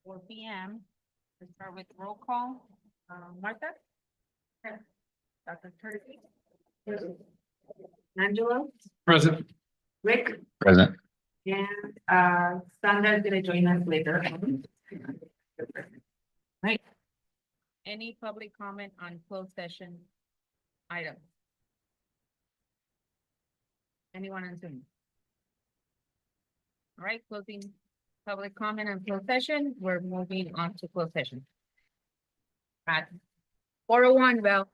4 p.m. Let's start with roll call. Martha? Here. Dr. Turkey? Angelo? Present. Rick? Present. And, Sandra's gonna join us later. Right. Any public comment on closed session items? Anyone on Zoom? All right, closing public comment on closed session. We're moving on to closed session. At 4:01, Val.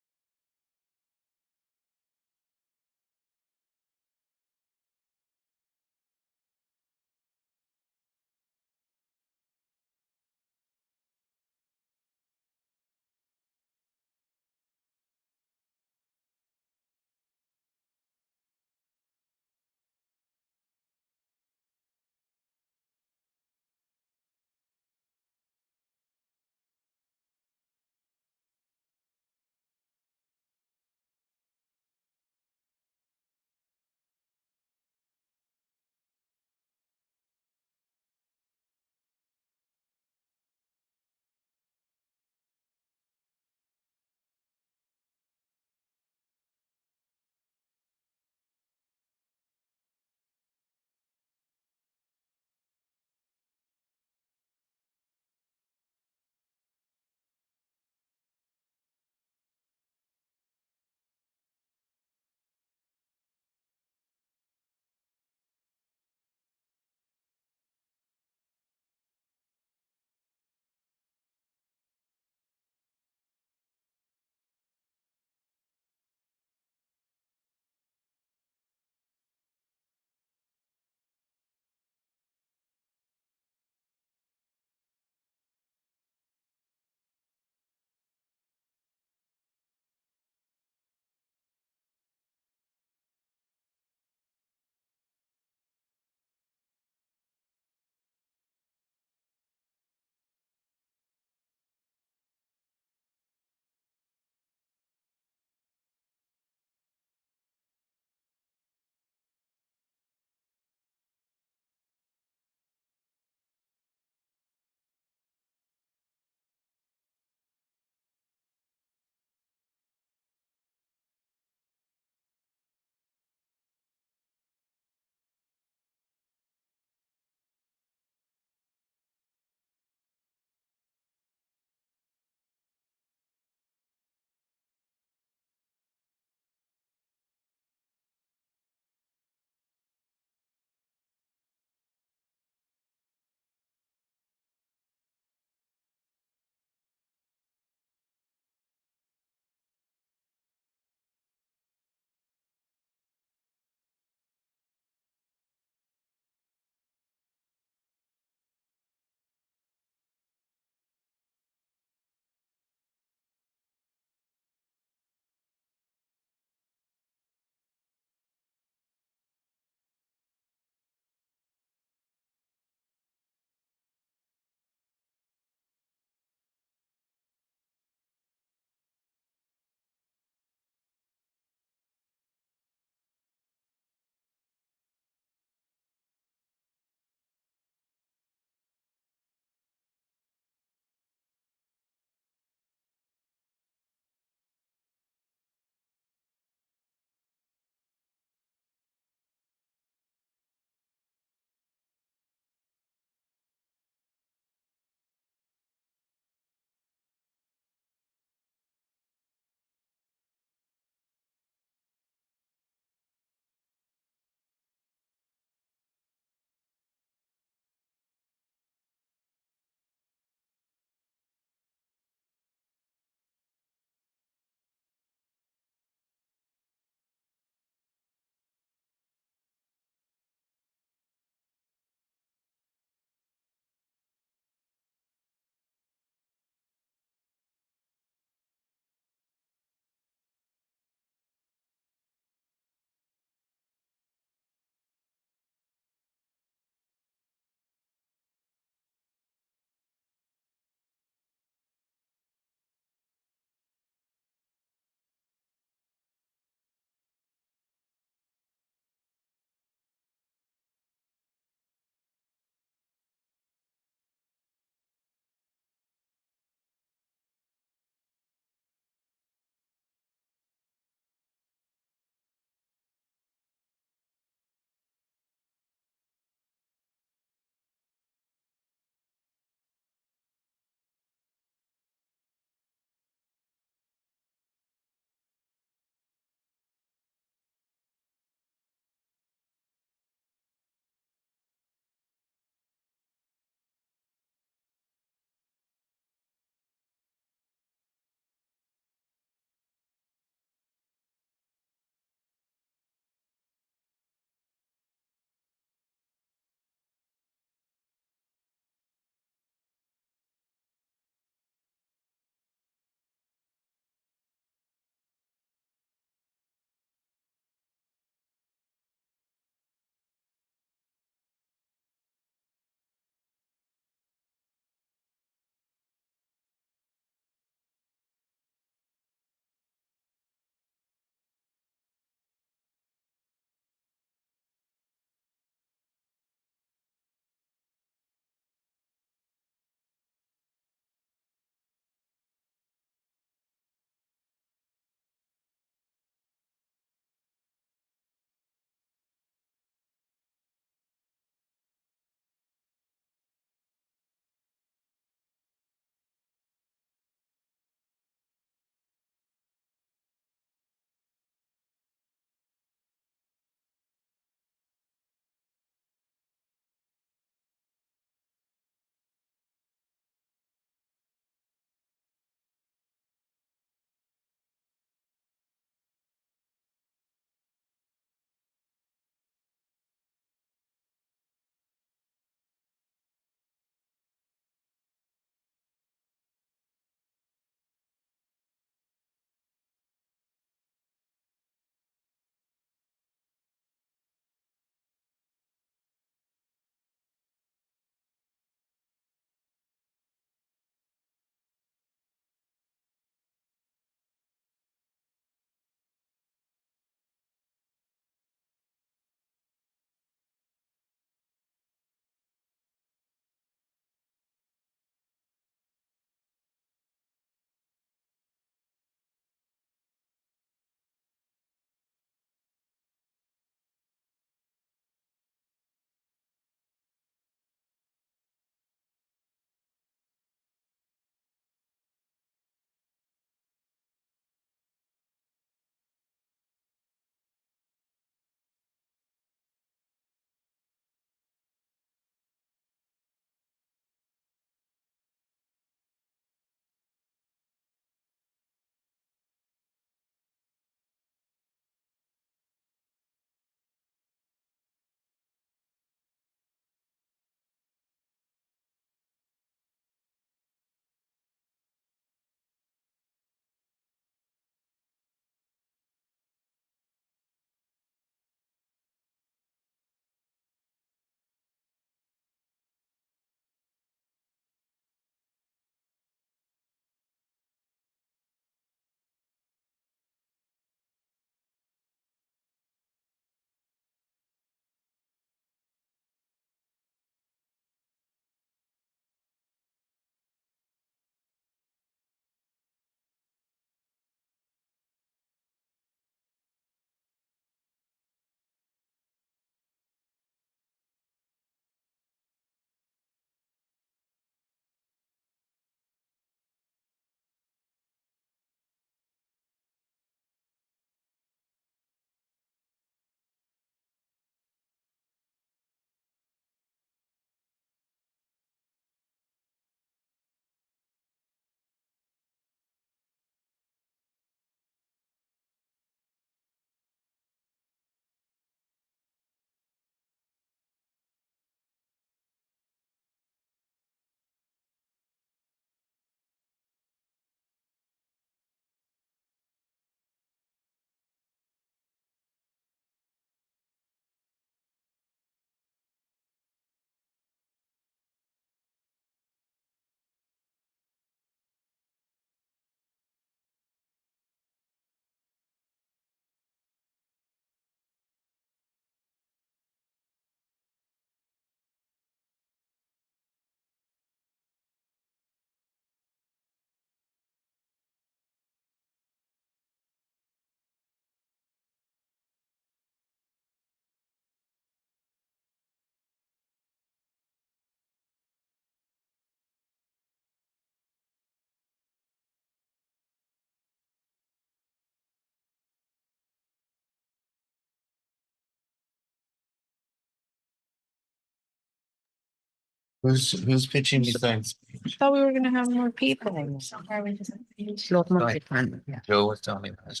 Who's pitching besides? Thought we were gonna have more people. Los Montejanos, yeah. Joe was telling me that.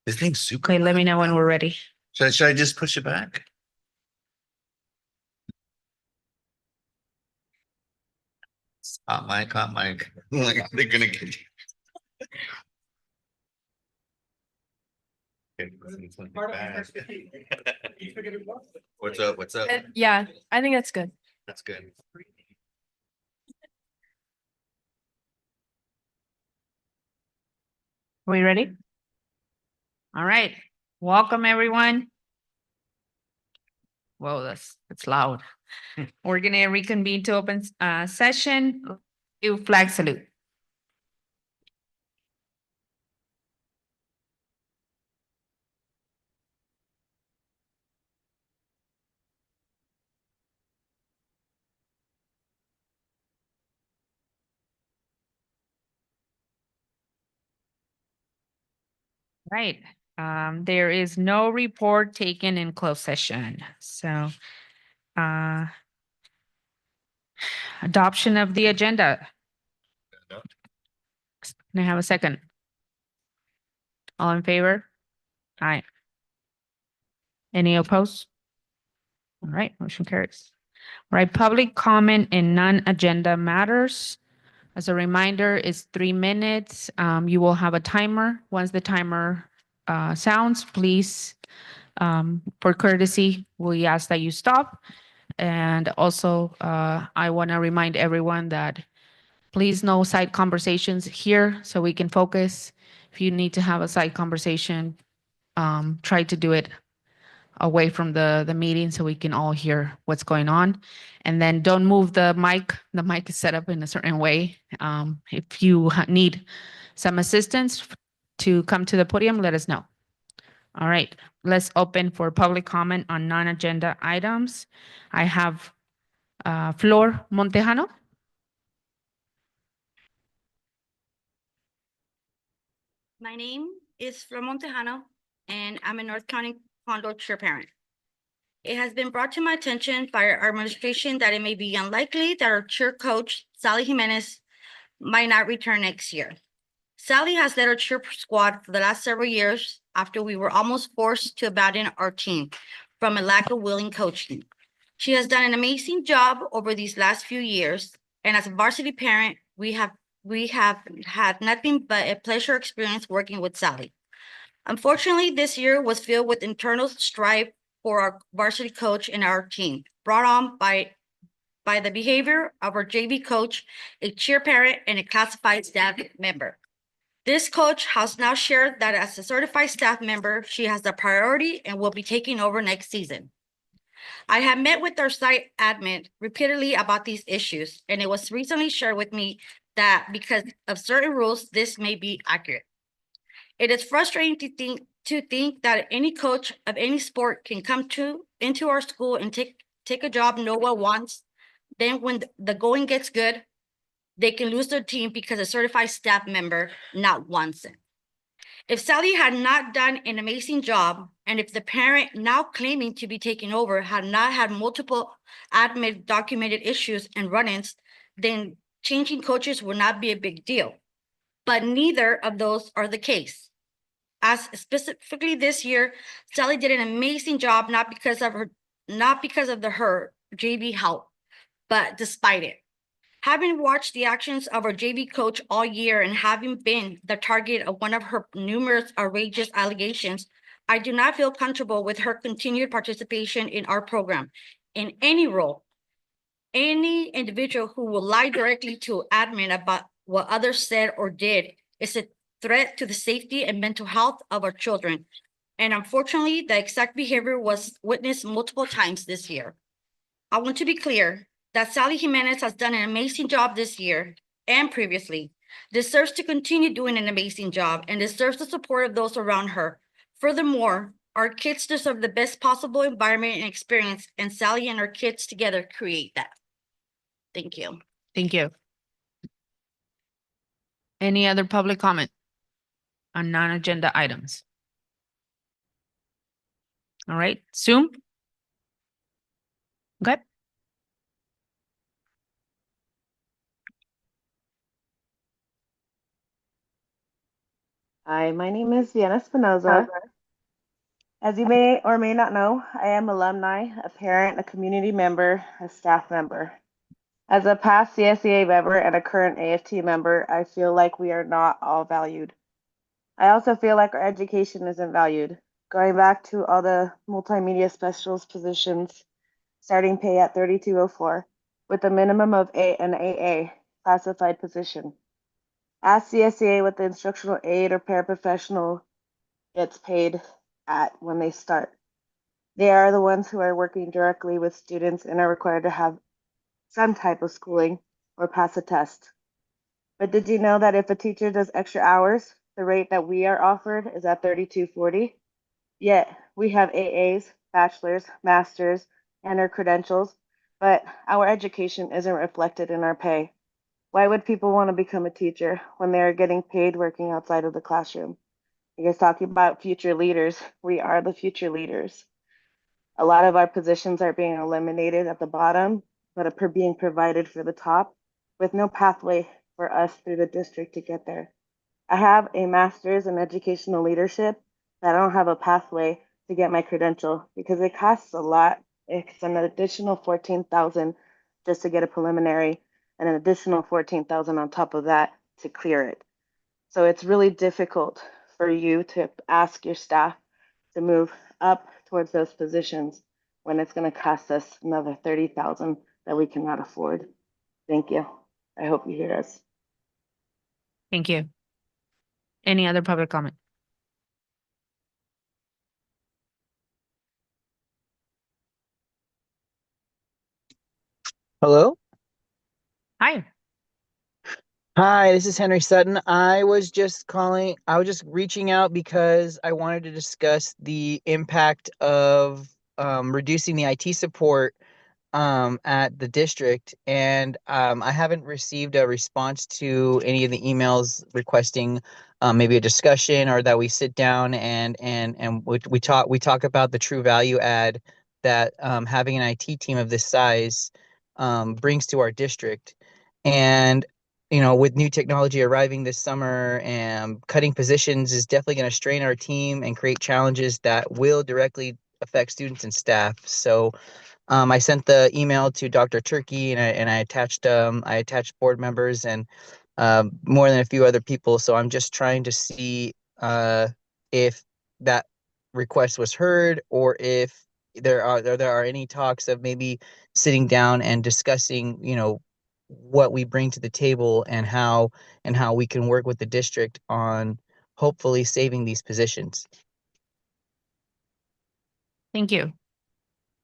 This thing's super. Okay, let me know when we're ready. Should I just push it back? Hot mic, hot mic. Like, they're gonna get you. What's up? What's up? Yeah, I think that's good. That's good. Are we ready? All right, welcome everyone. Whoa, that's loud. We're gonna reconvene to open session. Do flag salute. Right, there is no report taken in closed session, so adoption of the agenda. Can I have a second? All in favor? Aye. Any opposed? All right, motion carries. All right, public comment in non-agenda matters. As a reminder, it's 3 minutes. You will have a timer. Once the timer sounds, please, for courtesy, we ask that you stop. And also, I want to remind everyone that please no side conversations here so we can focus. If you need to have a side conversation, try to do it away from the meeting so we can all hear what's going on. And then don't move the mic. The mic is set up in a certain way. If you need some assistance to come to the podium, let us know. All right, let's open for public comment on non-agenda items. I have Flor Montejano. My name is Flor Montejano, and I'm a North County Condo chair parent. It has been brought to my attention by our administration that it may be unlikely that our cheer coach, Sally Jimenez, might not return next year. Sally has led our cheer squad for the last several years after we were almost forced to abandon our team from a lack of willing coaching. She has done an amazing job over these last few years, and as a varsity parent, we have had nothing but a pleasure experience working with Sally. Unfortunately, this year was filled with internal strife for our varsity coach and our team, brought on by the behavior of our JV coach, a cheer parent, and a classified staff member. This coach has now shared that as a certified staff member, she has the priority and will be taking over next season. I have met with our site admin repeatedly about these issues, and it was recently shared with me that because of certain rules, this may be accurate. It is frustrating to think that any coach of any sport can come into our school and take a job no one wants. Then when the going gets good, they can lose their team because a certified staff member not wants it. If Sally had not done an amazing job, and if the parent now claiming to be taking over had not had multiple admin documented issues and run-ins, then changing coaches would not be a big deal. But neither of those are the case. As specifically this year, Sally did an amazing job, not because of her JV help, but despite it. Having watched the actions of our JV coach all year and having been the target of one of her numerous outrageous allegations, I do not feel comfortable with her continued participation in our program in any role. Any individual who will lie directly to admin about what others said or did is a threat to the safety and mental health of our children. And unfortunately, the exact behavior was witnessed multiple times this year. I want to be clear that Sally Jimenez has done an amazing job this year and previously, deserves to continue doing an amazing job, and deserves the support of those around her. Furthermore, our kids deserve the best possible environment and experience, and Sally and her kids together create that. Thank you. Thank you. Any other public comment on non-agenda items? All right, Zoom? Okay. Hi, my name is Vienna Espinoza. As you may or may not know, I am alumni, a parent, a community member, a staff member. As a past CSEA member and a current AFT member, I feel like we are not all valued. I also feel like our education isn't valued. Going back to all the multimedia specialist positions, starting pay at $32.04 with a minimum of an AA classified position. Ask CSEA what the instructional aide or paraprofessional gets paid at when they start. They are the ones who are working directly with students and are required to have some type of schooling or pass a test. But did you know that if a teacher does extra hours, the rate that we are offered is at $32.40? Yet we have AAs, bachelor's, master's, and their credentials, but our education isn't reflected in our pay. Why would people want to become a teacher when they are getting paid working outside of the classroom? You guys talking about future leaders. We are the future leaders. A lot of our positions are being eliminated at the bottom, but are being provided for the top with no pathway for us through the district to get there. I have a master's in educational leadership, but I don't have a pathway to get my credential because it costs a lot. It's an additional $14,000 just to get a preliminary and an additional $14,000 on top of that to clear it. So it's really difficult for you to ask your staff to move up towards those positions when it's going to cost us another $30,000 that we cannot afford. Thank you. I hope you hear us. Thank you. Any other public comment? Hello. Hi. Hi, this is Henry Sutton. I was just reaching out because I wanted to discuss the impact of reducing the IT support at the district, and I haven't received a response to any of the emails requesting maybe a discussion or that we sit down and we talk about the true value add that having an IT team of this size brings to our district. And with new technology arriving this summer and cutting positions is definitely going to strain our team and create challenges that will directly affect students and staff. So I sent the email to Dr. Turkey and I attached board members and more than a few other people. So I'm just trying to see if that request was heard or if there are any talks of maybe sitting down and discussing, what we bring to the table and how we can work with the district on hopefully saving these positions. Thank you.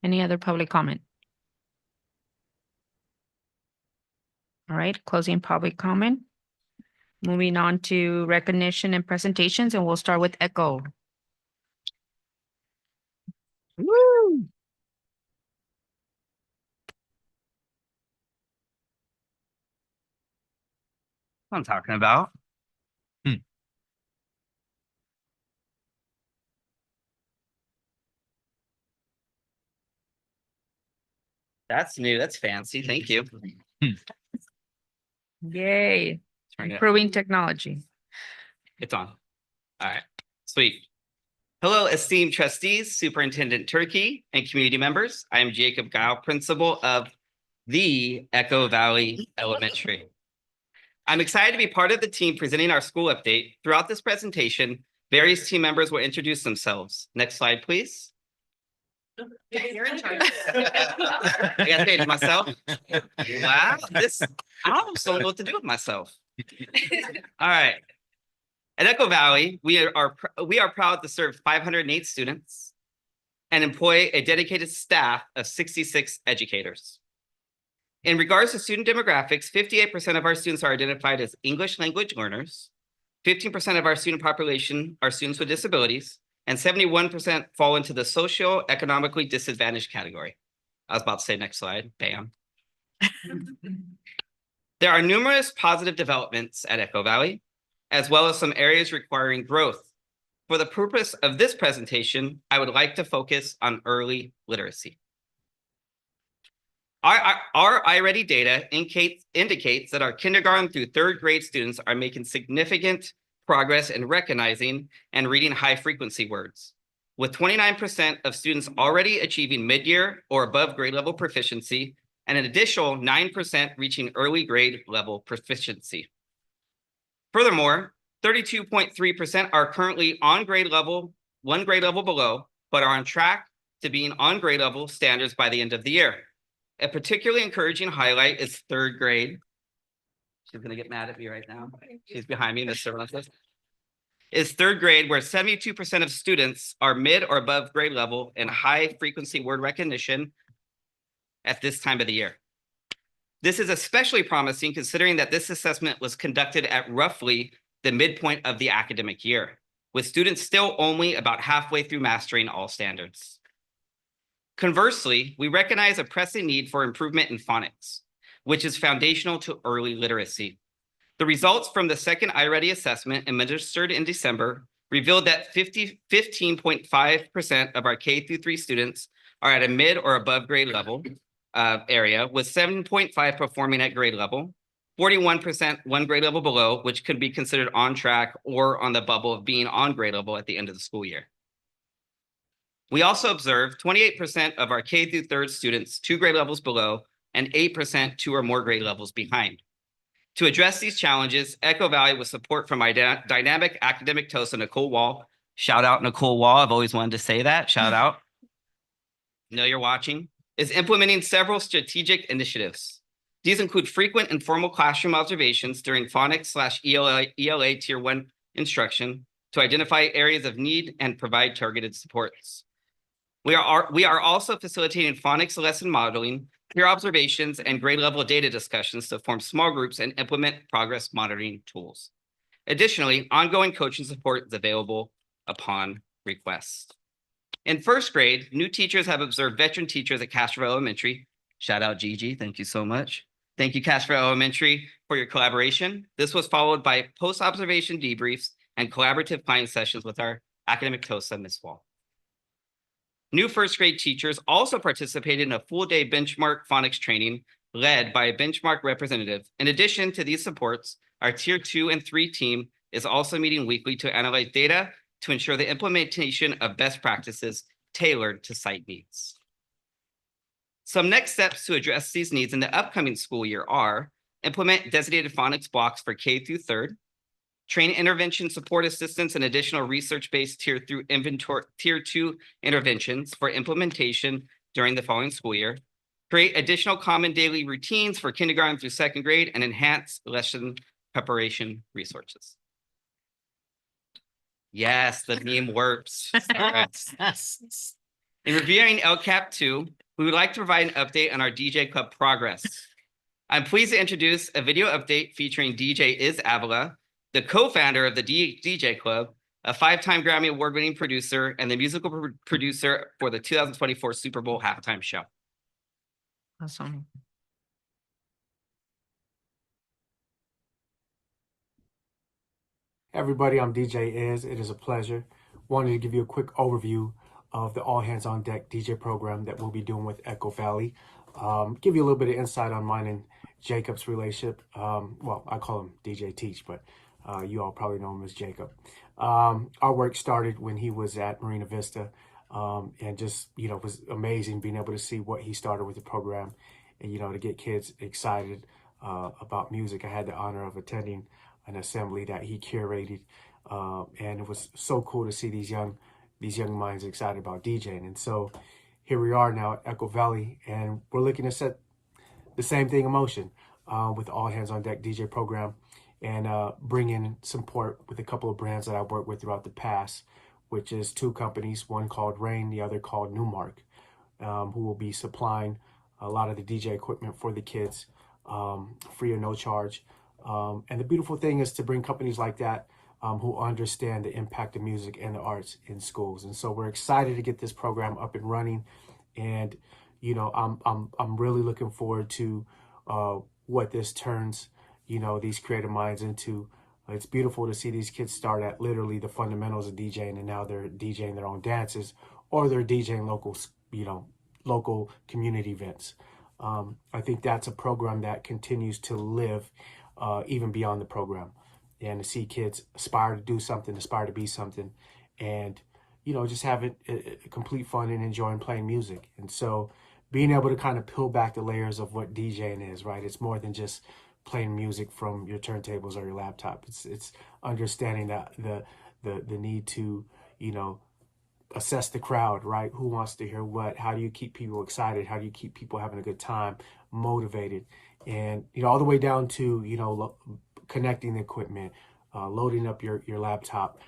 Any other public comment? All right, closing public comment. Moving on to recognition and presentations, and we'll start with Echo. Woo! What I'm talking about. That's new. That's fancy. Thank you. Yay, Turn it. improving technology. It's on. All right. Sweet. Hello, esteemed trustees, Superintendent Turkey, and community members. I am Jacob Gile, principal of the Echo Valley Elementary. I'm excited to be part of the team presenting our school update. Throughout this presentation, various team members will introduce themselves. Next slide, please. You're in charge. I got paid myself. Wow, I almost don't know what to do with myself. All right. At Echo Valley, we are proud to serve 508 students and employ a dedicated staff of 66 educators. In regards to student demographics, 58% of our students are identified as English language learners, 15% of our student population are students with disabilities, and 71% fall into the socioeconomically disadvantaged category. I was about to say next slide, bam. There are numerous positive developments at Echo Valley, as well as some areas requiring growth. For the purpose of this presentation, I would like to focus on early literacy. Our iReady data indicates that our kindergarten through third grade students are making significant progress in recognizing and reading high frequency words, with 29% of students already achieving mid-year or above grade level proficiency, and an additional 9% reaching early grade level proficiency. Furthermore, 32.3% are currently on grade level, one grade level below, but are on track to being on grade level standards by the end of the year. A particularly encouraging highlight is third grade. She's going to get mad at me right now. She's behind me, Mr. Relentless. Is third grade, where 72% of students are mid or above grade level in high frequency word recognition at this time of the year. This is especially promising considering that this assessment was conducted at roughly the midpoint of the academic year, with students still only about halfway through mastering all standards. Conversely, we recognize a pressing need for improvement in phonics, which is foundational to early literacy. The results from the second iReady assessment administered in December revealed that 15.5% of our K through 3 students are at a mid or above grade level area, with 7.5 performing at grade level, 41% one grade level below, which could be considered on track or on the bubble of being on grade level at the end of the school year. We also observed 28% of our K through third students 2 grade levels below and 8% 2 or more grade levels behind. To address these challenges, Echo Valley, with support from my dynamic academic TOSA, Nicole Wall, shout out Nicole Wall, I've always wanted to say that, shout out, know you're watching, is implementing several strategic initiatives. These include frequent and formal classroom observations during phonics/ELA Tier 1 instruction to identify areas of need and provide targeted supports. We are also facilitating phonics lesson modeling, peer observations, and grade level data discussions to form small groups and implement progress monitoring tools. Additionally, ongoing coaching support is available upon request. In first grade, new teachers have observed veteran teachers at Castroville Elementary. Shout out Gigi, thank you so much. Thank you, Castroville Elementary, for your collaboration. This was followed by post-observation debriefs and collaborative client sessions with our academic TOSA, Ms. Wall. New first grade teachers also participated in a full-day benchmark phonics training led by a benchmark representative. In addition to these supports, our Tier 2 and 3 team is also meeting weekly to analyze data to ensure the implementation of best practices tailored to site needs. Some next steps to address these needs in the upcoming school year are implement designated phonics blocks for K through third, train intervention support assistants and additional research-based Tier 2 interventions for implementation during the following school year, create additional common daily routines for kindergarten through second grade, and enhance lesson preparation resources. Yes, the meme works. In reviewing LCAP 2, we would like to provide an update on our DJ Club progress. I'm pleased to introduce a video update featuring DJ Iz Avila, the co-founder of the DJ Club, a 5-time Grammy Award-winning producer, and the musical producer for the 2024 Super Bowl halftime show. Awesome. Everybody, I'm DJ Iz. It is a pleasure. Wanted to give you a quick overview of the All Hands on Deck DJ program that we'll be doing with Echo Valley. Give you a little bit of insight on mine and Jacob's relationship. Well, I call him DJ Teach, but you all probably know him as Jacob. Our work started when he was at Marina Vista, and just, it was amazing being able to see what he started with the program and, to get kids excited about music. I had the honor of attending an assembly that he curated, and it was so cool to see these young minds excited about DJing. And so here we are now at Echo Valley, and we're looking to set the same thing in motion with the All Hands on Deck DJ program, and bring in support with a couple of brands that I've worked with throughout the past, which is 2 companies, one called Rain, the other called Newmark, who will be supplying a lot of the DJ equipment for the kids, free or no charge. And the beautiful thing is to bring companies like that who understand the impact of music and the arts in schools. And so we're excited to get this program up and running. And, I'm really looking forward to what this turns these creative minds into. It's beautiful to see these kids start at literally the fundamentals of DJing, and now they're DJing their own dances, or they're DJing local community events. I think that's a program that continues to live even beyond the program, and to see kids aspire to do something, aspire to be something, and just have it complete fun and enjoying playing music. And so being able to kind of peel back the layers of what DJing is, right? It's more than just playing music from your turntables or your laptop. It's understanding that the need to assess the crowd, right? Who wants to hear what? How do you keep people excited? How do you keep people having a good time, motivated? And all the way down to connecting the equipment, loading up your laptop,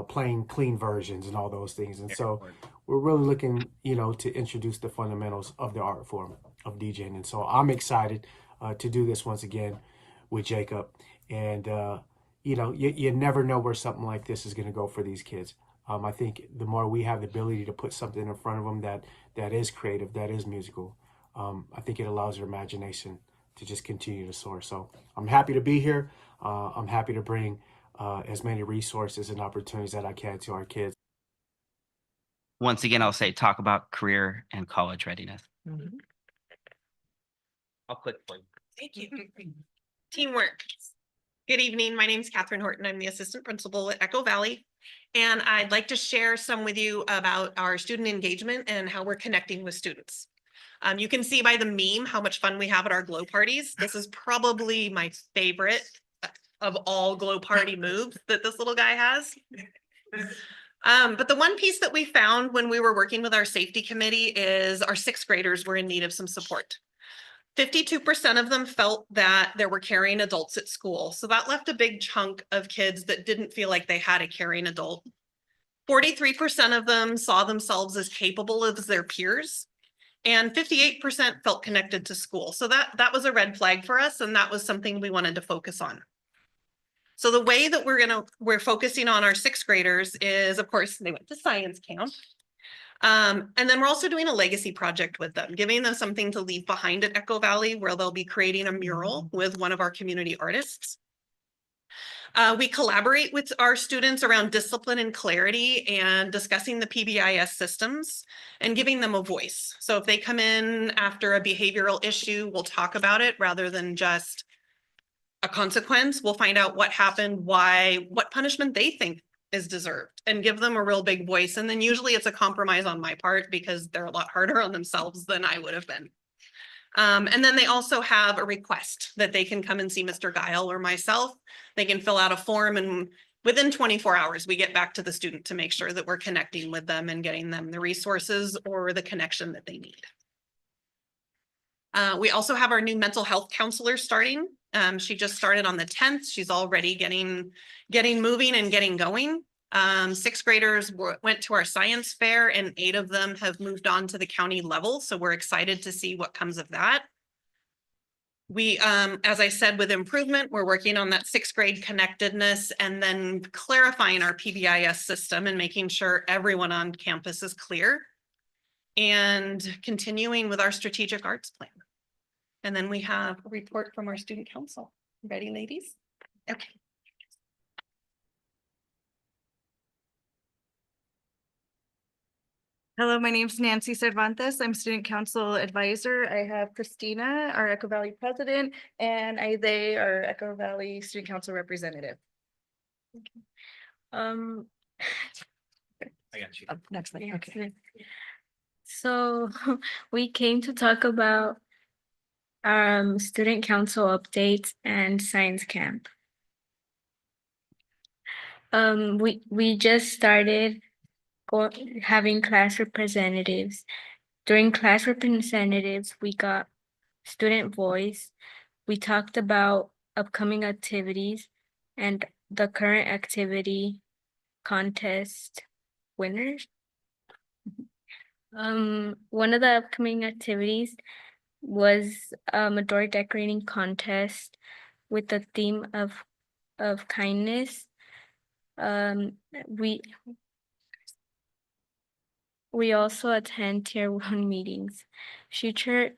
playing clean versions and all those things. And so we're really looking to introduce the fundamentals of the art form of DJing. And so I'm excited to do this once again with Jacob. And you never know where something like this is going to go for these kids. I think the more we have the ability to put something in front of them that is creative, that is musical, I think it allows their imagination to just continue to soar. So I'm happy to be here. I'm happy to bring as many resources and opportunities that I can to our kids. Once again, I'll say talk about career and college readiness. I'll click for you. Thank you. Teamwork. Good evening. My name is Catherine Horton. I'm the assistant principal at Echo Valley. And I'd like to share some with you about our student engagement and how we're connecting with students. You can see by the meme how much fun we have at our glow parties. This is probably my favorite of all glow party moves that this little guy has. But the one piece that we found when we were working with our safety committee is our sixth graders were in need of some support. 52% of them felt that there were caring adults at school. So that left a big chunk of kids that didn't feel like they had a caring adult. 43% of them saw themselves as capable as their peers. And 58% felt connected to school. So that was a red flag for us. And that was something we wanted to focus on. So the way that we're focusing on our sixth graders is, of course, they went to science camp. And then we're also doing a legacy project with them, giving them something to leave behind at Echo Valley, where they'll be creating a mural with one of our community artists. We collaborate with our students around discipline and clarity and discussing the PBIS systems and giving them a voice. So if they come in after a behavioral issue, we'll talk about it rather than just a consequence. We'll find out what happened, why, what punishment they think is deserved, and give them a real big voice. And then usually it's a compromise on my part because they're a lot harder on themselves than I would have been. And then they also have a request that they can come and see Mr. Guile or myself. They can fill out a form, and within 24 hours, we get back to the student to make sure that we're connecting with them and getting them the resources or the connection that they need. We also have our new mental health counselor starting. She just started on the 10th. She's already getting moving and getting going. Sixth graders went to our science fair, and 8 of them have moved on to the county level. So we're excited to see what comes of that. We, as I said, with improvement, we're working on that 6th grade connectedness and then clarifying our PBIS system and making sure everyone on campus is clear, and continuing with our strategic arts plan. And then we have a report from our student council. Ready, ladies? Okay. Hello, my name is Nancy Cervantes. I'm student council advisor. I have Christina, our Echo Valley president, and Aide, our Echo Valley student council representative. I got you. Next slide. Okay. So we came to talk about student council updates and science camp. We just started having class representatives. During class representatives, we got student voice. We talked about upcoming activities and the current activity contest winners. One of the upcoming activities was a door decorating contest with the theme of kindness. We also attend tier 1 meetings. Future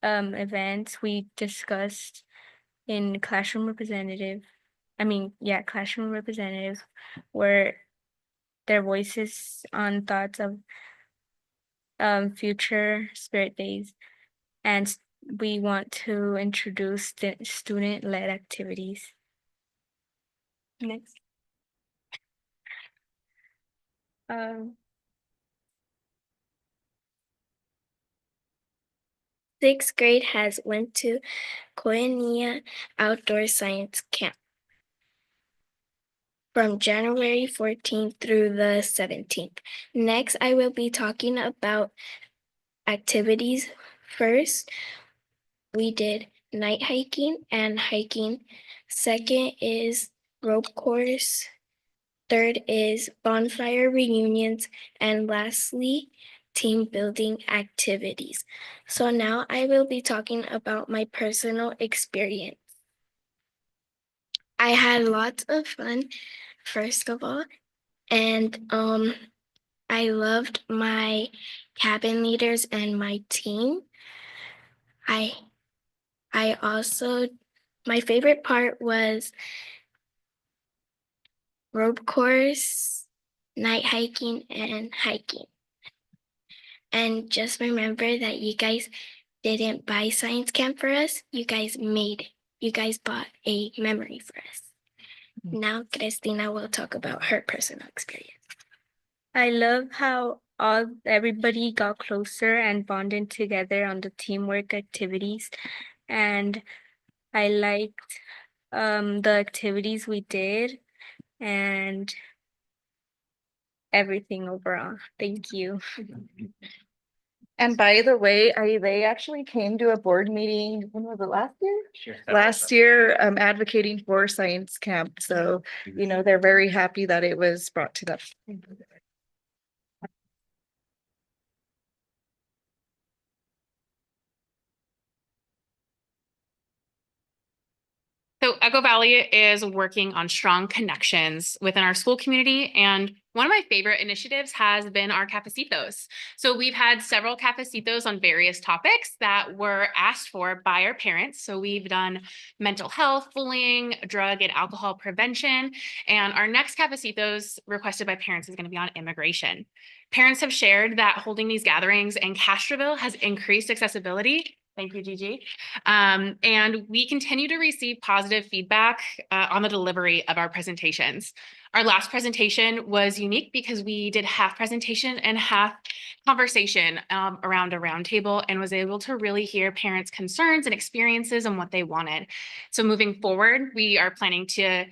events we discussed in classroom representatives were their voices on thoughts of future spirit days and we want to introduce the student-led activities. Next. Sixth grade has went to Koinonia Outdoor Science Camp from January 14th through the 17th. Next, I will be talking about activities. First, we did night hiking and hiking. Second is rope course. Third is bonfire reunions. And lastly, team building activities. So now I will be talking about my personal experience. I had lots of fun, first of all, and I loved my cabin leaders and my team. I also, my favorite part was rope course, night hiking, and hiking. And just remember that you guys didn't buy science camp for us. You guys bought a memory for us. Now Cristina will talk about her personal experience. I love how everybody got closer and bonded together on the teamwork activities. And I liked the activities we did and everything overall. Thank you. And by the way, they actually came to a board meeting, when was it, last year? Sure. Last year, advocating for science camp. So, they're very happy that it was brought to them. So Echo Valley is working on strong connections within our school community. And one of my favorite initiatives has been our cafecitos. So we've had several cafecitos on various topics that were asked for by our parents. So we've done mental health, bullying, drug and alcohol prevention. And our next cafecitos requested by parents is going to be on immigration. Parents have shared that holding these gatherings in Castroville has increased accessibility. Thank you, Gigi. And we continue to receive positive feedback on the delivery of our presentations. Our last presentation was unique because we did half presentation and half conversation around a roundtable and was able to really hear parents' concerns and experiences and what they wanted. So moving forward, we are planning to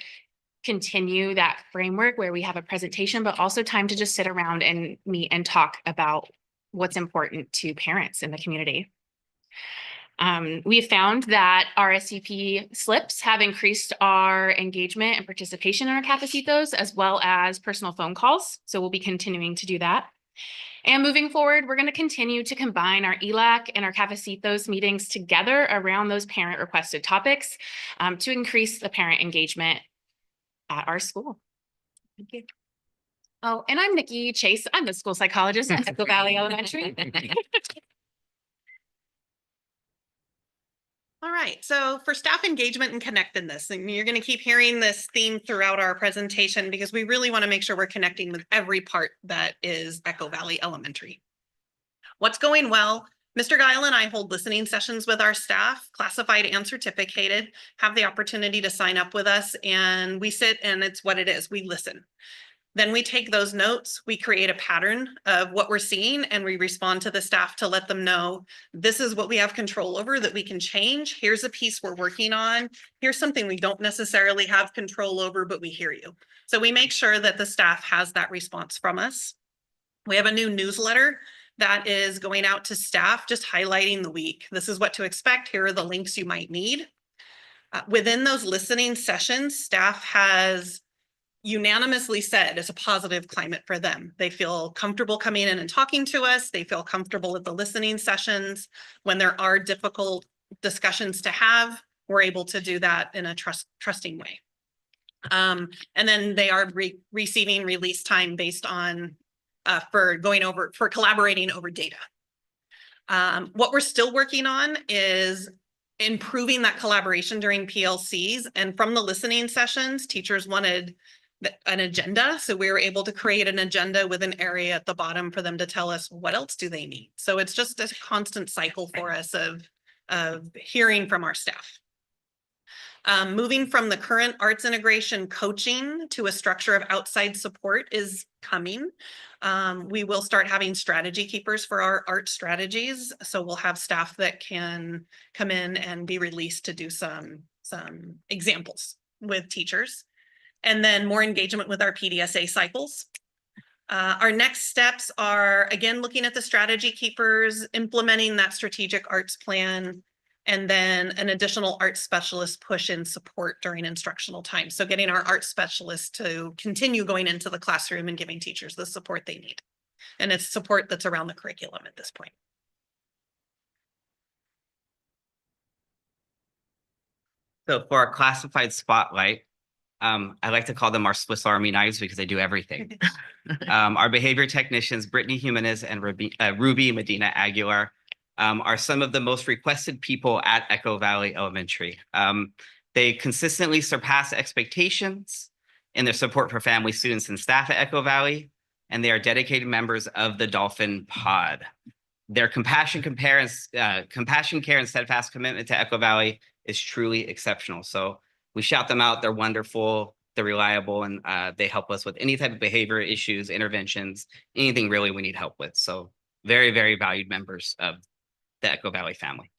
continue that framework where we have a presentation, but also time to just sit around and meet and talk about what's important to parents in the community. We have found that RSVP slips have increased our engagement and participation in our cafecitos, as well as personal phone calls. So we'll be continuing to do that. And moving forward, we're going to continue to combine our ELAC and our cafecitos meetings together around those parent requested topics to increase the parent engagement at our school. Thank you. Oh, and I'm Nikki Chase. I'm the school psychologist at Echo Valley Elementary. All right, so for staff engagement and connectedness, and you're going to keep hearing this theme throughout our presentation because we really want to make sure we're connecting with every part that is Echo Valley Elementary. What's going well? Mr. Guile and I hold listening sessions with our staff, classified and certificated, have the opportunity to sign up with us, and we sit and it's what it is, we listen. Then we take those notes, we create a pattern of what we're seeing, and we respond to the staff to let them know, this is what we have control over that we can change. Here's a piece we're working on. Here's something we don't necessarily have control over, but we hear you. So we make sure that the staff has that response from us. We have a new newsletter that is going out to staff, just highlighting the week. This is what to expect. Here are the links you might need. Within those listening sessions, staff has unanimously said it's a positive climate for them. They feel comfortable coming in and talking to us. They feel comfortable at the listening sessions. When there are difficult discussions to have, we're able to do that in a trusting way. And then they are receiving release time based on for collaborating over data. What we're still working on is improving that collaboration during PLCs. And from the listening sessions, teachers wanted an agenda. So we were able to create an agenda with an area at the bottom for them to tell us what else do they need. So it's just a constant cycle for us of hearing from our staff. Moving from the current arts integration coaching to a structure of outside support is coming. We will start having strategy keepers for our art strategies. So we'll have staff that can come in and be released to do some examples with teachers. And then more engagement with our PDSA cycles. Our next steps are, again, looking at the strategy keepers, implementing that strategic arts plan, and then an additional art specialist push in support during instructional time. So getting our art specialists to continue going into the classroom and giving teachers the support they need. And it's support that's around the curriculum at this point. So for our classified spotlight, I like to call them our Swiss Army knives because they do everything. Our behavior technicians, Brittany Jimenez and Ruby Medina Aguilar, are some of the most requested people at Echo Valley Elementary. They consistently surpass expectations in their support for family, students, and staff at Echo Valley, and they are dedicated members of the Dolphin Pod. Their compassion, care, and steadfast commitment to Echo Valley is truly exceptional. So we shout them out. They're wonderful, they're reliable, and they help us with any type of behavior issues, interventions, anything really we need help with. So very, very valued members of the Echo Valley family.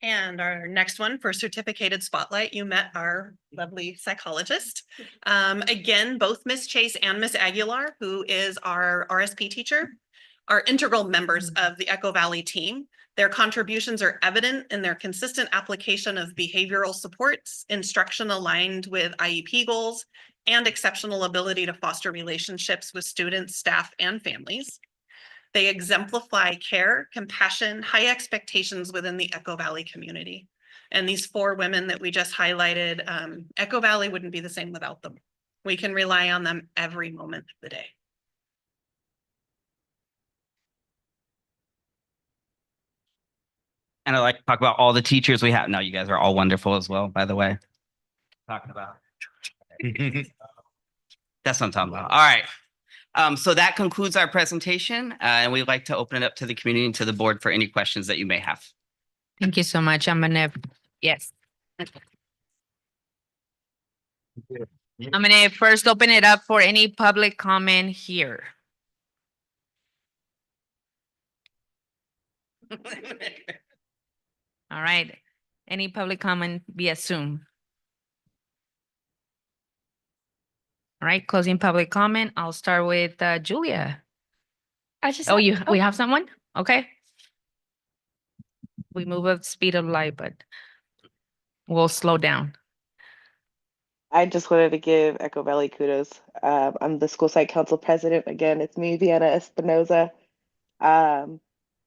And our next one for certificated spotlight, you met our lovely psychologist. Again, both Miss Chase and Miss Aguilar, who is our RSP teacher, are integral members of the Echo Valley team. Their contributions are evident in their consistent application of behavioral supports, instruction aligned with IEP goals, and exceptional ability to foster relationships with students, staff, and families. They exemplify care, compassion, high expectations within the Echo Valley community. And these 4 women that we just highlighted, Echo Valley wouldn't be the same without them. We can rely on them every moment of the day. And I like to talk about all the teachers we have. No, you guys are all wonderful as well, by the way. Talking about. That's what I'm talking about. All right. So that concludes our presentation, and we'd like to open it up to the community and to the board for any questions that you may have. Thank you so much. Yes. I'm gonna first open it up for any public comment here. All right. Any public comment via Zoom? All right, closing public comment. I'll start with Julia. We have someone? Okay. We move at the speed of light, but we'll slow down. I just wanted to give Echo Valley kudos. I'm the school site council president. Again, it's me, Vienna Espinoza.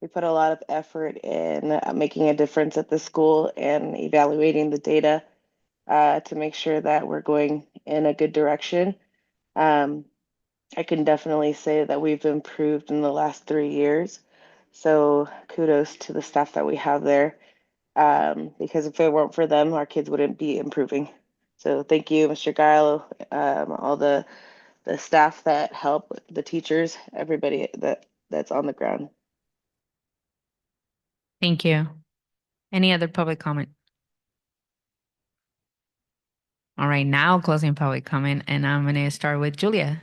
We put a lot of effort in making a difference at the school and evaluating the data to make sure that we're going in a good direction. I can definitely say that we've improved in the last 3 years. So kudos to the staff that we have there. Because if it weren't for them, our kids wouldn't be improving. So thank you, Mr. Guile, all the staff that help, the teachers, everybody that's on the ground. Thank you. Any other public comment? All right, now closing public comment, and I'm gonna start with Julia.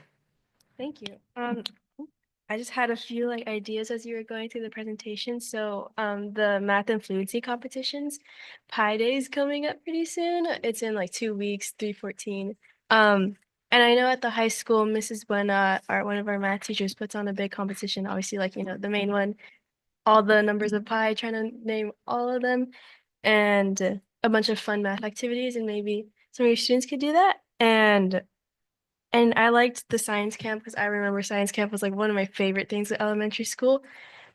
Thank you. I just had a few ideas as you were going through the presentation. So the math and fluency competitions, Pi Day is coming up pretty soon. It's in 2 weeks, 3/14. And I know at the high school, Mrs. Buena, one of our math teachers, puts on a big competition. Obviously, the main one, all the numbers of pi, trying to name all of them, and a bunch of fun math activities, and maybe some of your students could do that. And I liked the science camp because I remember science camp was one of my favorite things at elementary school.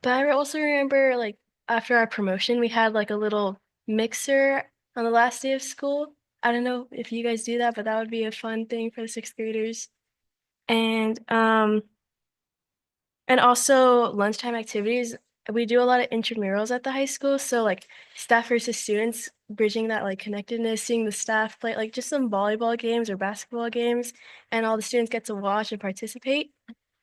But I also remember after our promotion, we had a little mixer on the last day of school. I don't know if you guys do that, but that would be a fun thing for the 6th graders. And also lunchtime activities. We do a lot of intramurals at the high school. So staff versus students, bridging that like connectedness, seeing the staff play like just some volleyball games or basketball games, and all the students get to watch and participate.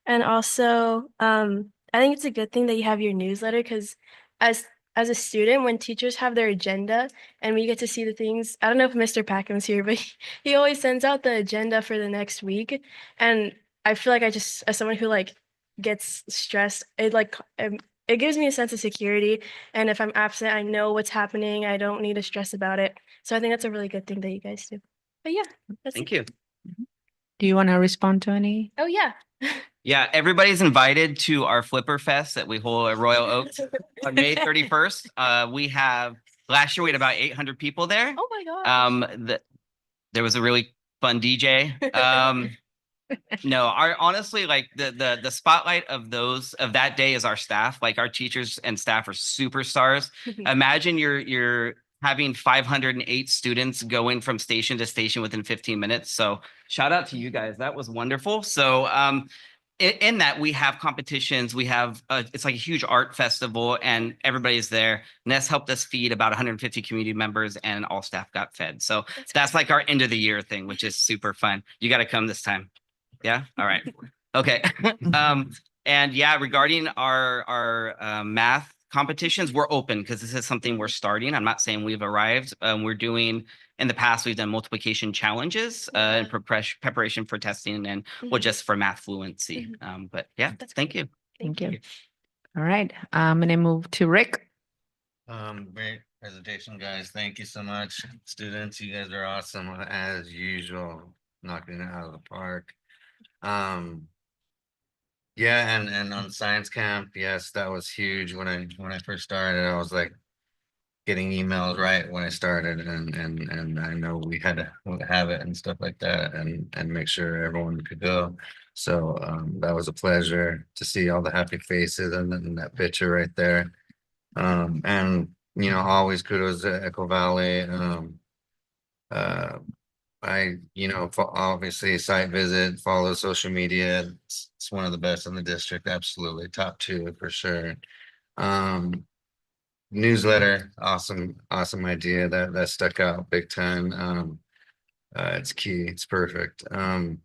And also, I think it's a good thing that you have your newsletter because as as a student, when teachers have their agenda and we get to see the things, I don't know if Mr. Packham's here, but he always sends out the agenda for the next week. And I feel like I just, as someone who like gets stressed, it gives me a sense of security. And if I'm absent, I know what's happening. I don't need to stress about it. So I think that's a really good thing that you guys do. But yeah, that's Thank it. you. Do you want to respond to any? Oh yeah. Yeah, everybody's invited to our Flipper Fest that we hold at Royal Oaks on May 31st. Last year we had about 800 people there. Oh my gosh. There was a really fun DJ. No, honestly, like the spotlight of that day is our staff. Like our teachers and staff are superstars. Imagine you're having 508 students going from station to station within 15 minutes. So shout out to you guys. That was wonderful. So in that we have competitions, we have it's like a huge art festival and everybody's there. Ness helped us feed about 150 community members and all staff got fed. So that's like our end of the year thing, which is super fun. You got to come this time. Yeah. All right. Okay. And yeah, regarding our math competitions, we're open because this is something we're starting. I'm not saying we've arrived. We're doing, in the past, we've done multiplication challenges in preparation for testing and well, just for math fluency. But yeah, thank you. Thank you. All right. I'm going to move to Rick. Great presentation, guys. Thank you so much. Students, you guys are awesome as usual, knocking it out of the park. Yeah, and on science camp, yes, that was huge. When I first started, I was like getting emails right when I started, and I know we had to have it and stuff like that, and make sure everyone could go. So that was a pleasure to see all the happy faces and that picture right there. And always kudos to Echo Valley. Obviously site visit, follow social media. It's one of the best in the district. Absolutely. Top two for sure. Newsletter. Awesome idea. That stuck out big time. It's key. It's perfect. And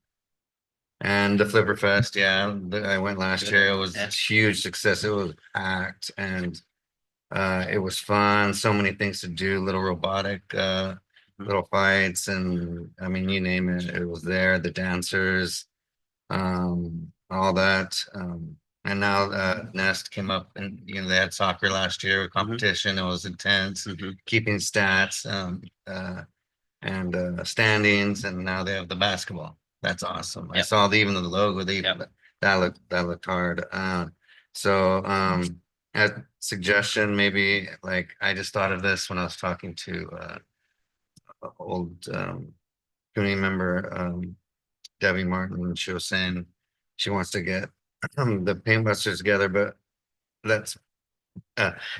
the Flipper Fest. Yeah, I went last year. It was a huge success. It was packed and it was fun. So many things to do, little robotic, little fights, and I mean, you name it, it was there. The dancers, all that. And now Nest came up and they had soccer last year, competition. It was intense, keeping stats, and standings, and now they have the basketball. That's awesome. I saw even the logo. That looked hard. As suggestion, maybe like I just thought of this when I was talking to old community member Debbie Martin. She was saying she wants to get the paintbusters together, but that's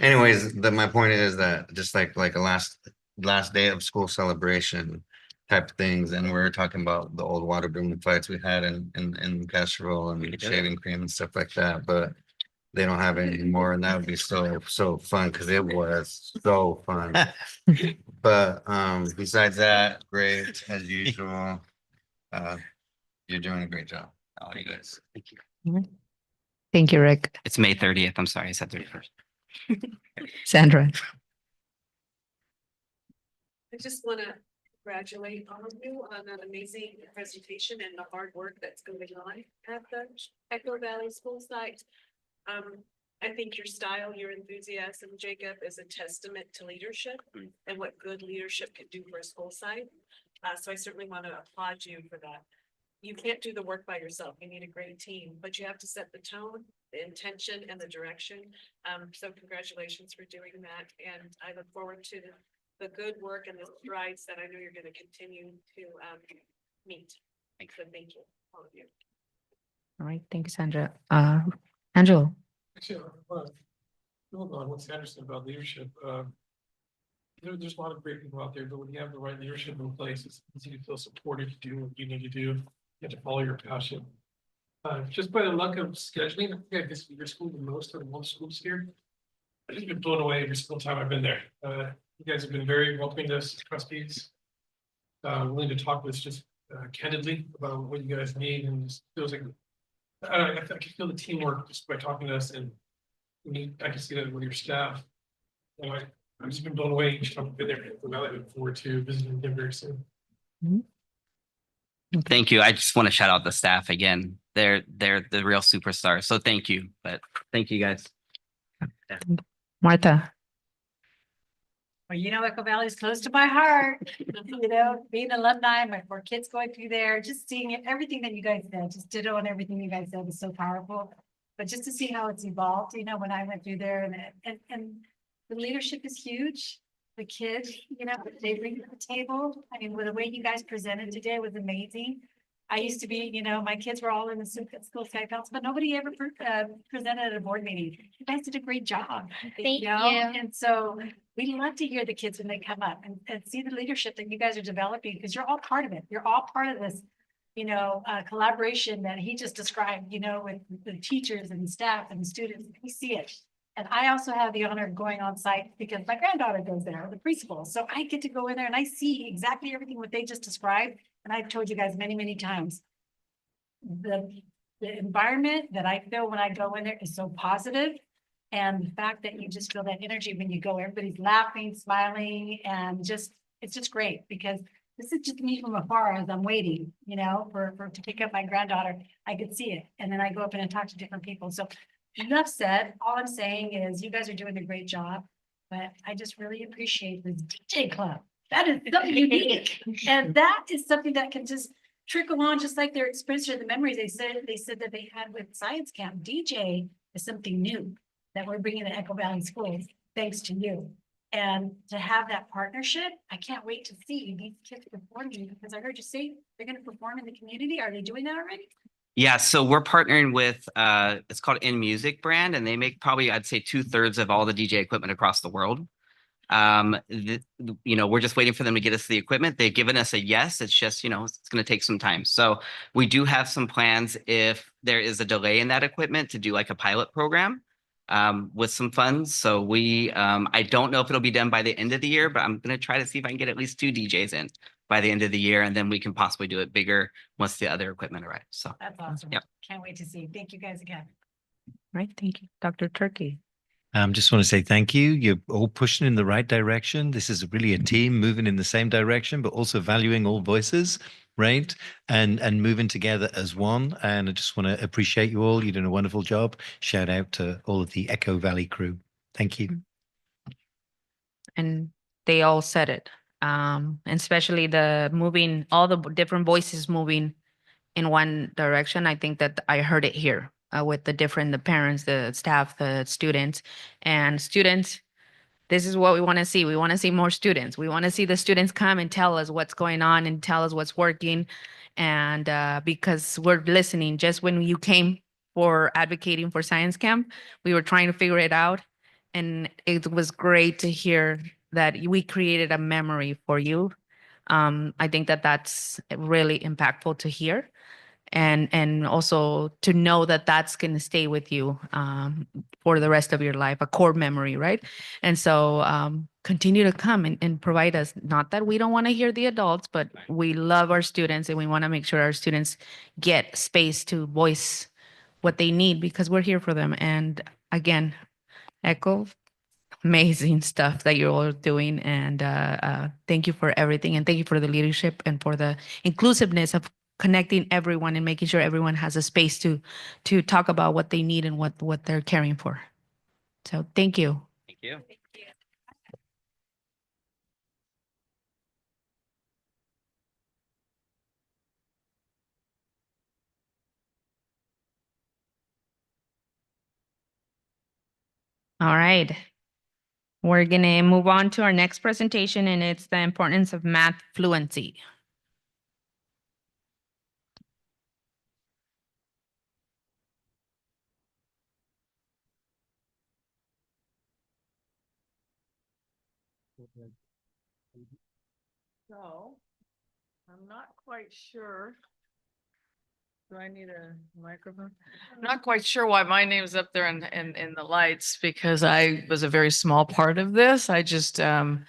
anyways, my point is that just like a last day of school celebration type things, and we're talking about the old water balloon fights we had in Castroville and shaving cream and stuff like that, but they don't have it anymore, and that would be so fun because it was so fun. But besides that, great as usual. You're doing a great job. All you guys. Thank you. Thank you, Rick. It's May 30th. I'm sorry, I said 31st. Sandra. I just want to congratulate all of you on an amazing presentation and the hard work that's going on at the Echo Valley School site. I think your style, your enthusiasm, Jacob, is a testament to leadership and what good leadership can do for a school site. So I certainly want to applaud you for that. You can't do the work by yourself. You need a great team, but you have to set the tone, the intention, and the direction. So congratulations for doing that. And I look forward to the good work and the strides that I know you're going to continue to meet. Thanks. So thank you, all of you. All right. Thank you, Sandra. Angelo. Actually, building on what Sandra said about leadership, there's a lot of great people out there, but when you have the right leadership in place, it's easy to feel supported to do what you need to do. You have to follow your passion. Just by the luck of scheduling, I think I visited your school the most of all the schools here. I've just been blown away every single time I've been there. You guys have been very welcoming to us, trustees. Willing to talk with us just candidly about what you guys need, and just feels like I can feel the teamwork just by talking to us, and I can see that with your staff. And I've just been blown away each time I've been there. I look forward to visiting them very soon. Thank you. I just want to shout out the staff again. They're the real superstars. So thank you. But thank you guys. Martha. Well, you know, Echo Valley is close to my heart, you know, being alumni, my 4 kids going through there, just seeing it, everything that you guys said, just ditto on everything you guys said was so powerful. But just to see how it's evolved, you know, when I went through there and the leadership is huge. The kids, you know, they bring to the table. I mean, with the way you guys presented today was amazing. I used to be, you know, my kids were all in the school sky council, but nobody ever presented at a board meeting. You guys did a great job. Thank know? you. And so we love to hear the kids when they come up and see the leadership that you guys are developing, because you're all part of it. You're all part of this, you know, collaboration that he just described, you know, with the teachers and staff and students. We see it. And I also have the honor of going on site because my granddaughter goes there, the preschool. So I get to go in there and I see exactly everything what they just described. And I've told you guys many, many times, the environment that I feel when I go in there is so positive. And the fact that you just feel that energy when you go, everybody's laughing, smiling, and just, it's just great, because this is just me from afar as I'm waiting, you know, for to pick up my granddaughter. I could see it. And then I go up and I talk to different people. So enough said. All I'm saying is you guys are doing a great job, but I just really appreciate this DJ club. That is something unique. And that is something that can just trickle on, just like their experience or the memories they said that they had with science camp. DJ is something new that we're bringing to Echo Valley schools, thanks to you. And to have that partnership, I can't wait to see these kids performing, because I heard you say they're going to perform in the community. Are they doing that already? Yeah, so we're partnering with it's called NMCUSD brand, and they make probably, I'd say, 2/3 of all the DJ equipment across the world. You know, we're just waiting for them to get us the equipment. They've given us a yes. It's just, you know, it's going to take some time. So we do have some plans if there is a delay in that equipment to do like a pilot program with some funds. So I don't know if it'll be done by the end of the year, but I'm going to try to see if I can get at least 2 DJs in by the end of the year, and then we can possibly do it bigger once the other equipment arrives. So That's awesome. Yep. Can't wait to see. Thank you guys again. Right, thank you. Dr. Turkey. Just want to say thank you. You're all pushing in the right direction. This is really a team moving in the same direction, but also valuing all voices, right? And moving together as one. And I just want to appreciate you all. You're doing a wonderful job. Shout out to all of the Echo Valley crew. Thank you. And they all said it. And especially all the different voices moving in one direction. I think that I heard it here with the parents, the staff, the students. And students, this is what we want to see. We want to see more students. We want to see the students come and tell us what's going on and tell us what's working. And because we're listening, just when you came for advocating for science camp, we were trying to figure it out. And it was great to hear that we created a memory for you. I think that that's really impactful to hear. And also to know that that's going to stay with you for the rest of your life, a core memory, right? And so continue to come and provide us. Not that we don't want to hear the adults, but we love our students and we want to make sure our students get space to voice what they need, because we're here for them. And again, Echo, amazing stuff that you're all doing. And thank you for everything. And thank you for the leadership and for the inclusiveness of connecting everyone and making sure everyone has a space to talk about what they need and what they're caring for. So thank you. thank you. All right. We're going to move on to our next presentation, and it's the importance of math fluency. So, I'm not quite sure Do I need a microphone? I'm not quite sure why my name's up there in the lights because I was a very small part of this. I just, when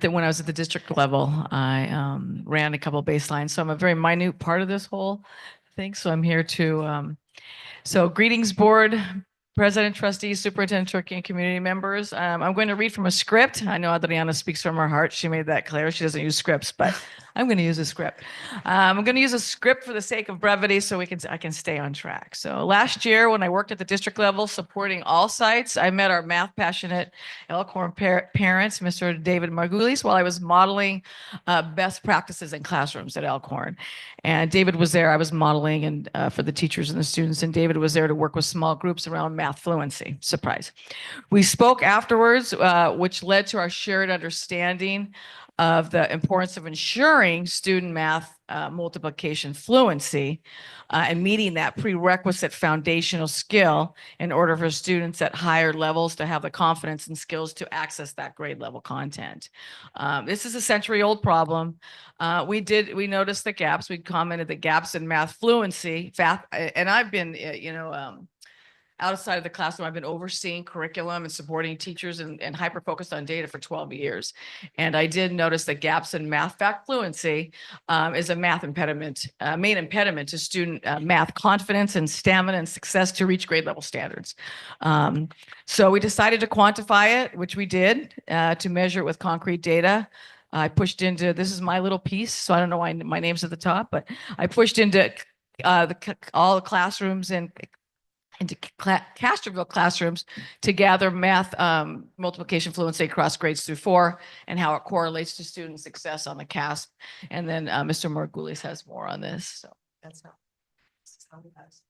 I was at the district level, I ran a couple baselines. So I'm a very minute part of this whole thing. So I'm here to, so greetings board, president, trustees, superintendent, Turkey, and community members. I'm going to read from a script. I know Adriana speaks from her heart. She made that clear. She doesn't use scripts, but I'm going to use a script. I'm going to use a script for the sake of brevity so I can stay on track. So last year when I worked at the district level supporting all sites, I met our math passionate Elkhorn parents, Mr. David Margulies, while I was modeling best practices in classrooms at Elkhorn. And David was there. I was modeling and for the teachers and the students, and David was there to work with small groups around math fluency. Surprise. We spoke afterwards, which led to our shared understanding of the importance of ensuring student math multiplication fluency and meeting that prerequisite foundational skill in order for students at higher levels to have the confidence and skills to access that grade level content. This is a century-old problem. We noticed the gaps. We commented the gaps in math fluency. And I've been, outside of the classroom, I've been overseeing curriculum and supporting teachers and hyper-focused on data for 12 years. And I did notice that gaps in math fact fluency is a math impediment, main impediment to student math confidence and stamina and success to reach grade level standards. So we decided to quantify it, which we did, to measure it with concrete data. I pushed into, this is my little piece, so I don't know why my name's at the top, but I pushed into all the classrooms and into Castroville classrooms to gather math multiplication fluency across grades through 4 and how it correlates to student success on the CASP. And then Mr. Margulies has more on this. So that's how it has.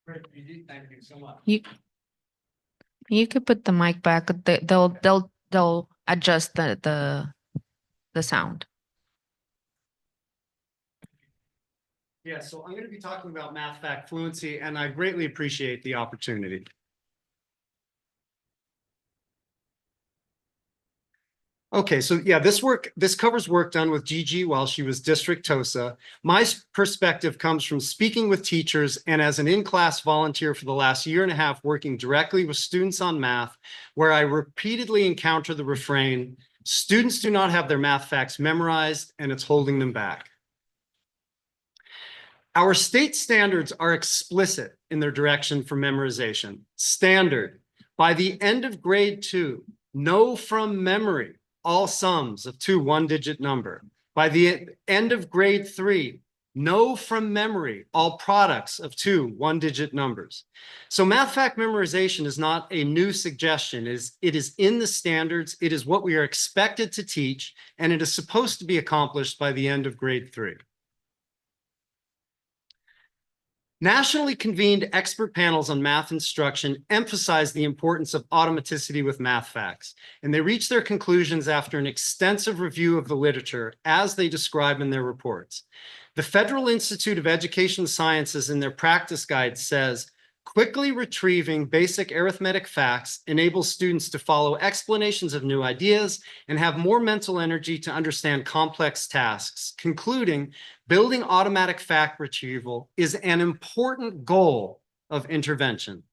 Great, thank you so much. You could put the mic back. They'll adjust the sound. Yeah, so I'm going to be talking about math fact fluency, and I greatly appreciate the opportunity. Okay, so yeah, this covers work done with Gigi while she was district TOSA. My perspective comes from speaking with teachers and as an in-class volunteer for the last year and a half working directly with students on math, where I repeatedly encounter the refrain, students do not have their math facts memorized and it's holding them back. Our state standards are explicit in their direction for memorization. Standard, by the end of grade 2, know from memory all sums of 2 one-digit number. By the end of grade 3, know from memory all products of 2 one-digit numbers. So math fact memorization is not a new suggestion. It is in the standards. It is what we are expected to teach, and it is supposed to be accomplished by the end of grade 3. Nationally convened expert panels on math instruction emphasize the importance of automaticity with math facts, and they reach their conclusions after an extensive review of the literature as they describe in their reports. The Federal Institute of Education Sciences in their practice guide says, quickly retrieving basic arithmetic facts enables students to follow explanations of new ideas and have more mental energy to understand complex tasks, concluding building automatic fact retrieval is an important goal of intervention.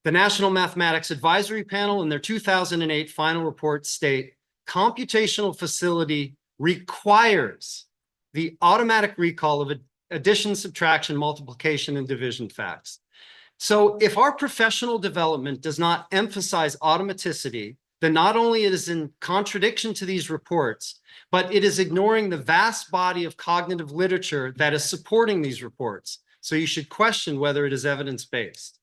The National Mathematics Advisory Panel in their 2008 final report state, computational facility requires the automatic recall of addition, subtraction, multiplication, and division facts. So if our professional development does not emphasize automaticity, then not only it is in contradiction to these reports, but it is ignoring the vast body of cognitive literature that is supporting these reports. So you should question whether it is evidence-based.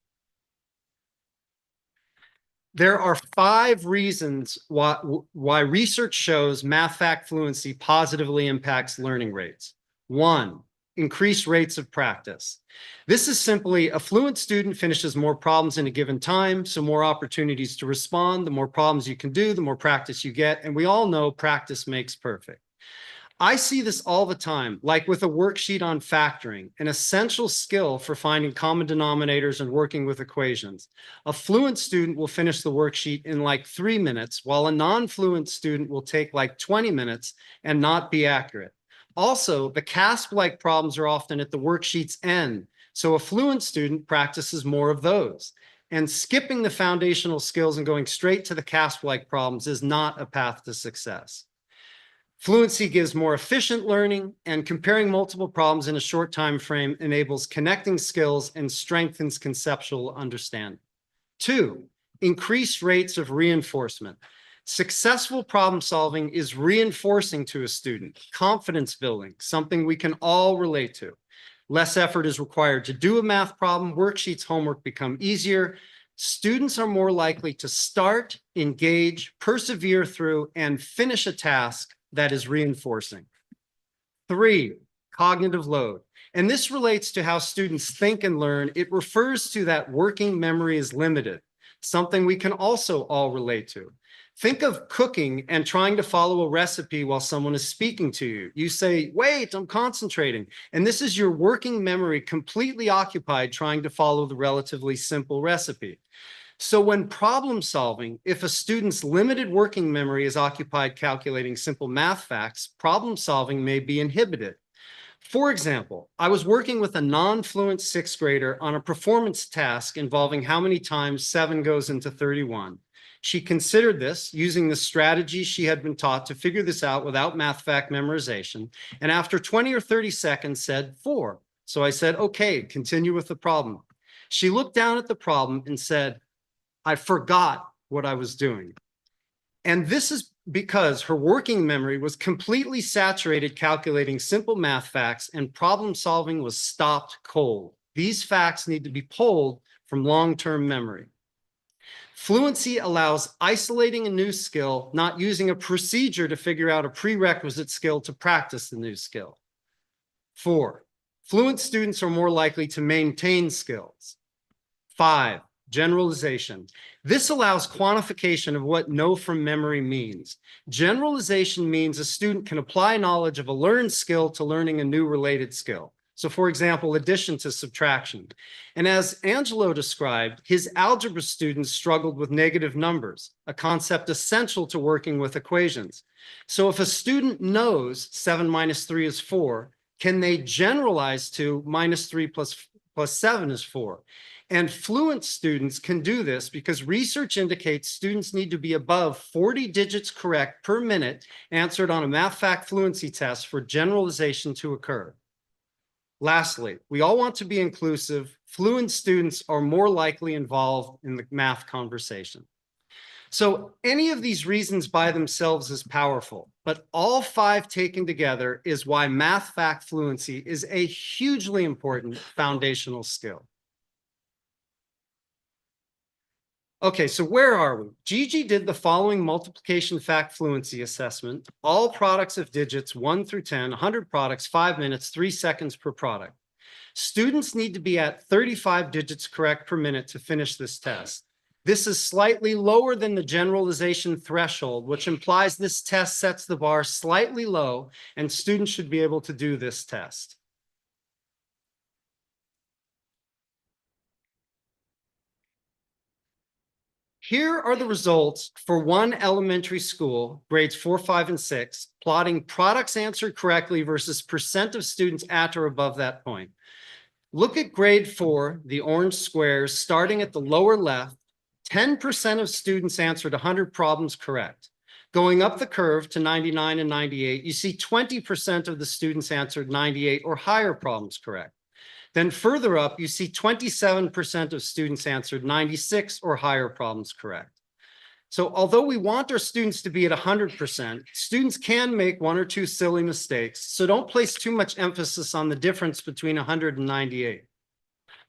There are 5 reasons why research shows math fact fluency positively impacts learning rates. 1, increased rates of practice. This is simply a fluent student finishes more problems in a given time, so more opportunities to respond. The more problems you can do, the more practice you get. And we all know practice makes perfect. I see this all the time, like with a worksheet on factoring, an essential skill for finding common denominators and working with equations. A fluent student will finish the worksheet in like 3 minutes, while a non-fluent student will take like 20 minutes and not be accurate. Also, the CASP-like problems are often at the worksheet's end, so a fluent student practices more of those. And skipping the foundational skills and going straight to the CASP-like problems is not a path to success. Fluency gives more efficient learning, and comparing multiple problems in a short time frame enables connecting skills and strengthens conceptual understanding. 2, increased rates of reinforcement. Successful problem solving is reinforcing to a student, confidence building, something we can all relate to. Less effort is required to do a math problem. Worksheets, homework become easier. Students are more likely to start, engage, persevere through, and finish a task that is reinforcing. 3, cognitive load. And this relates to how students think and learn. It refers to that working memory is limited, something we can also all relate to. Think of cooking and trying to follow a recipe while someone is speaking to you. You say, wait, I'm concentrating. And this is your working memory completely occupied trying to follow the relatively simple recipe. So when problem solving, if a student's limited working memory is occupied calculating simple math facts, problem solving may be inhibited. For example, I was working with a non-fluent 6th grader on a performance task involving how many times 7 goes into 31. She considered this using the strategy she had been taught to figure this out without math fact memorization. And after 20 or 30 seconds said 4. So I said, okay, continue with the problem. She looked down at the problem and said, I forgot what I was doing. And this is because her working memory was completely saturated calculating simple math facts and problem solving was stopped cold. These facts need to be pulled from long-term memory. Fluency allows isolating a new skill, not using a procedure to figure out a prerequisite skill to practice the new skill. 4, fluent students are more likely to maintain skills. 5, generalization. This allows quantification of what know from memory means. Generalization means a student can apply knowledge of a learned skill to learning a new related skill. So for example, addition to subtraction. And as Angelo described, his algebra students struggled with negative numbers, a concept essential to working with equations. So if a student knows 7 minus 3 is 4, can they generalize to minus 3 plus 7 is 4? And fluent students can do this because research indicates students need to be above 40 digits correct per minute answered on a math fact fluency test for generalization to occur. Lastly, we all want to be inclusive. Fluent students are more likely involved in the math conversation. So any of these reasons by themselves is powerful, but all 5 taken together is why math fact fluency is a hugely important foundational skill. Okay, so where are we? Gigi did the following multiplication fact fluency assessment. All products of digits 1 through 10, 100 products, 5 minutes, 3 seconds per product. Students need to be at 35 digits correct per minute to finish this test. This is slightly lower than the generalization threshold, which implies this test sets the bar slightly low, and students should be able to do this test. Here are the results for one elementary school, grades 4, 5, and 6, plotting products answered correctly versus percent of students at or above that point. Look at grade 4, the orange squares, starting at the lower left. 10% of students answered 100 problems correct. Going up the curve to 99 and 98, you see 20% of the students answered 98 or higher problems correct. Then further up, you see 27% of students answered 96 or higher problems correct. So although we want our students to be at 100%, students can make 1 or 2 silly mistakes. So don't place too much emphasis on the difference between 100 and 98.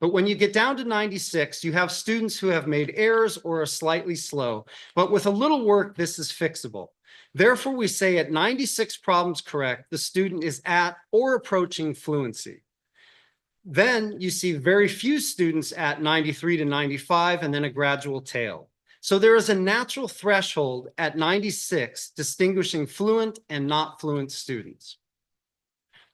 But when you get down to 96, you have students who have made errors or are slightly slow. But with a little work, this is fixable. Therefore, we say at 96 problems correct, the student is at or approaching fluency. Then you see very few students at 93 to 95 and then a gradual tail. So there is a natural threshold at 96 distinguishing fluent and not fluent students.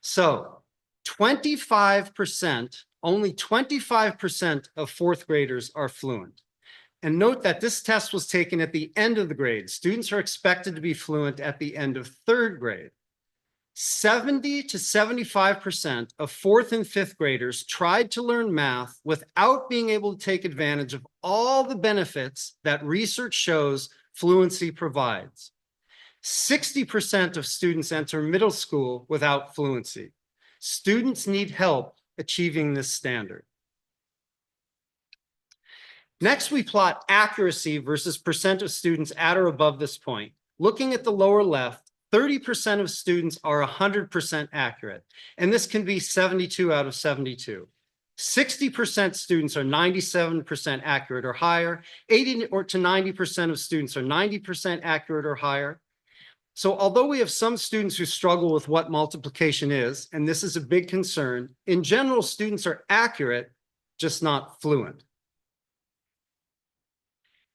So 25%, only 25% of 4th graders are fluent. And note that this test was taken at the end of the grade. Students are expected to be fluent at the end of 3rd grade. 70 to 75% of fourth and fifth graders tried to learn math without being able to take advantage of all the benefits that research shows fluency provides. 60% of students enter middle school without fluency. Students need help achieving this standard. Next, we plot accuracy versus percent of students at or above this point. Looking at the lower left, 30% of students are 100% accurate, and this can be 72 out of 72. 60% students are 97% accurate or higher. 80 to 90% of students are 90% accurate or higher. So although we have some students who struggle with what multiplication is, and this is a big concern, in general, students are accurate, just not fluent.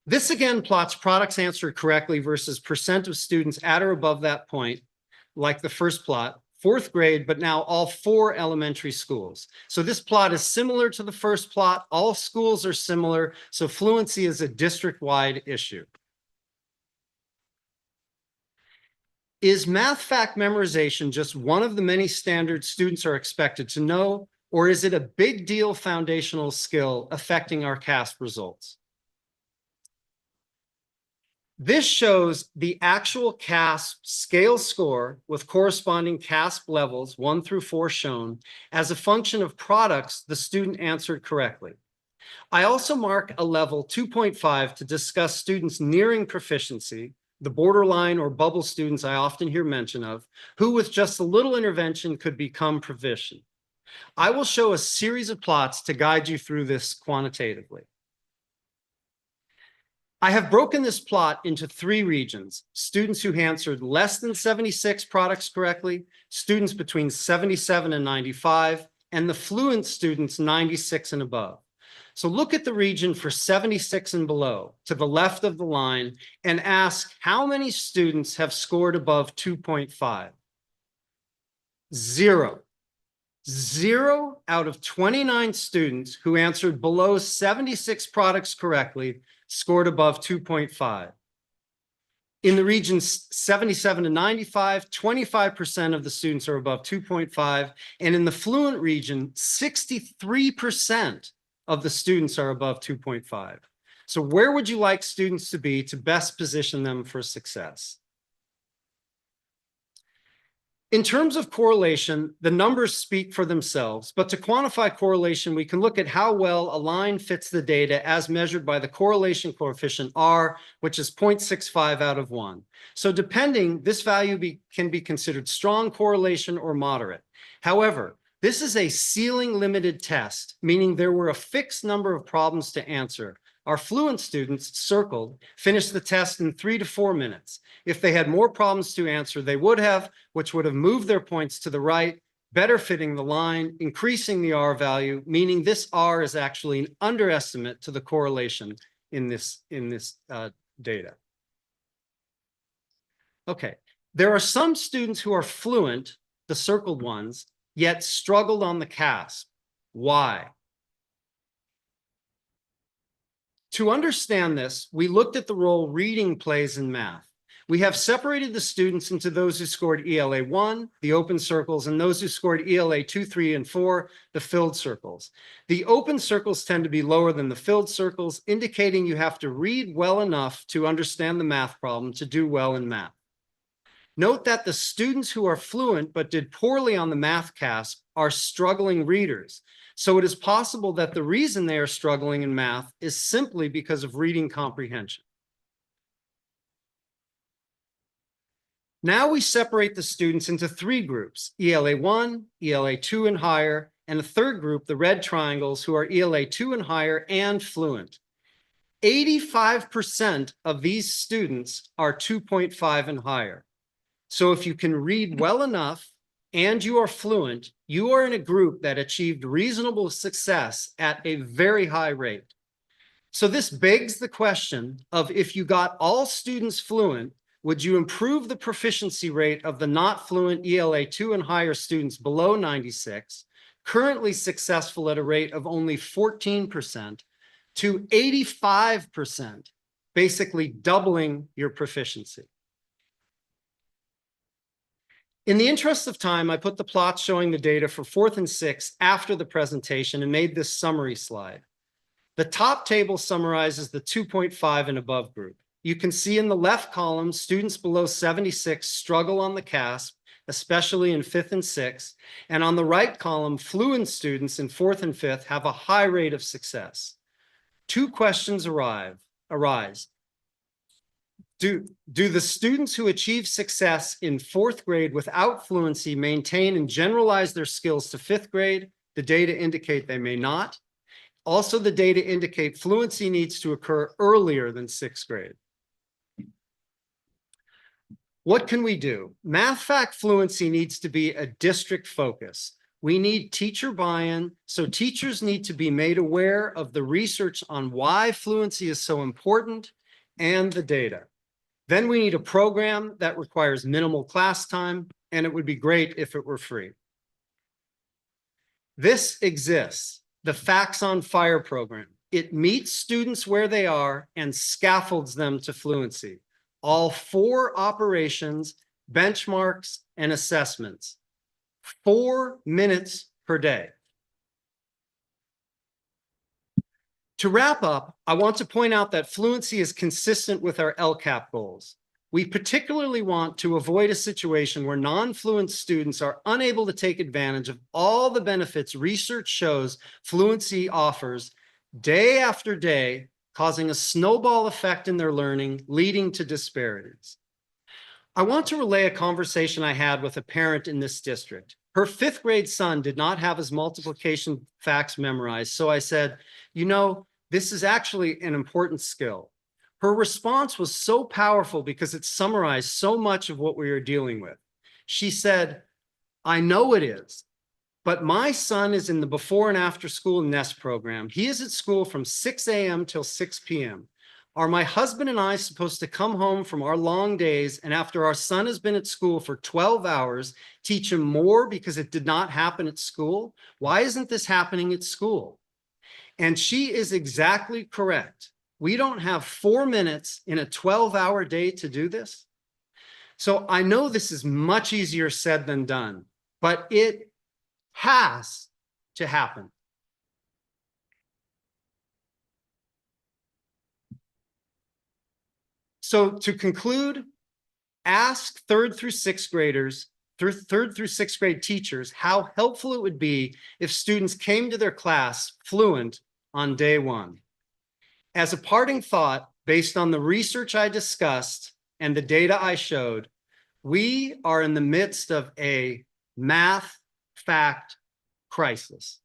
This again plots products answered correctly versus percent of students at or above that point, like the first plot, fourth grade, but now all 4 elementary schools. So this plot is similar to the first plot. All schools are similar, so fluency is a district-wide issue. Is math fact memorization just one of the many standards students are expected to know, or is it a big deal foundational skill affecting our CASP results? This shows the actual CASP scale score with corresponding CASP levels 1 through 4 shown as a function of products the student answered correctly. I also mark a level 2.5 to discuss students nearing proficiency, the borderline or bubble students I often hear mention of, who with just a little intervention could become proficient. I will show a series of plots to guide you through this quantitatively. I have broken this plot into 3 regions: students who answered less than 76 products correctly, students between 77 and 95, and the fluent students 96 and above. So look at the region for 76 and below, to the left of the line, and ask how many students have scored above 2.5. 0. 0 out of 29 students who answered below 76 products correctly scored above 2.5. In the regions 77 to 95, 25% of the students are above 2.5. And in the fluent region, 63% of the students are above 2.5. So where would you like students to be to best position them for success? In terms of correlation, the numbers speak for themselves, but to quantify correlation, we can look at how well a line fits the data as measured by the correlation coefficient R, which is 0.65 out of 1. So depending, this value can be considered strong correlation or moderate. However, this is a ceiling limited test, meaning there were a fixed number of problems to answer. Our fluent students, circled, finished the test in 3 to 4 minutes. If they had more problems to answer, they would have, which would have moved their points to the right, better fitting the line, increasing the R value, meaning this R is actually an underestimate to the correlation in this data. Okay, there are some students who are fluent, the circled ones, yet struggled on the CASP. Why? To understand this, we looked at the role reading plays in math. We have separated the students into those who scored ELA 1, the open circles, and those who scored ELA 2, 3, and 4, the filled circles. The open circles tend to be lower than the filled circles, indicating you have to read well enough to understand the math problem to do well in math. Note that the students who are fluent but did poorly on the math CASP are struggling readers. So it is possible that the reason they are struggling in math is simply because of reading comprehension. Now we separate the students into 3 groups: ELA 1, ELA 2 and higher, and a third group, the red triangles, who are ELA 2 and higher and fluent. 85% of these students are 2.5 and higher. So if you can read well enough and you are fluent, you are in a group that achieved reasonable success at a very high rate. So this begs the question of, if you got all students fluent, would you improve the proficiency rate of the not fluent ELA 2 and higher students below 96, currently successful at a rate of only 14%, to 85%, basically doubling your proficiency? In the interest of time, I put the plots showing the data for 4th and 6th after the presentation and made this summary slide. The top table summarizes the 2.5 and above group. You can see in the left column, students below 76 struggle on the CASP, especially in 5th and 6th. And on the right column, fluent students in 4th and 5th have a high rate of success. Two questions arise. Do the students who achieve success in 4th grade without fluency maintain and generalize their skills to 5th grade? The data indicate they may not. Also, the data indicate fluency needs to occur earlier than 6th grade. What can we do? Math fact fluency needs to be a district focus. We need teacher buy-in, so teachers need to be made aware of the research on why fluency is so important and the data. Then we need a program that requires minimal class time, and it would be great if it were free. This exists, the Facts on Fire program. It meets students where they are and scaffolds them to fluency. All 4 operations, benchmarks, and assessments. 4 minutes per day. To wrap up, I want to point out that fluency is consistent with our LCAP goals. We particularly want to avoid a situation where non-fluent students are unable to take advantage of all the benefits research shows fluency offers day after day, causing a snowball effect in their learning, leading to disparities. I want to relay a conversation I had with a parent in this district. Her 5th grade son did not have his multiplication facts memorized, so I said, you know, this is actually an important skill. Her response was so powerful because it summarized so much of what we are dealing with. She said, I know it is, but my son is in the before and after school NEST program. He is at school from 6 a.m. till 6 p.m. Are my husband and I supposed to come home from our long days and after our son has been at school for 12 hours, teach him more because it did not happen at school? Why isn't this happening at school? And she is exactly correct. We don't have 4 minutes in a 12-hour day to do this. So I know this is much easier said than done, but it has to happen. So to conclude, ask 3rd through 6th graders, 3rd through 6th grade teachers, how helpful it would be if students came to their class fluent on day 1. As a parting thought, based on the research I discussed and the data I showed, we are in the midst of a math fact crisis.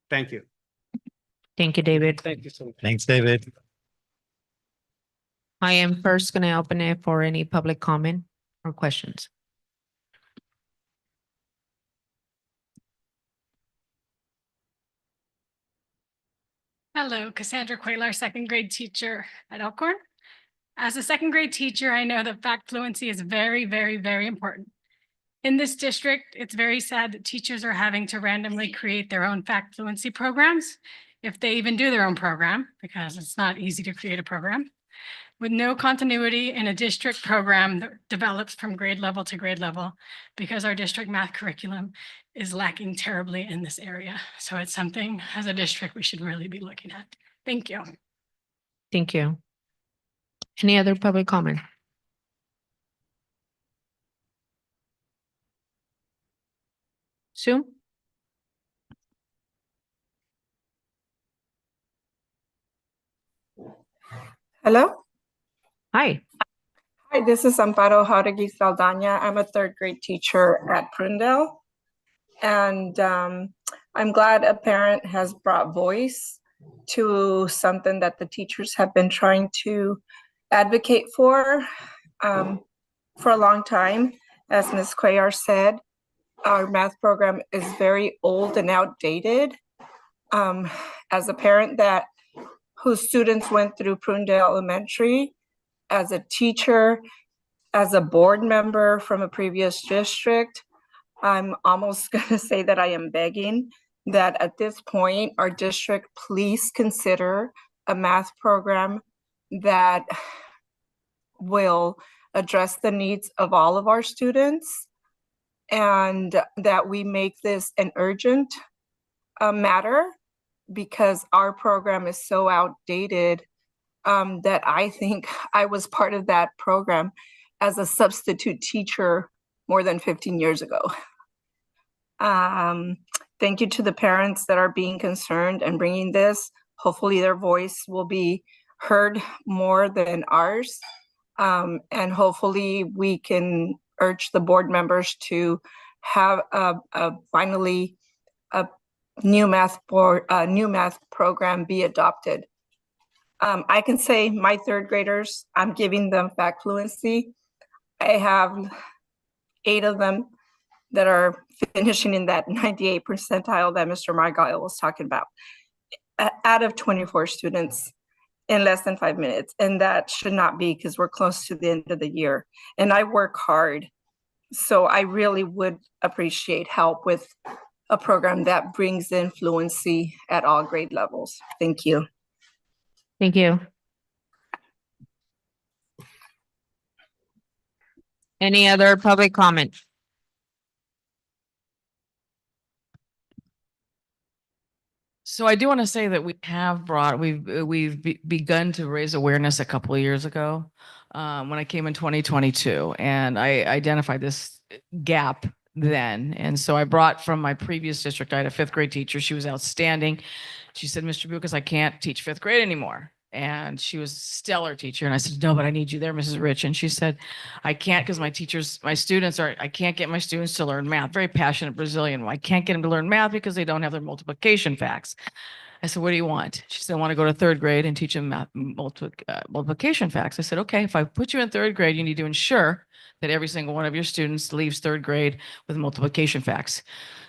Thank you. Thank you, David. Thank you so much. Thanks, David. I am first going to open it for any public comment or questions. Hello, Cassandra Quaylar, 2nd grade teacher at Elkhorn. As a 2nd grade teacher, I know that fact fluency is very, very, very important. In this district, it's very sad that teachers are having to randomly create their own fact fluency programs, if they even do their own program, because it's not easy to create a program, with no continuity in a district program that develops from grade level to grade level, because our district math curriculum is lacking terribly in this area. So it's something as a district we should really be looking at. Thank you. Thank you. Any other public comment? Sue? Hello. Hi. Hi, this is Amparo Jauregui Saldana. I'm a 3rd grade teacher at Prunedale. And I'm glad a parent has brought voice to something that the teachers have been trying to advocate for a long time. As Ms. Cuellar said, our math program is very old and outdated. As a parent whose students went through Prunedale Elementary, as a teacher, as a board member from a previous district, I'm almost going to say that I am begging that at this point, our district please consider a math program that will address the needs of all of our students. and that we make this an urgent matter, because our program is so outdated that I think I was part of that program as a substitute teacher more than 15 years ago. Thank you to the parents that are being concerned and bringing this. Hopefully their voice will be heard more than ours. And hopefully we can urge the board members to have finally a new math program be adopted. I can say my third graders, I'm giving them fact fluency. I have 8 of them that are finishing in that 98 percentile that Mr. Margile was talking about, out of 24 students in less than 5 minutes. And that should not be, because we're close to the end of the year. And I work hard. So I really would appreciate help with a program that brings in fluency at all grade levels. Thank you. Thank you. Any other public comment? So I do want to say that we've begun to raise awareness a couple of years ago when I came in 2022, and I identified this gap then. And so I brought from my previous district, I had a 5th grade teacher. She was outstanding. She said, Mr. Bucas, I can't teach 5th grade anymore. And she was a stellar teacher. And I said, no, but I need you there, Mrs. Rich. And she said, I can't, because I can't get my students to learn math. Very passionate Brazilian. I can't get them to learn math because they don't have their multiplication facts. I said, what do you want? She said, I want to go to 3rd grade and teach them multiplication facts. I said, okay, if I put you in 3rd grade, you need to ensure that every single one of your students leaves 3rd grade with multiplication facts.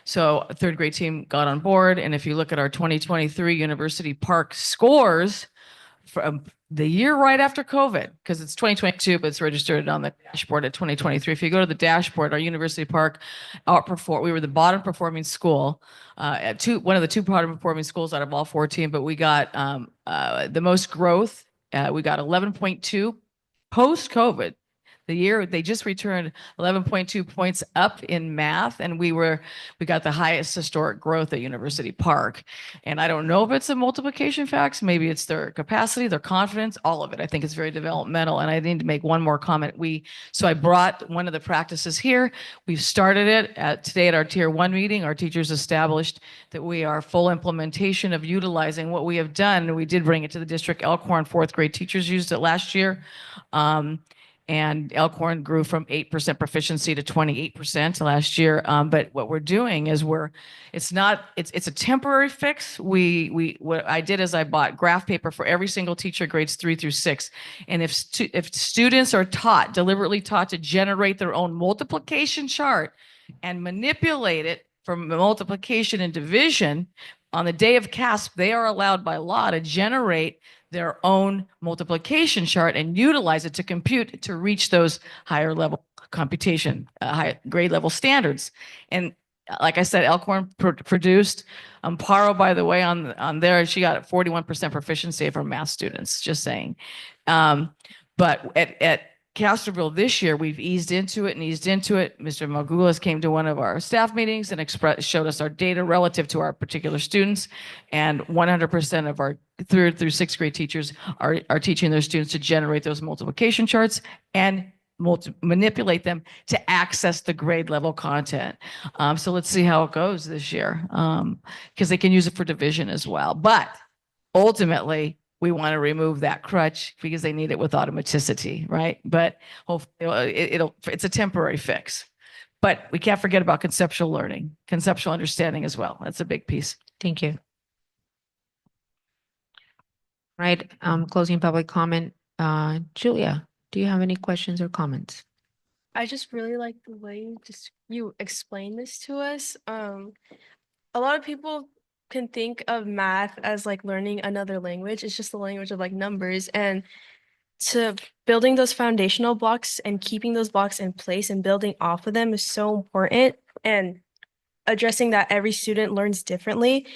So a 3rd grade team got on board. And if you look at our 2023 University Park scores from the year right after COVID, because it's 2022, but it's registered on the dashboard at 2023. If you go to the dashboard, our University Park outperformed. We were the bottom performing school, one of the 2 bottom performing schools out of all 14, but we got the most growth. We got 11.2 post-COVID. The year they just returned 11.2 points up in math, and we got the highest historic growth at University Park. And I don't know if it's a multiplication facts, maybe it's their capacity, their confidence, all of it. I think it's very developmental. And I need to make one more comment. So I brought one of the practices here. We've started it today at our Tier 1 meeting. Our teachers established that we are full implementation of utilizing what we have done. We did bring it to the district. Elkhorn 4th grade teachers used it last year. And Elkhorn grew from 8% proficiency to 28% last year. But what we're doing is it's a temporary fix. What I did is I bought graph paper for every single teacher, grades 3 through 6. And if students are deliberately taught to generate their own multiplication chart and manipulate it from multiplication and division, on the day of CASP, they are allowed by law to generate their own multiplication chart and utilize it to compute to reach those higher level computation, high grade level standards. And like I said, Elkhorn produced Amparo, by the way, on there, she got 41% proficiency of her math students, just saying. But at Castroville this year, we've eased into it. Mr. Magulas came to one of our staff meetings and showed us our data relative to our particular students. And 100% of our 3rd through 6th grade teachers are teaching their students to generate those multiplication charts and manipulate them to access the grade level content. So let's see how it goes this year, because they can use it for division as well. But ultimately, we want to remove that crutch because they need it with automaticity, right? But hopefully it's a temporary fix. But we can't forget about conceptual learning, conceptual understanding as well. That's a big piece. Thank you. Right, closing public comment. Julia, do you have any questions or comments? I just really like the way you explain this to us. A lot of people can think of math as like learning another language. It's just the language of like numbers, and to building those foundational blocks and keeping those blocks in place and building off of them is so important, and addressing that every student learns differently.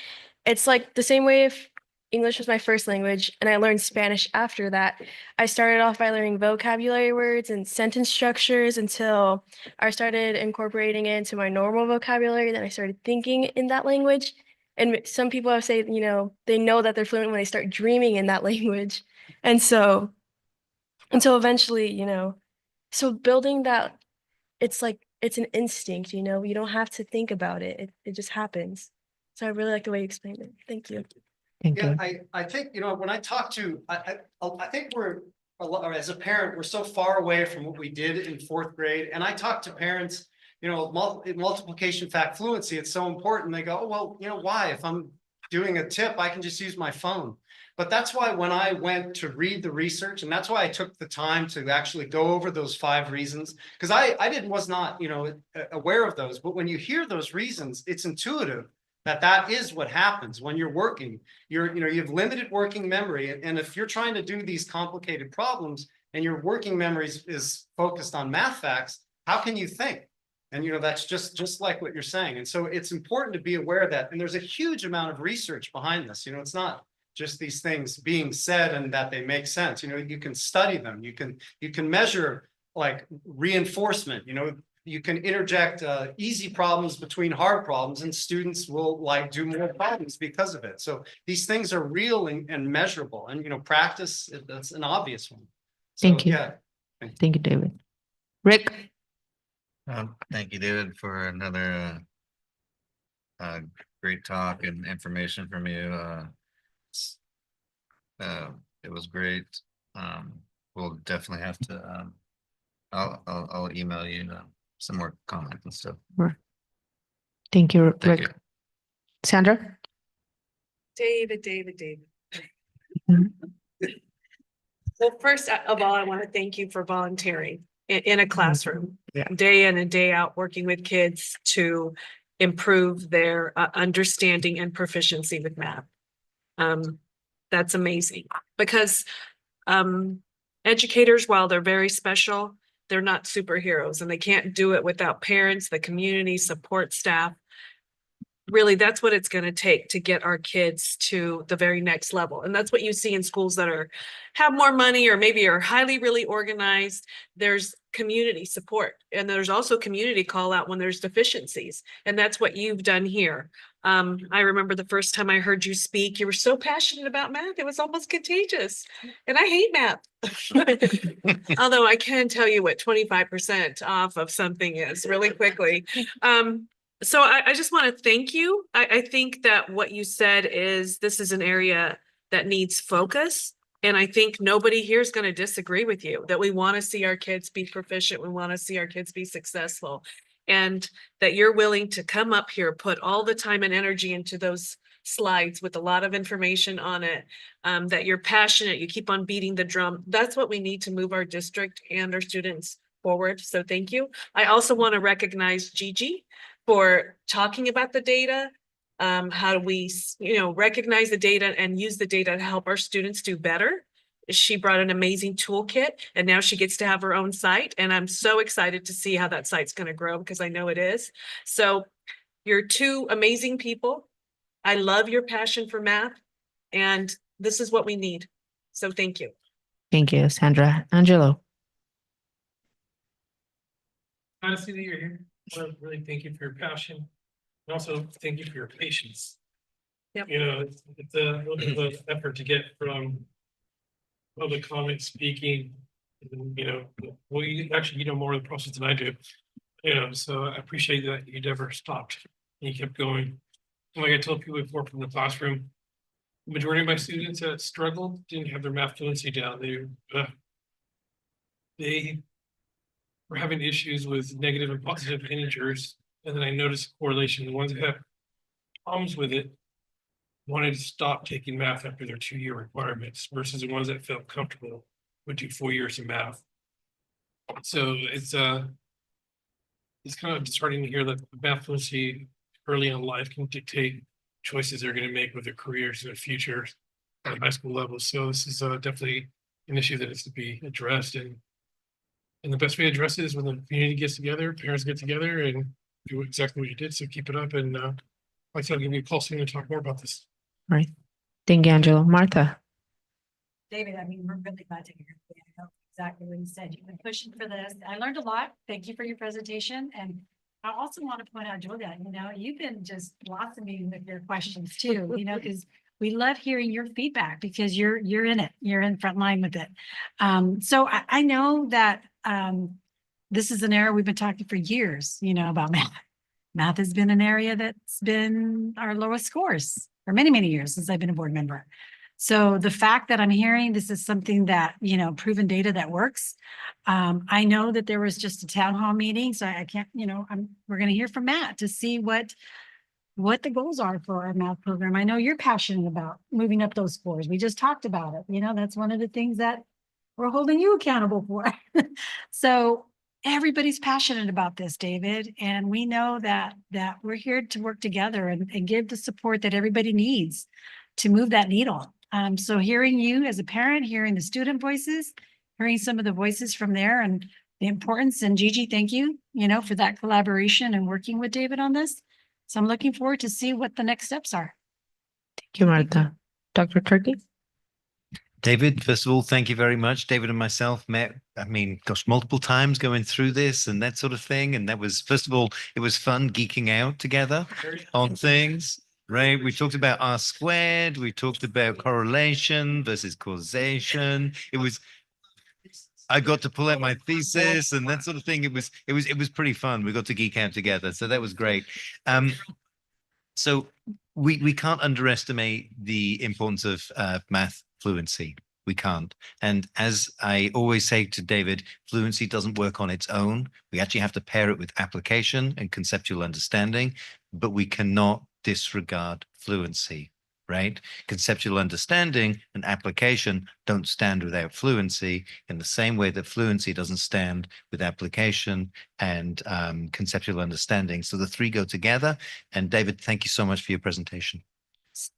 It's like the same way if English was my first language, and I learned Spanish after that. I started off by learning vocabulary words and sentence structures until I started incorporating it into my normal vocabulary. Then I started thinking in that language. And some people have said, they know that they're fluent when they start dreaming in that language. And so until eventually, so building that, it's like, it's an instinct, you don't have to think about it. It just happens. So I really like the way you explained it. Thank you. Yeah, I think, when I talk to, I think we're, or as a parent, we're so far away from what we did in 4th grade. And I talk to parents, multiplication fact fluency, it's so important. They go, oh, well, why? If I'm doing a tip, I can just use my phone. But that's why when I went to read the research, and that's why I took the time to actually go over those 5 reasons, because I was not, aware of those. But when you hear those reasons, it's intuitive that is what happens when you're working. You have limited working memory. And if you're trying to do these complicated problems and your working memory is focused on math facts, how can you think? And, that's just like what you're saying. And so it's important to be aware of that. And there's a huge amount of research behind this. It's not just these things being said and that they make sense. You can study them. You can measure like reinforcement, you can interject easy problems between hard problems, and students will do more problems because of it. So these things are real and measurable, and practice, that's an obvious one. So, Thank you. Yeah. Thank you, David. Rick? Thank you, David, for another great talk and information from you. It was great. We'll definitely have to, I'll email you some more comments and stuff. Thank you, Rick. Thank you. Sandra? David. Well, first of all, I want to thank you for volunteering in a classroom, day in and day out, working with kids to improve their understanding and proficiency with math. That's amazing, because educators, while they're very special, they're not superheroes, and they can't do it without parents, the community, support staff. Really, that's what it's going to take to get our kids to the very next level. And that's what you see in schools that have more money or maybe are really organized. There's community support, and there's also community call out when there's deficiencies. And that's what you've done here. I remember the first time I heard you speak, you were so passionate about math. It was almost contagious. And I hate math. Although I can tell you what 25% off of something is really quickly. So I just want to thank you. I think that what you said is this is an area that needs focus. And I think nobody here is going to disagree with you that we want to see our kids be proficient. We want to see our kids be successful, and that you're willing to come up here, put all the time and energy into those slides with a lot of information on it, that you're passionate, you keep on beating the drum. That's what we need to move our district and our students forward. So thank you. I also want to recognize Gigi for talking about the data. How do we, recognize the data and use the data to help our students do better? She brought an amazing toolkit, and now she gets to have her own site. And I'm so excited to see how that site's going to grow, because I know it is. So you're 2 amazing people. I love your passion for math, and this is what we need. So thank you. Thank you, Sandra. Angelo? Honestly, that you're here. I want to really thank you for your passion, and also thank you for your patience. Yep. It's a little bit of an effort to get from public comment speaking, well, you know more of the process than I do. So I appreciate that you never stopped and you kept going. And like I told people before from the classroom, the majority of my students that struggled didn't have their math fluency down. They were having issues with negative and positive integers. And then I noticed a correlation. The ones that have problems with it wanted to stop taking math after their 2-year requirements, versus the ones that felt comfortable would do 4 years of math. So it's kind of disheartening to hear that math fluency early in life can dictate choices they're going to make with their careers in the future at high school level. So this is definitely an issue that needs to be addressed, and the best way to address it is when the community gets together, parents get together, and do exactly what you did. So keep it up, and like I said, I'll give you a call soon to talk more about this. All right. Thank you, Angela. Martha? David, I mean, we're really glad to hear that. I know exactly what you said. You've been pushing for this. I learned a lot. Thank you for your presentation. And I also want to point out, Julia, you know, you've been just blossoming with your questions too, you know, because we love hearing your feedback because you're in it. You're in front line with it. So I know that this is an area we've been talking for years, you know, about math. Math has been an area that's been our lowest scores for many, many years since I've been a board member. So the fact that I'm hearing this is something that, you know, proven data that works. I know that there was just a town hall meeting, so I can't, you know, we're going to hear from Matt to see what the goals are for our math program. I know you're passionate about moving up those scores. We just talked about it. You know, that's one of the things that we're holding you accountable for. So everybody's passionate about this, David, and we know that we're here to work together and give the support that everybody needs to move that needle. So hearing you as a parent, hearing the student voices, hearing some of the voices from there and the importance, and Gigi, thank you, you know, for that collaboration and working with David on this. So I'm looking forward to see what the next steps are. Thank you, Martha. Dr. Turkey? David, first of all, thank you very much. David and myself met, I mean, gosh, multiple times going through this and that sort of thing. And that was, first of all, it was fun geeking out together on things, right? We talked about R squared. We talked about correlation versus causation. I got to pull out my thesis and that sort of thing. It was pretty fun. We got to geek out together. So that was great. So we can't underestimate the importance of math fluency. We can't. And as I always say to David, fluency doesn't work on its own. We actually have to pair it with application and conceptual understanding, but we cannot disregard fluency, right? Conceptual understanding and application don't stand without fluency in the same way that fluency doesn't stand with application and conceptual understanding. So the three go together. And David, thank you so much for your presentation.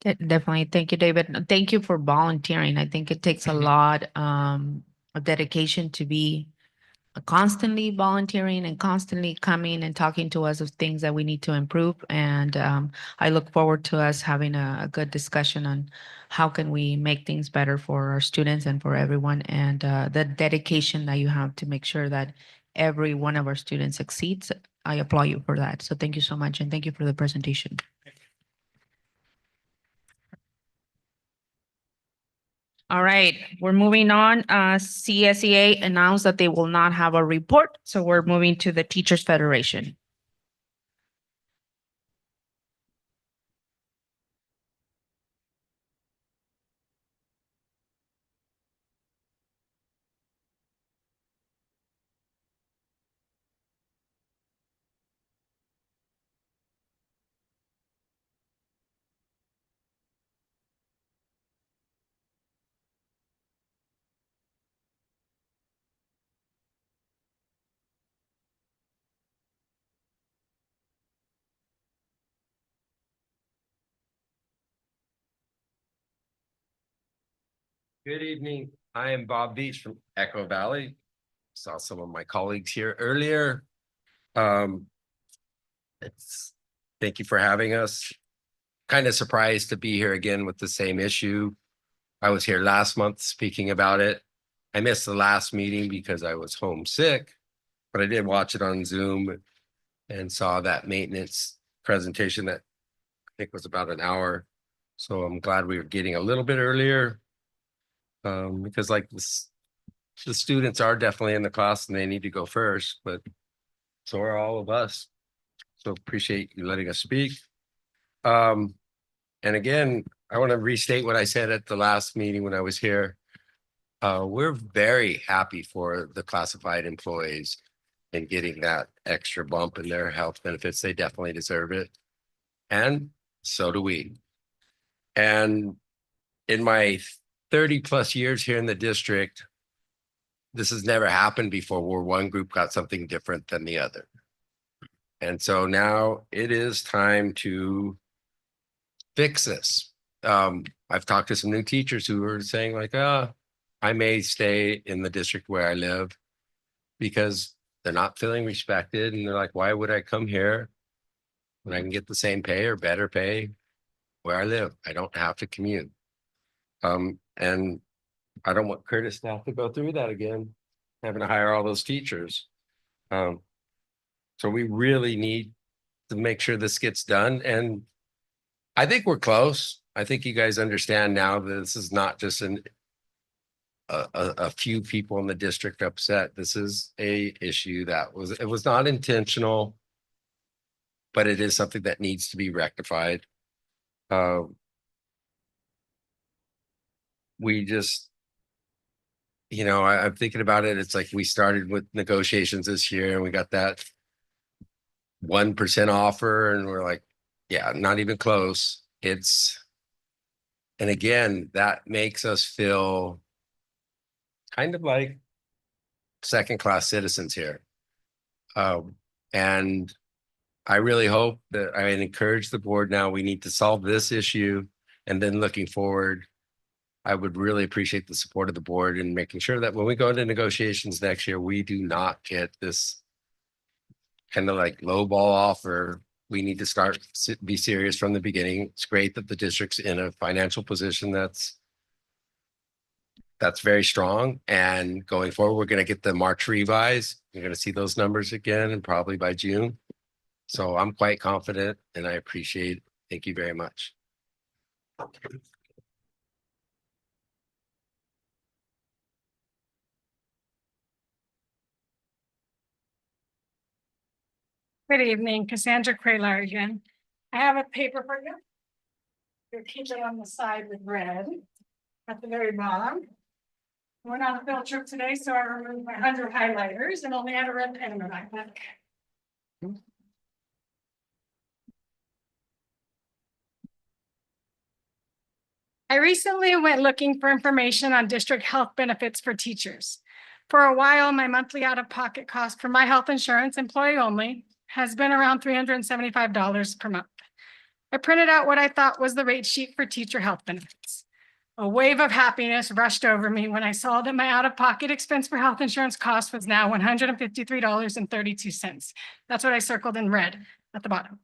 Definitely. Thank you, David. Thank you for volunteering. I think it takes a lot of dedication to be constantly volunteering and constantly coming and talking to us of things that we need to improve. And I look forward to us having a good discussion on how can we make things better for our students and for everyone, and the dedication that you have to make sure that every one of our students succeeds. I applaud you for that. So thank you so much. And thank you for the presentation. All right, we're moving on. CSEA announced that they will not have a report, so we're moving to the Teachers Federation. Good evening. I am Bob Beach from Echo Valley. Saw some of my colleagues here earlier. Thank you for having us. Kind of surprised to be here again with the same issue. I was here last month speaking about it. I missed the last meeting because I was homesick, but I did watch it on Zoom and saw that maintenance presentation that I think was about an hour. So I'm glad we were getting a little bit earlier. Because like this, the students are definitely in the class and they need to go first, but so are all of us. So appreciate you letting us speak. And again, I want to restate what I said at the last meeting when I was here. We're very happy for the classified employees and getting that extra bump in their health benefits. They definitely deserve it. And so do we. And in my 30 plus years here in the district, this has never happened before where one group got something different than the other. And so now it is time to fix this. I've talked to some new teachers who are saying like, I may stay in the district where I live because they're not feeling respected. And they're like, why would I come here when I can get the same pay or better pay where I live? I don't have to commute. And I don't want Curtis to have to go through that again, having to hire all those teachers. So we really need to make sure this gets done. And I think we're close. I think you guys understand now that this is not just a few people in the district upset. This is a issue that it was not intentional, but it is something that needs to be rectified. We just, I'm thinking about it. It's like we started with negotiations this year and we got that 1% offer and we're like, yeah, not even close. And again, that makes us feel kind of like second-class citizens here. And I really hope that I encourage the board now, we need to solve this issue. And then looking forward, I would really appreciate the support of the board in making sure that when we go into negotiations next year, we do not get this kind of like low ball offer. We need to be serious from the beginning. It's great that the district's in a financial position that's very strong. And going forward, we're going to get the March revise. You're going to see those numbers again and probably by June. So I'm quite confident and I appreciate it. Thank you very much. Good evening, Cassandra Quaylar again. I have a paper for you. You keep it on the side with red at the very bottom. We're on a field trip today, so I removed my 100 highlighters and only had a red pen in my backpack. I recently went looking for information on district health benefits for teachers. For a while, my monthly out-of-pocket cost for my health insurance, employee only, has been around $375 per month. I printed out what I thought was the rate sheet for teacher health benefits. A wave of happiness rushed over me when I saw that my out-of-pocket expense for health insurance cost was now $153.32. That's what I circled in red at the bottom.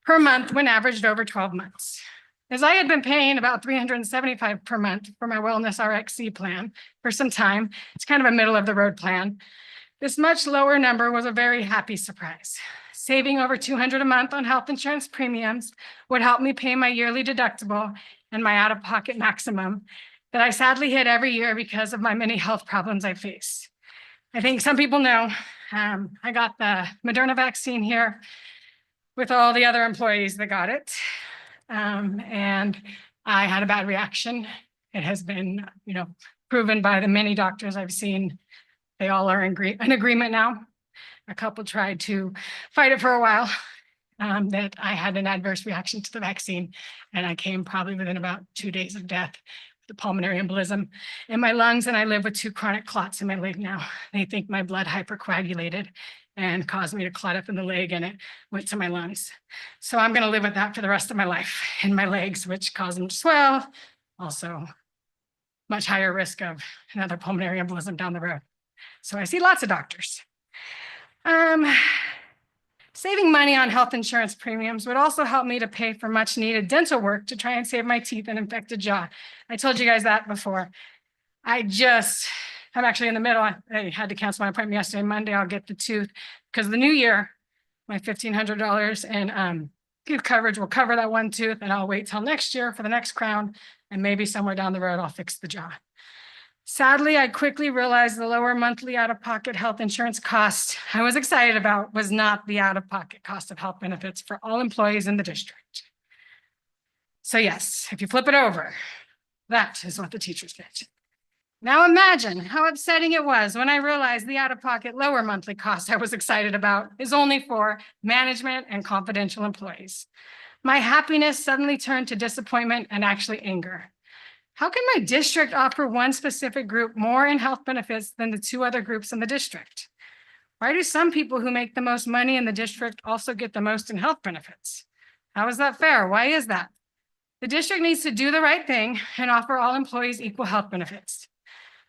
Per month when averaged over 12 months. As I had been paying about $375 per month for my Wellness RXC plan for some time, it's kind of a middle of the road plan. This much lower number was a very happy surprise. Saving over $200 a month on health insurance premiums would help me pay my yearly deductible and my out-of-pocket maximum that I sadly hit every year because of my many health problems I face. I think some people know I got the Moderna vaccine here with all the other employees that got it. And I had a bad reaction. It has been, proven by the many doctors I've seen. They all are in agreement now. A couple tried to fight it for a while, that I had an adverse reaction to the vaccine. And I came probably within about 2 days of death, the pulmonary embolism in my lungs. And I live with 2 chronic clots in my leg now. They think my blood hypercoagulated and caused me to clot up in the leg and it went to my lungs. So I'm going to live with that for the rest of my life in my legs, which caused them to swell. Also, much higher risk of another pulmonary embolism down the road. So I see lots of doctors. Saving money on health insurance premiums would also help me to pay for much needed dental work to try and save my teeth and infected jaw. I told you guys that before. I'm actually in the middle. I had to cancel my appointment yesterday. Monday, I'll get the tooth because the new year, my $1,500 in tooth coverage will cover that one tooth, and I'll wait till next year for the next crown, and maybe somewhere down the road, I'll fix the jaw. Sadly, I quickly realized the lower monthly out-of-pocket health insurance cost I was excited about was not the out-of-pocket cost of health benefits for all employees in the district. So yes, if you flip it over, that is what the teachers get. Now imagine how upsetting it was when I realized the out-of-pocket lower monthly cost I was excited about is only for management and confidential employees. My happiness suddenly turned to disappointment and actually anger. How can my district offer one specific group more in health benefits than the 2 other groups in the district? Why do some people who make the most money in the district also get the most in health benefits? How is that fair? Why is that? The district needs to do the right thing and offer all employees equal health benefits.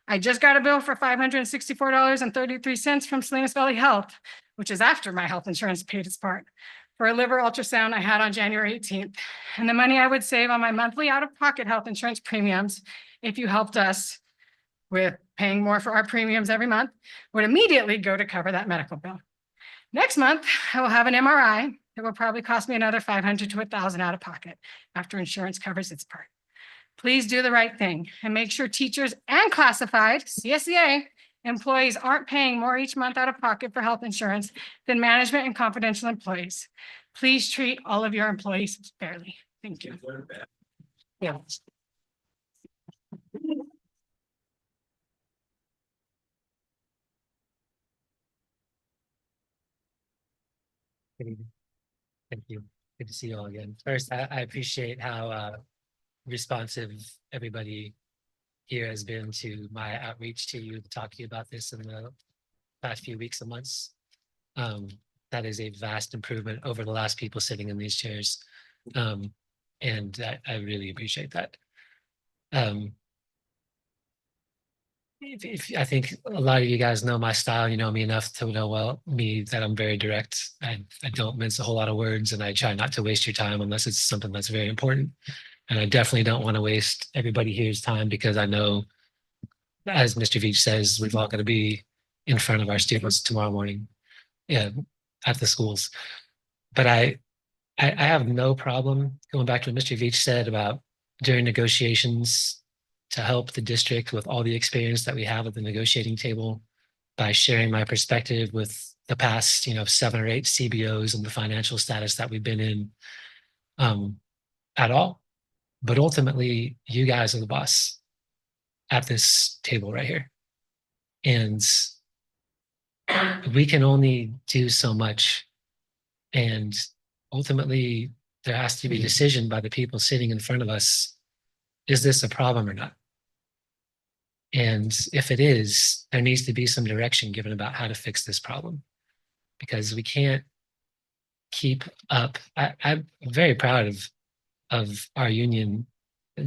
I just got a bill for $564.33 from Salinas Valley Health, which is after my health insurance paid its part, for a liver ultrasound I had on January 18th. And the money I would save on my monthly out-of-pocket health insurance premiums, if you helped us with paying more for our premiums every month, would immediately go to cover that medical bill. Next month, I will have an MRI that will probably cost me another $500 to $1,000 out of pocket after insurance covers its part. Please do the right thing and make sure teachers and classified CSEA employees aren't paying more each month out of pocket for health insurance than management and confidential employees. Please treat all of your employees fairly. Thank you. Yeah. Good evening. Thank you. Good to see you all again. First, I appreciate how responsive everybody here has been to my outreach to you, to talk to you about this in the past few weeks and months. That is a vast improvement over the last people sitting in these chairs. And I really appreciate that. I think a lot of you guys know my style, you know me enough to know that I'm very direct. I don't mince a whole lot of words, and I try not to waste your time unless it's something that's very important. And I definitely don't want to waste everybody here's time, because I know, as Mr. Veach says, we've all got to be in front of our students tomorrow morning, at the schools. But I have no problem going back to what Mr. Veach said about during negotiations to help the district with all the experience that we have at the negotiating table by sharing my perspective with the past, 7 or 8 CBOs and the financial status that we've been in at all. But ultimately, you guys are the boss at this table right here. And we can only do so much. And ultimately, there has to be a decision by the people sitting in front of us. Is this a problem or not? And if it is, there needs to be some direction given about how to fix this problem, because we can't keep up. I'm very proud of our union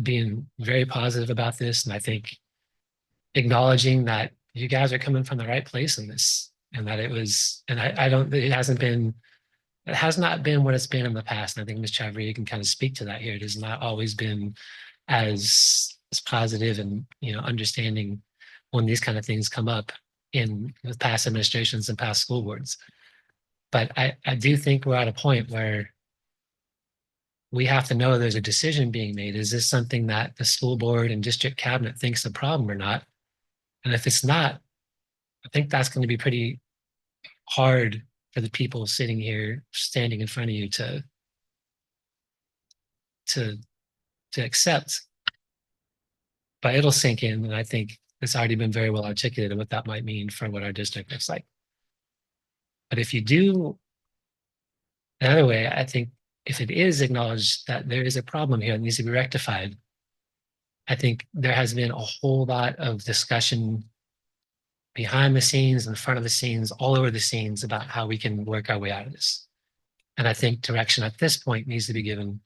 being very positive about this. And I think acknowledging that you guys are coming from the right place in this, and that it has not been what it's been in the past. And I think Ms. Chavrier can kind of speak to that here. It has not always been as positive and understanding when these kind of things come up with past administrations and past school boards. But I do think we're at a point where we have to know there's a decision being made. Is this something that the school board and district cabinet thinks a problem or not? And if it's not, I think that's going to be pretty hard for the people sitting here, standing in front of you to accept. But it'll sink in, and I think it's already been very well articulated what that might mean for what our district looks like. But if you do the other way, I think if it is acknowledged that there is a problem here that needs to be rectified, I think there has been a whole lot of discussion behind the scenes, in front of the scenes, all over the scenes about how we can work our way out of this. And I think direction at this point needs to be given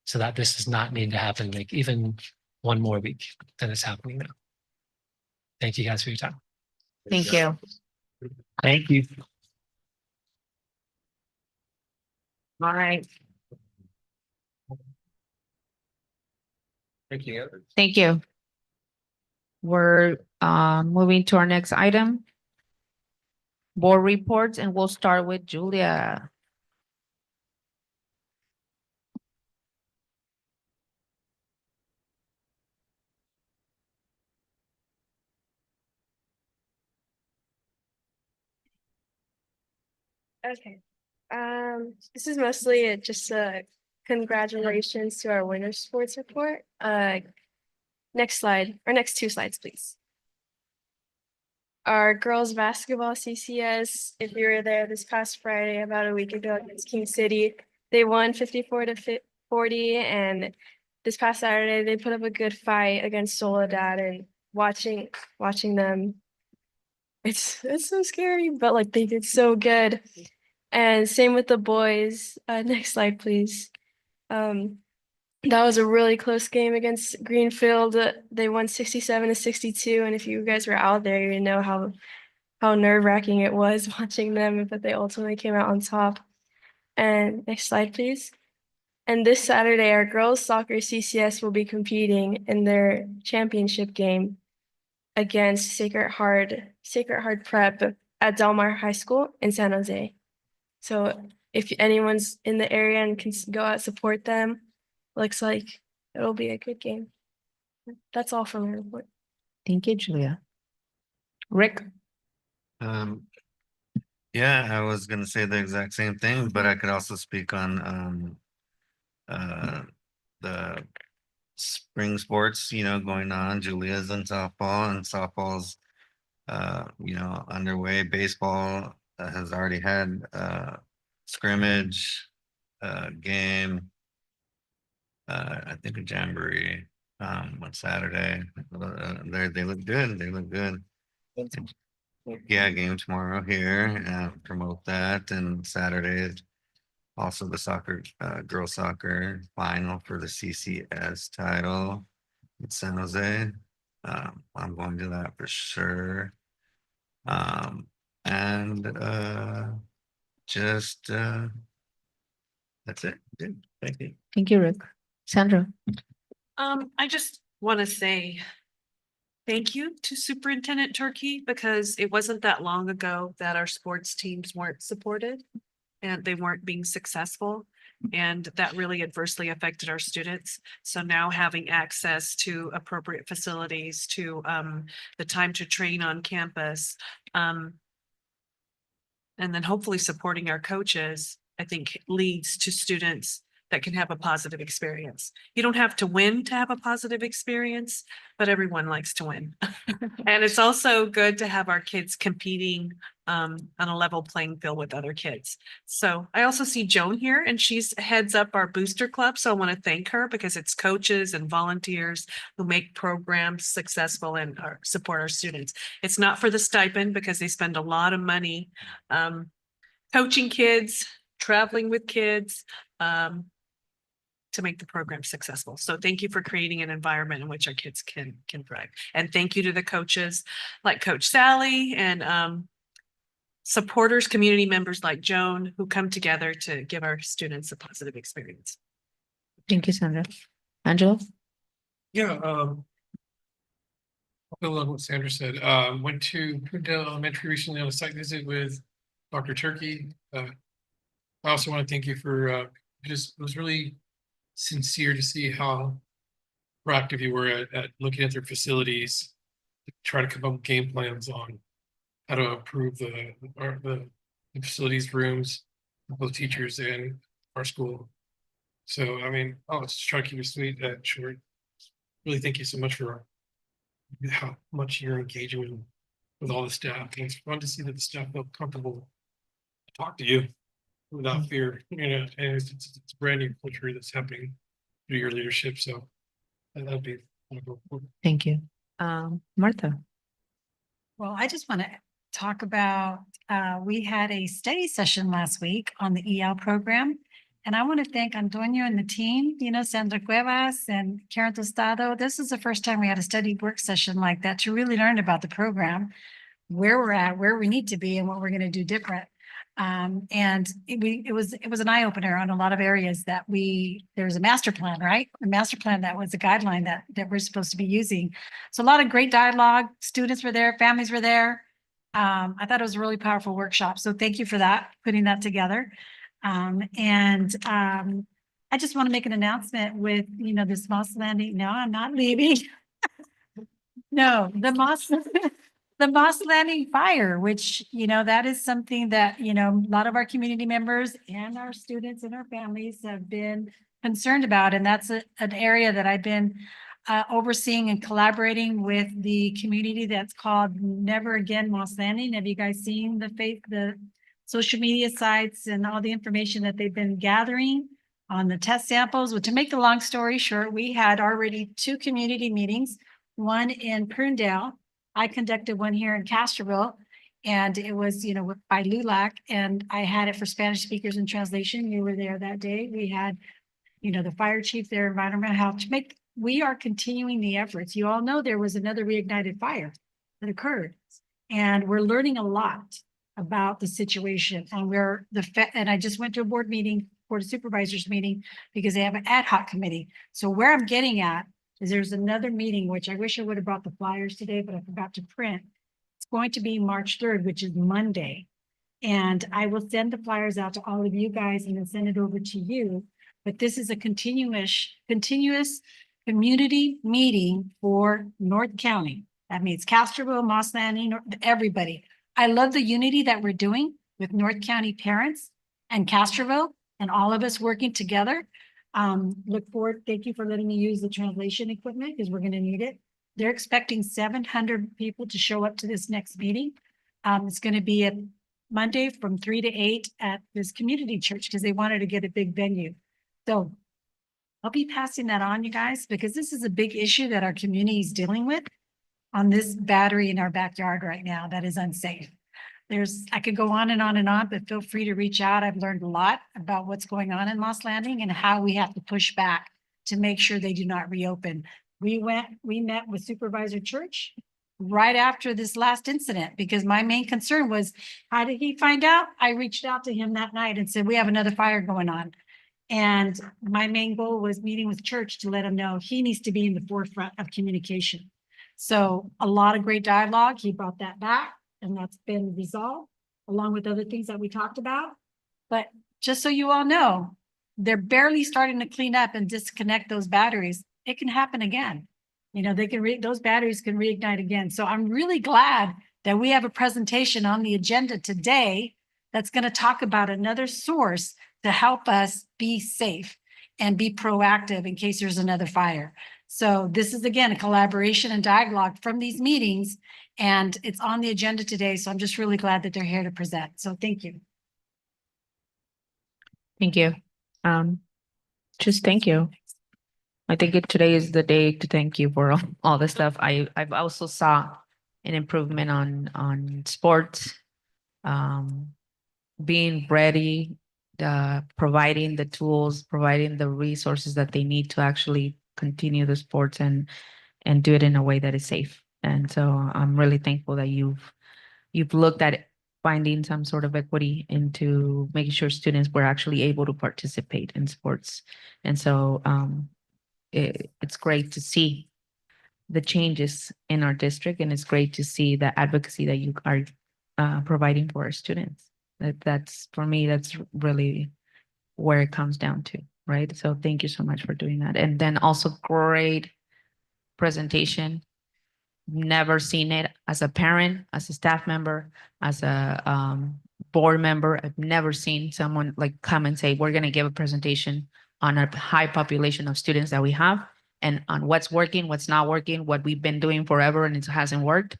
so that this does not need to happen, like even one more week than it's happening now. Thank you guys for your time. Thank you. Thank you. All right. Thank you. Thank you. We're moving to our next item. Board reports, and we'll start with Julia. Okay. This is mostly just congratulations to our winter sports report. Next slide, or next 2 slides, please. Our girls basketball CCS, if you were there this past Friday, about a week ago against King City, they won 54-40, and this past Saturday they put up a good fight against Soledad, and watching them, it's so scary, but like they did so good. And same with the boys. Next slide, please. That was a really close game against Greenfield. They won 67-62, and if you guys were out there, you know how nerve-wracking it was watching them, but they ultimately came out on top. And next slide, please. And this Saturday, our girls soccer CCS will be competing in their championship game against Sacred Heart Prep at Del Mar High School in San Jose. So if anyone's in the area and can go out support them, looks like it'll be a good game. That's all from my report. Thank you, Julia. Rick? Yeah, I was gonna say the exact same thing, but I could also speak on the spring sports, going on. Julia's in softball, and softball's underway. Baseball has already had scrimmage, game, I think a jamboree on Saturday. They look good. They look good. Yeah, game tomorrow here. Promote that, and Saturday is also the soccer, girls soccer final for the CCS title in San Jose. I'm going to that for sure. And just that's it. Good. Thank you. Thank you, Rick. Sandra? I just want to say thank you to Superintendent Turkey, because it wasn't that long ago that our sports teams weren't supported and they weren't being successful. And that really adversely affected our students. So now having access to appropriate facilities, to the time to train on campus, and then hopefully supporting our coaches, I think leads to students that can have a positive experience. You don't have to win to have a positive experience, but everyone likes to win. And it's also good to have our kids competing on a level playing field with other kids. So I also see Joan here, and she's heads up our booster club. So I want to thank her, because it's coaches and volunteers who make programs successful and support our students. It's not for the stipend, because they spend a lot of money coaching kids, traveling with kids, to make the program successful. So thank you for creating an environment in which our kids can thrive. And thank you to the coaches like Coach Sally and supporters, community members like Joan, who come together to give our students a positive experience. Thank you, Sandra. Angela? Yeah, I'll build on what Sandra said. Went to Prunedale Elementary recently on a site visit with Dr. Turkey. I also want to thank you for it was really sincere to see how proactive you were at looking at their facilities, to try to come up with game plans on how to improve the facilities, rooms, both teachers and our school. So, I mean, I'll just try to keep it sweet and short. Really thank you so much for how much you're engaging with all the staff. And it's fun to see that the staff felt comfortable to talk to you without fear, and it's a brand new culture that's happening through your leadership. So that'd be wonderful. Thank you. Martha? Well, I just want to talk about, we had a study session last week on the EL program. And I want to thank Antonio and the team, Sandra Cuevas and Karen Tostado. This is the first time we had a study work session like that to really learn about the program, where we're at, where we need to be, and what we're going to do different. And it was an eye opener on a lot of areas that there's a master plan, right? A master plan that was a guideline that we're supposed to be using. So a lot of great dialogue, students were there, families were there. I thought it was a really powerful workshop. So thank you for that, putting that together. I just want to make an announcement with, this Moss Landing. No, I'm not leaving. No, the Moss Landing fire, which, that is something that, a lot of our community members and our students and our families have been concerned about. And that's an area that I've been overseeing and collaborating with the community that's called Never Again Moss Landing. Have you guys seen the social media sites and all the information that they've been gathering on the test samples? Well, to make the long story short, we had already 2 community meetings, one in Prunedale. I conducted one here in Castroville, and it was, by LULAC, and I had it for Spanish speakers and translation. You were there that day. We had, the fire chief there, environmental health, we are continuing the efforts. You all know there was another reignited fire that occurred, and we're learning a lot about the situation. And and I just went to a board of supervisors meeting, because they have an ad hoc committee. So where I'm getting at is there's another meeting, which I wish I would have brought the flyers today, but I forgot to print. It's going to be March 3rd, which is Monday. And I will send the flyers out to all of you guys and then send it over to you. But this is a continuous community meeting for North County. That means Castroville, Moss Landing, everybody. I love the unity that we're doing with North County parents and Castroville and all of us working together. Look forward. Thank you for letting me use the translation equipment, because we're going to need it. They're expecting 700 people to show up to this next meeting. It's going to be a Monday from 3 to 8 at this community church, because they wanted to get a big venue. So I'll be passing that on, you guys, because this is a big issue that our community is dealing with on this battery in our backyard right now that is unsafe. I could go on and on and on, but feel free to reach out. I've learned a lot about what's going on in Moss Landing and how we have to push back to make sure they do not reopen. We met with Supervisor Church right after this last incident, because my main concern was, how did he find out? I reached out to him that night and said, we have another fire going on. And my main goal was meeting with church to let him know he needs to be in the forefront of communication. So a lot of great dialogue. He brought that back, and that's been resolved along with other things that we talked about. But just so you all know, they're barely starting to clean up and disconnect those batteries. It can happen again. You know, those batteries can reignite again. So I'm really glad that we have a presentation on the agenda today that's going to talk about another source to help us be safe and be proactive in case there's another fire. So this is, again, a collaboration and dialogue from these meetings, and it's on the agenda today. So I'm just really glad that they're here to present. So thank you. Thank you. Just thank you. I think today is the day to thank you for all the stuff. I've also saw an improvement on sports, being ready, providing the tools, providing the resources that they need to actually continue the sports and do it in a way that is safe. And so I'm really thankful that you've looked at finding some sort of equity into making sure students were actually able to participate in sports. And so it's great to see the changes in our district, and it's great to see the advocacy that you are providing for our students. That's, for me, that's really where it comes down to, right? So thank you so much for doing that. And then also great presentation. Never seen it as a parent, as a staff member, as a board member. I've never seen someone like come and say, we're going to give a presentation on a high population of students that we have and on what's working, what's not working, what we've been doing forever and it hasn't worked.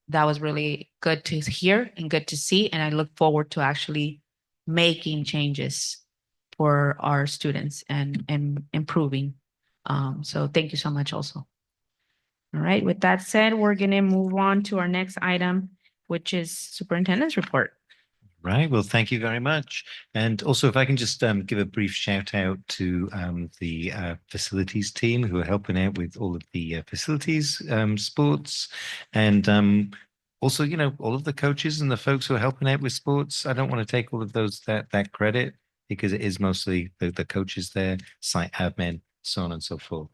That was really good to hear and good to see. And I look forward to actually making changes for our students and improving. So thank you so much also. All right, with that said, we're going to move on to our next item, which is superintendent's report. Right. Well, thank you very much. And also, if I can just give a brief shout out to the facilities team who are helping out with all of the facilities sports, and also, you know, all of the coaches and the folks who are helping out with sports. I don't want to take all of that credit, because it is mostly the coaches there, site admin, so on and so forth.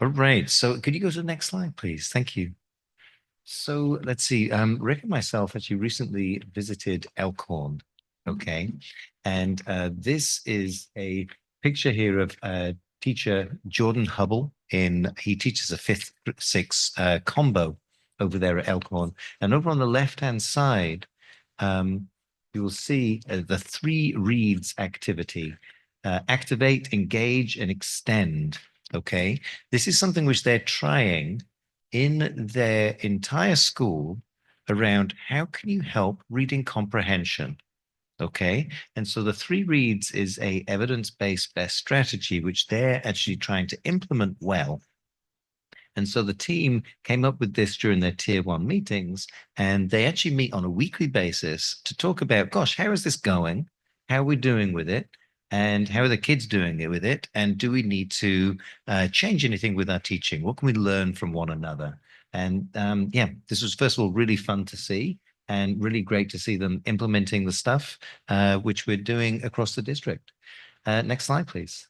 All right. So could you go to the next slide, please? Thank you. So let's see. Rick and myself actually recently visited Elkhorn. Okay. And this is a picture here of teacher Jordan Hubble. He teaches a 5th, 6th combo over there at Elkhorn. And over on the left-hand side, you will see the 3 reads activity: activate, engage, and extend. Okay, this is something which they're trying in their entire school around how can you help reading comprehension. Okay, and so the 3 reads is a evidence-based best strategy which they're actually trying to implement well. And so the team came up with this during their tier 1 meetings, and they actually meet on a weekly basis to talk about, gosh, how is this going? How are we doing with it? And how are the kids doing it with it? And do we need to change anything with our teaching? What can we learn from one another? And yeah, this was, first of all, really fun to see. and really great to see them implementing the stuff which we're doing across the district. Next slide, please.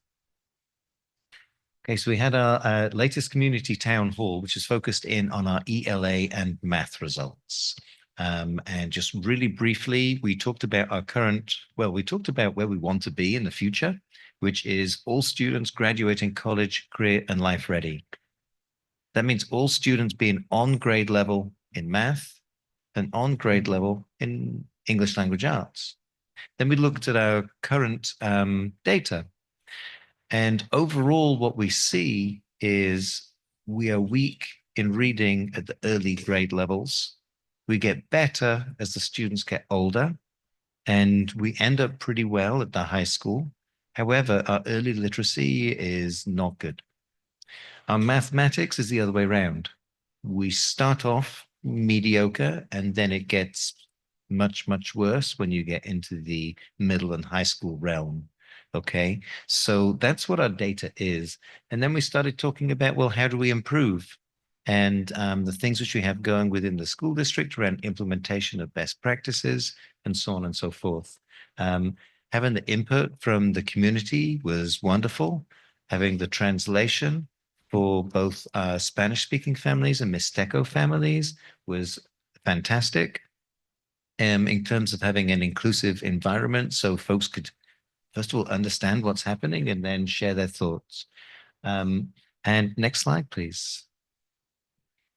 Okay, so we had our latest community town hall, which is focused in on our ELA and math results. And just really briefly, we talked about we talked about where we want to be in the future, which is all students graduating college, career, and life ready. That means all students being on grade level in math and on grade level in English language arts. Then we looked at our current data. And overall, what we see is we are weak in reading at the early grade levels. We get better as the students get older, and we end up pretty well at the high school. However, our early literacy is not good. Our mathematics is the other way around. We start off mediocre, and then it gets much, much worse when you get into the middle and high school realm. Okay, so that's what our data is. And then we started talking about, well, how do we improve? And the things which we have going within the school district around implementation of best practices and so on and so forth. Having the input from the community was wonderful. Having the translation for both Spanish-speaking families and Mixteco families was fantastic. In terms of having an inclusive environment so folks could first of all, understand what's happening and then share their thoughts. And next slide, please.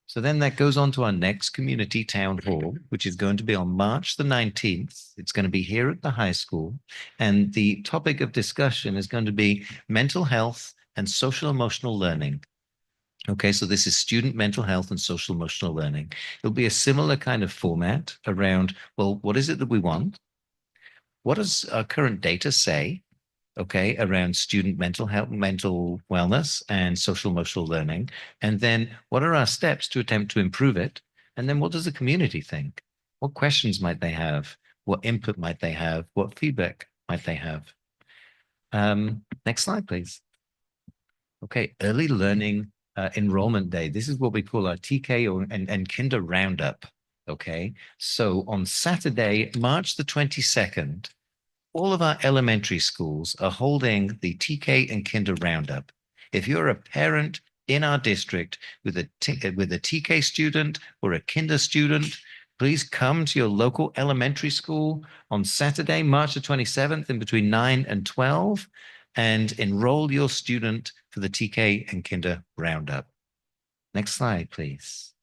So then that goes on to our next community town hall, which is going to be on March the 19th. It's going to be here at the high school. And the topic of discussion is going to be mental health and social emotional learning. Okay, so this is student mental health and social emotional learning. It'll be a similar kind of format around, well, what is it that we want? What does our current data say, okay, around student mental health, mental wellness and social emotional learning? And then what are our steps to attempt to improve it? And then what does the community think? What questions might they have? What input might they have? What feedback might they have? Next slide, please. Okay, early learning enrollment day. This is what we call our TK and Kinder Roundup. Okay, so on Saturday, March the 22nd, all of our elementary schools are holding the TK and Kinder Roundup. If you're a parent in our district with a TK student or a Kinder student, please come to your local elementary school on Saturday, March the 27th, in between 9 and 12, and enroll your student for the TK and Kinder Roundup. Next slide, please.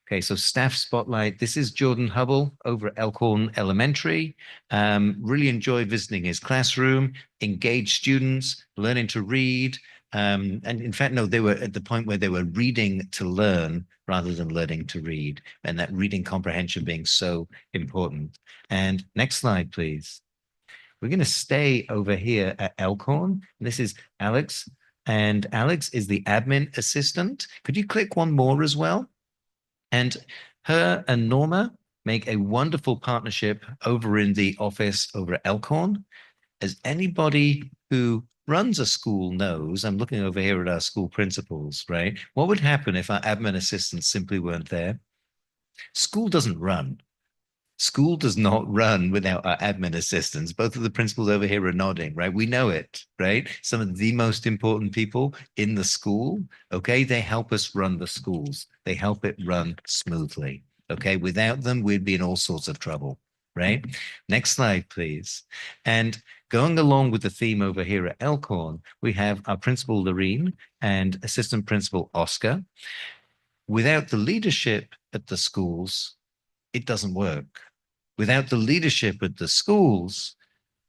Okay, so staff spotlight. This is Jordan Hubble over at Elkhorn Elementary. Really enjoyed visiting his classroom, engaged students, learning to read. And in fact, no, they were at the point where they were reading to learn rather than learning to read, and that reading comprehension being so important. And next slide, please. We're going to stay over here at Elkhorn. This is Alex, and Alex is the admin assistant. Could you click one more as well? And her and Norma make a wonderful partnership over in the office over at Elkhorn. As anybody who runs a school knows, I'm looking over here at our school principals, right? What would happen if our admin assistants simply weren't there? School doesn't run. School does not run without our admin assistants. Both of the principals over here are nodding, right? We know it, right? Some of the most important people in the school, okay? They help us run the schools. They help it run smoothly, okay? Without them, we'd be in all sorts of trouble, right? Next slide, please. And going along with the theme over here at Elkhorn, we have our principal, Lorene, and assistant principal, Oscar. Without the leadership at the schools, it doesn't work. Without the leadership at the schools,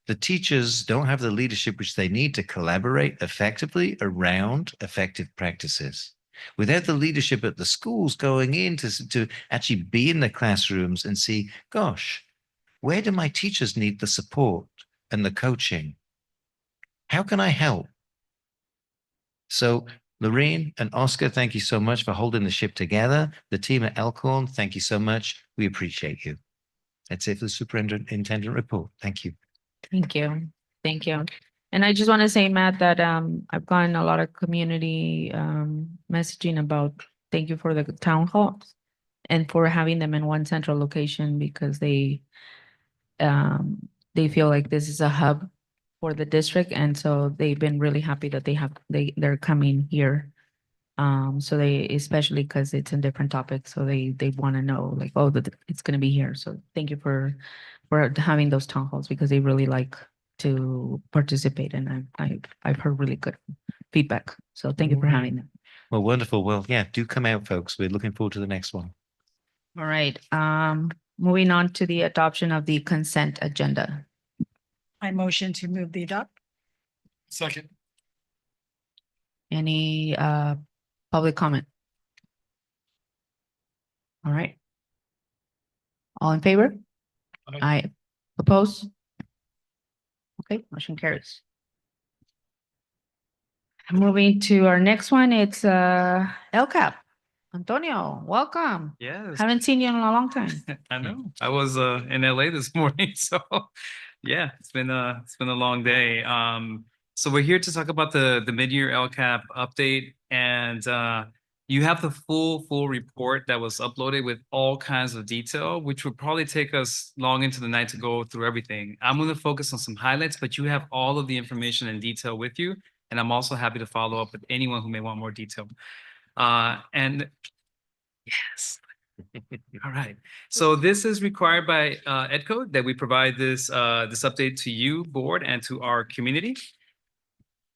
the teachers don't have the leadership which they need to collaborate effectively around effective practices. Without the leadership at the schools going in to actually be in the classrooms and see, gosh, where do my teachers need the support and the coaching? How can I help? So Lorene and Oscar, thank you so much for holding the ship together. The team at Elkhorn, thank you so much. We appreciate you. That's it for the superintendent report. Thank you. Thank you. Thank you. And I just want to say, Matt, that I've gotten a lot of community messaging about thank you for the town halls. and for having them in one central location because they feel like this is a hub for the district, and so they've been really happy that they're coming here. So they, especially because it's a different topic, so they want to know like, oh, that it's going to be here. So thank you for having those town halls because they really like to participate, and I've heard really good feedback. So thank you for having them. Well, wonderful. Well, yeah, do come out, folks. We're looking forward to the next one. All right. Moving on to the adoption of the consent agenda. I motion to move the adopt. Second. Any public comment? All right. All in favor? Aye. Oppose? Okay, motion carries. Moving to our next one, it's LCAP. Antonio, welcome. Yes. Haven't seen you in a long time. I know. I was in LA this morning, so yeah, it's been a long day. So we're here to talk about the mid-year LCAP update, and you have the full report that was uploaded with all kinds of detail, which would probably take us long into the night to go through everything. I'm going to focus on some highlights, but you have all of the information in detail with you, and I'm also happy to follow up with anyone who may want more detail. And yes. All right. So this is required by EDCO that we provide this this update to you, board, and to our community.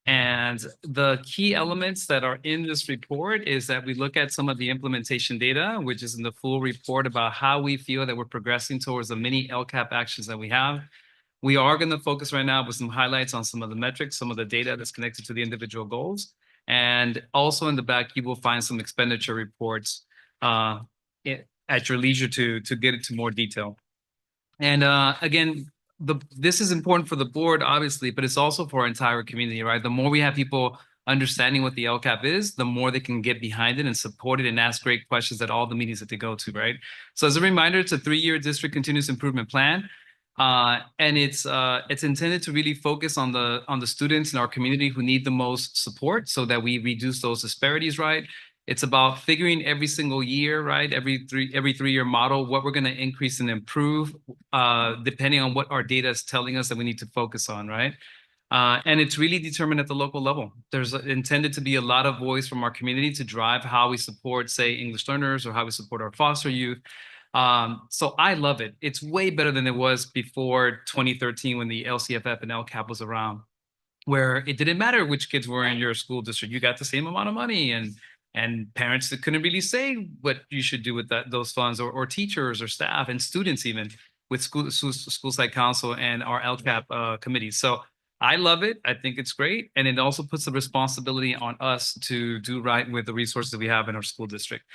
And the key elements that are in this report is that we look at some of the implementation data, which is in the full report about how we feel that we're progressing towards the mini LCAP actions that we have. We are going to focus right now with some highlights on some of the metrics, some of the data that's connected to the individual goals. And also in the back, you will find some expenditure reports at your leisure to get into more detail. And again, this is important for the board, obviously, but it's also for our entire community, right? The more we have people understanding what the LCAP is, the more they can get behind it and support it and ask great questions at all the meetings that they go to, right? So as a reminder, it's a 3-year district continuous improvement plan. And it's intended to really focus on the students in our community who need the most support so that we reduce those disparities, right? It's about figuring every single year, right? Every 3-year model, what we're going to increase and improve, depending on what our data is telling us that we need to focus on, right? And it's really determined at the local level. There's intended to be a lot of voice from our community to drive how we support, say, English learners or how we support our foster youth. So I love it. It's way better than it was before 2013 when the LCFF and LCAP was around, where it didn't matter which kids were in your school district. You got the same amount of money, and parents that couldn't really say what you should do with those funds, or teachers or staff and students even with school site council and our LCAP committee. So I love it. I think it's great. And it also puts the responsibility on us to do right with the resources that we have in our school district.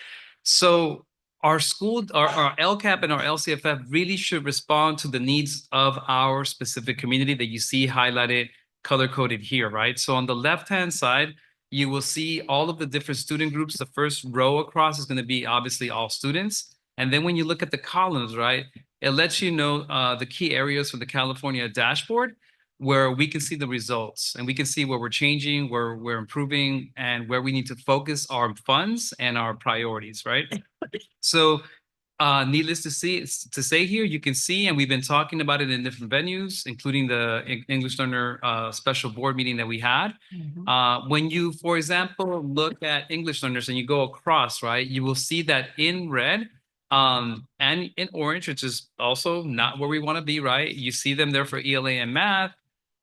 So our LCAP and our LCFF really should respond to the needs of our specific community that you see highlighted, color-coded here, right? So on the left-hand side, you will see all of the different student groups. The first row across is going to be obviously all students. And then when you look at the columns, right, it lets you know the key areas for the California dashboard where we can see the results and we can see where we're changing, where we're improving, and where we need to focus our funds and our priorities, right? So needless to say here, you can see, and we've been talking about it in different venues, including the English learner special board meeting that we had. When you, for example, look at English learners and you go across, right, you will see that in red and in orange, which is also not where we want to be, right? You see them there for ELA and math.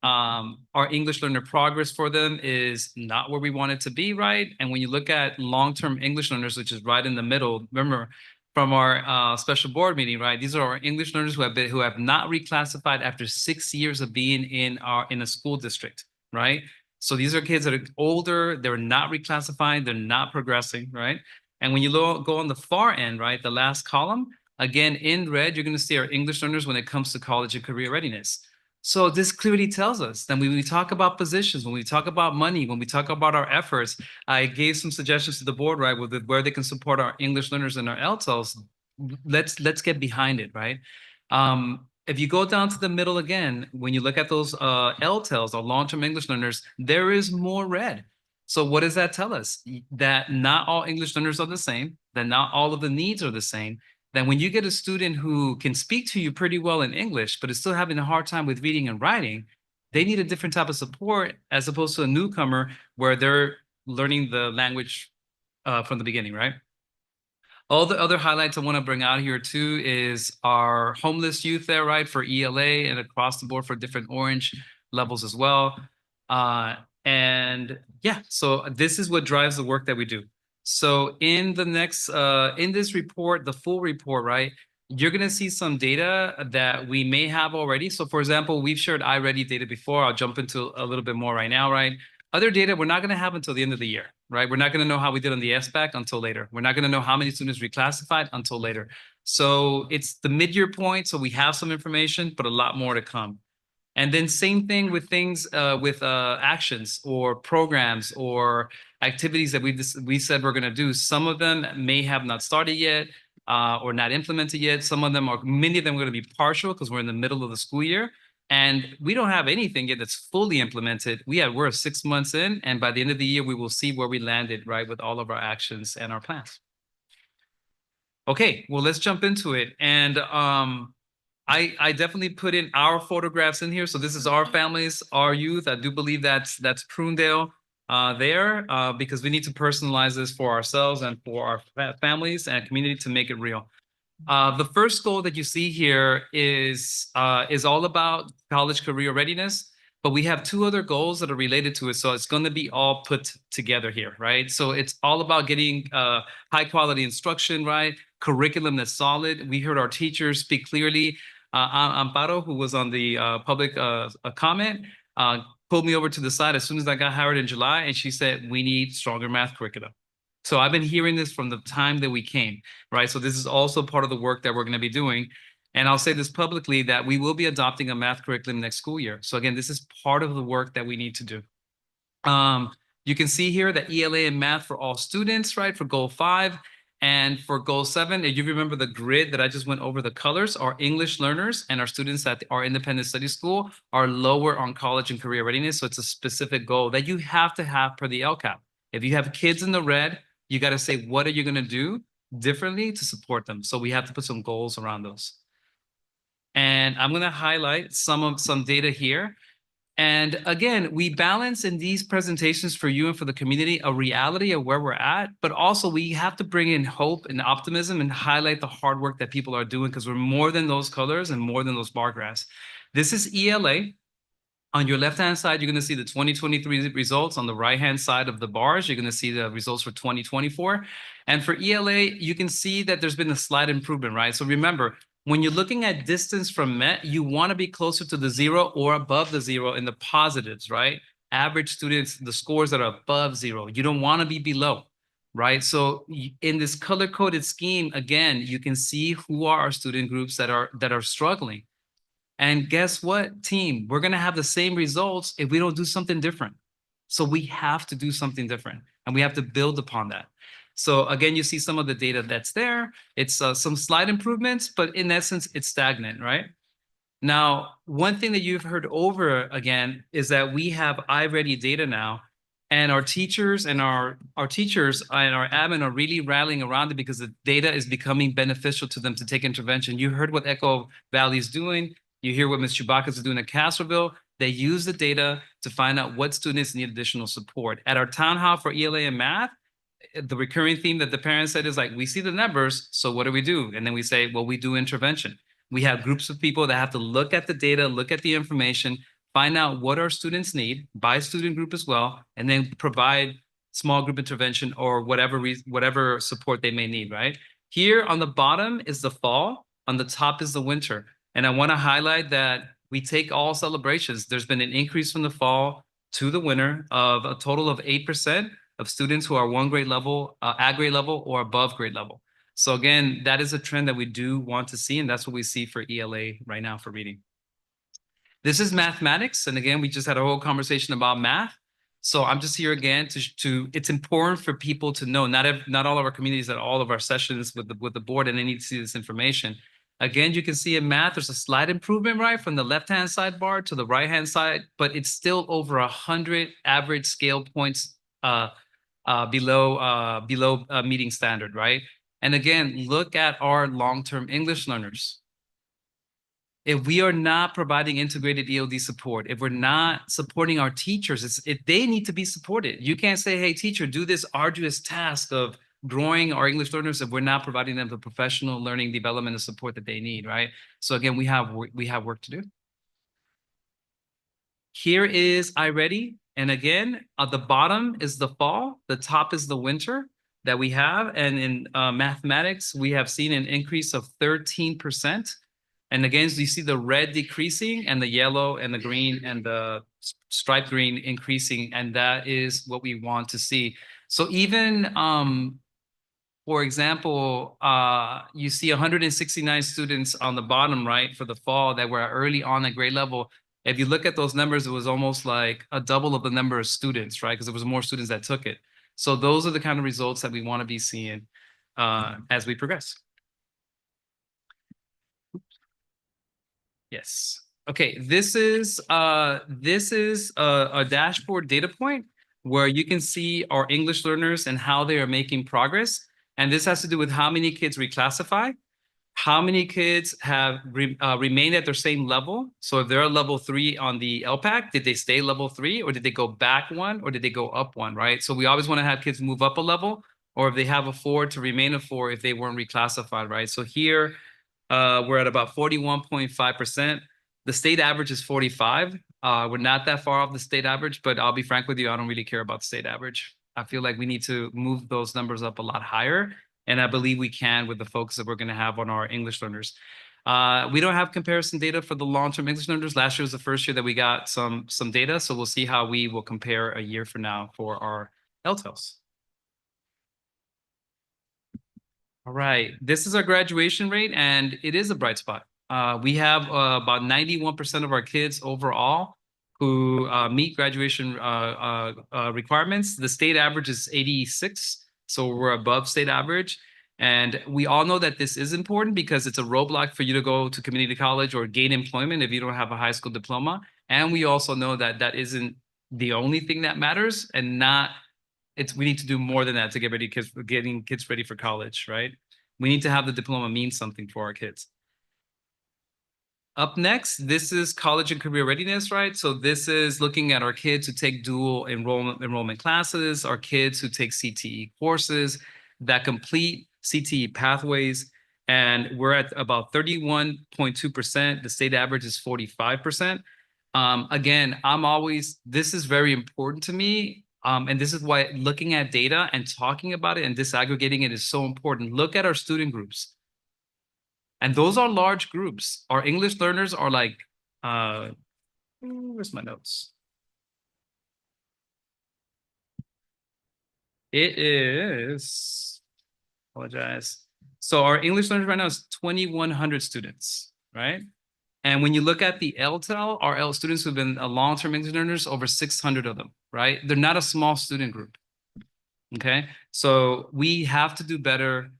Our English learner progress for them is not where we want it to be, right? And when you look at long-term English learners, which is right in the middle, remember, from our special board meeting, right? These are our English learners who have not reclassified after 6 years of being in a school district, right? So these are kids that are older, they're not reclassifying, they're not progressing, right? And when you go on the far end, right, the last column, again, in red, you're going to see our English learners when it comes to college and career readiness. So this clearly tells us that when we talk about positions, when we talk about money, when we talk about our efforts, I gave some suggestions to the board, right, with where they can support our English learners and our LTELs. Let's get behind it, right? If you go down to the middle again, when you look at those LTELs, or long-term English learners, there is more red. So what does that tell us? That not all English learners are the same, that not all of the needs are the same, that when you get a student who can speak to you pretty well in English, but is still having a hard time with reading and writing, they need a different type of support as opposed to a newcomer where they're learning the language from the beginning, right? All the other highlights I want to bring out here too is our homeless youth there, right, for ELA and across the board for different orange levels as well. And yeah, so this is what drives the work that we do. So in the next, in this report, the full report, right, you're going to see some data that we may have already. So for example, we've shared iReady data before. I'll jump into a little bit more right now, right? Other data we're not going to have until the end of the year, right? We're not going to know how we did on the SBAC until later. We're not going to know how many students reclassified until later. So it's the mid-year point, so we have some information, but a lot more to come. And then same thing with things with actions or programs or activities that we said we're going to do. Some of them may have not started yet or not implemented yet. Some of them are, many of them are going to be partial because we're in the middle of the school year. And we don't have anything yet that's fully implemented. We're 6 months in, and by the end of the year, we will see where we landed, right, with all of our actions and our plans. Okay, well, let's jump into it. And I definitely put in our photographs in here. So this is our families, our youth. I do believe that's Prunedale there because we need to personalize this for ourselves and for our families and community to make it real. The first goal that you see here is all about college career readiness, but we have two other goals that are related to it. So it's going to be all put together here, right? So it's all about getting high quality instruction, right? Curriculum that's solid. We heard our teachers speak clearly. Amparo, who was on the public comment, pulled me over to the side as soon as I got hired in July, and she said, we need stronger math curriculum. So I've been hearing this from the time that we came, right? So this is also part of the work that we're going to be doing. And I'll say this publicly that we will be adopting a math curriculum next school year. So again, this is part of the work that we need to do. You can see here that ELA and math for all students, right? For goal 5 and for goal 7, if you remember the grid that I just went over the colors, our English learners and our students at our independent study school are lower on college and career readiness. So it's a specific goal that you have to have per the LCAP. If you have kids in the red, you got to say, what are you going to do differently to support them? So we have to put some goals around those. And I'm going to highlight some data here. And again, we balance in these presentations for you and for the community a reality of where we're at, but also we have to bring in hope and optimism and highlight the hard work that people are doing because we're more than those colors and more than those bar graphs. This is ELA. On your left-hand side, you're going to see the 2023 results. On the right-hand side of the bars, you're going to see the results for 2024. And for ELA, you can see that there's been a slight improvement, right? So remember, when you're looking at distance from MET, you want to be closer to the 0 or above the 0 in the positives, right? Average students, the scores that are above 0. You don't want to be below, right? So in this color-coded scheme, again, you can see who are our student groups that are struggling. And guess what, team? We're going to have the same results if we don't do something different. So we have to do something different, and we have to build upon that. So again, you see some of the data that's there. It's some slight improvements, but in essence, it's stagnant, right? Now, one thing that you've heard over again is that we have iReady data now, and our teachers and our teachers and our admin are really rallying around it because the data is becoming beneficial to them to take intervention. You heard what Echo Valley is doing. You hear what Ms. Chewbacca is doing at Castroville. They use the data to find out what students need additional support. At our town hall for ELA and math, the recurring theme that the parents said is like, we see the numbers, so what do we do? And then we say, well, we do intervention. We have groups of people that have to look at the data, look at the information, find out what our students need by student group as well, and then provide small group intervention or whatever support they may need, right? Here on the bottom is the fall, on the top is the winter. And I want to highlight that we take all celebrations. There's been an increase from the fall to the winter of a total of 8% of students who are 1 grade level, at grade level or above grade level. So again, that is a trend that we do want to see, and that's what we see for ELA right now for reading. This is mathematics. And again, we just had a whole conversation about math. So I'm just here again to it's important for people to know, not all of our communities at all of our sessions with the board, and they need to see this information. Again, you can see in math, there's a slight improvement, right, from the left-hand side bar to the right-hand side, but it's still over 100 average scale points below meeting standard, right? And again, look at our long-term English learners. If we are not providing integrated ELD support, if we're not supporting our teachers, they need to be supported. You can't say, hey, teacher, do this arduous task of growing our English learners if we're not providing them the professional learning development and support that they need, right? So again, we have work to do. Here is iReady. And again, at the bottom is the fall, the top is the winter that we have. And in mathematics, we have seen an increase of 13%. And again, so you see the red decreasing and the yellow and the green and the striped green increasing. And that is what we want to see. So even, for example, you see 169 students on the bottom right for the fall that were early on at grade level. If you look at those numbers, it was almost like a double of the number of students, right? Because there was more students that took it. So those are the kind of results that we want to be seeing as we progress. Yes. Okay. This is a dashboard data point where you can see our English learners and how they are making progress. And this has to do with how many kids reclassify, how many kids have remained at their same level. So if they're a level 3 on the LPAC, did they stay level 3 or did they go back 1 or did they go up 1, right? So we always want to have kids move up a level, or if they have a 4 to remain a 4 if they weren't reclassified, right? So here we're at about 41.5%. The state average is 45. We're not that far off the state average, but I'll be frank with you, I don't really care about the state average. I feel like we need to move those numbers up a lot higher. And I believe we can with the focus that we're going to have on our English learners. We don't have comparison data for the long-term English learners. Last year was the first year that we got some data. So we'll see how we will compare a year from now for our LTELs. All right, this is our graduation rate, and it is a bright spot. We have about 91% of our kids overall who meet graduation requirements. The state average is 86, so we're above state average. And we all know that this is important because it's a roadblock for you to go to community college or gain employment if you don't have a high school diploma. And we also know that that isn't the only thing that matters, and we need to do more than that to get getting kids ready for college, right? We need to have the diploma mean something for our kids. Up next, this is college and career readiness, right? So this is looking at our kids who take dual enrollment classes, our kids who take CTE courses, that complete CTE pathways, and we're at about 31.2%. The state average is 45%. Again, this is very important to me. And this is why looking at data and talking about it and disaggregating it is so important. Look at our student groups. And those are large groups. Our English learners are like, where's my notes? It is, apologize. So our English learners right now is 2,100 students, right? And when you look at the LTEL, our students who've been long-term English learners, over 600 of them, right? They're not a small student group, okay? So we have to do better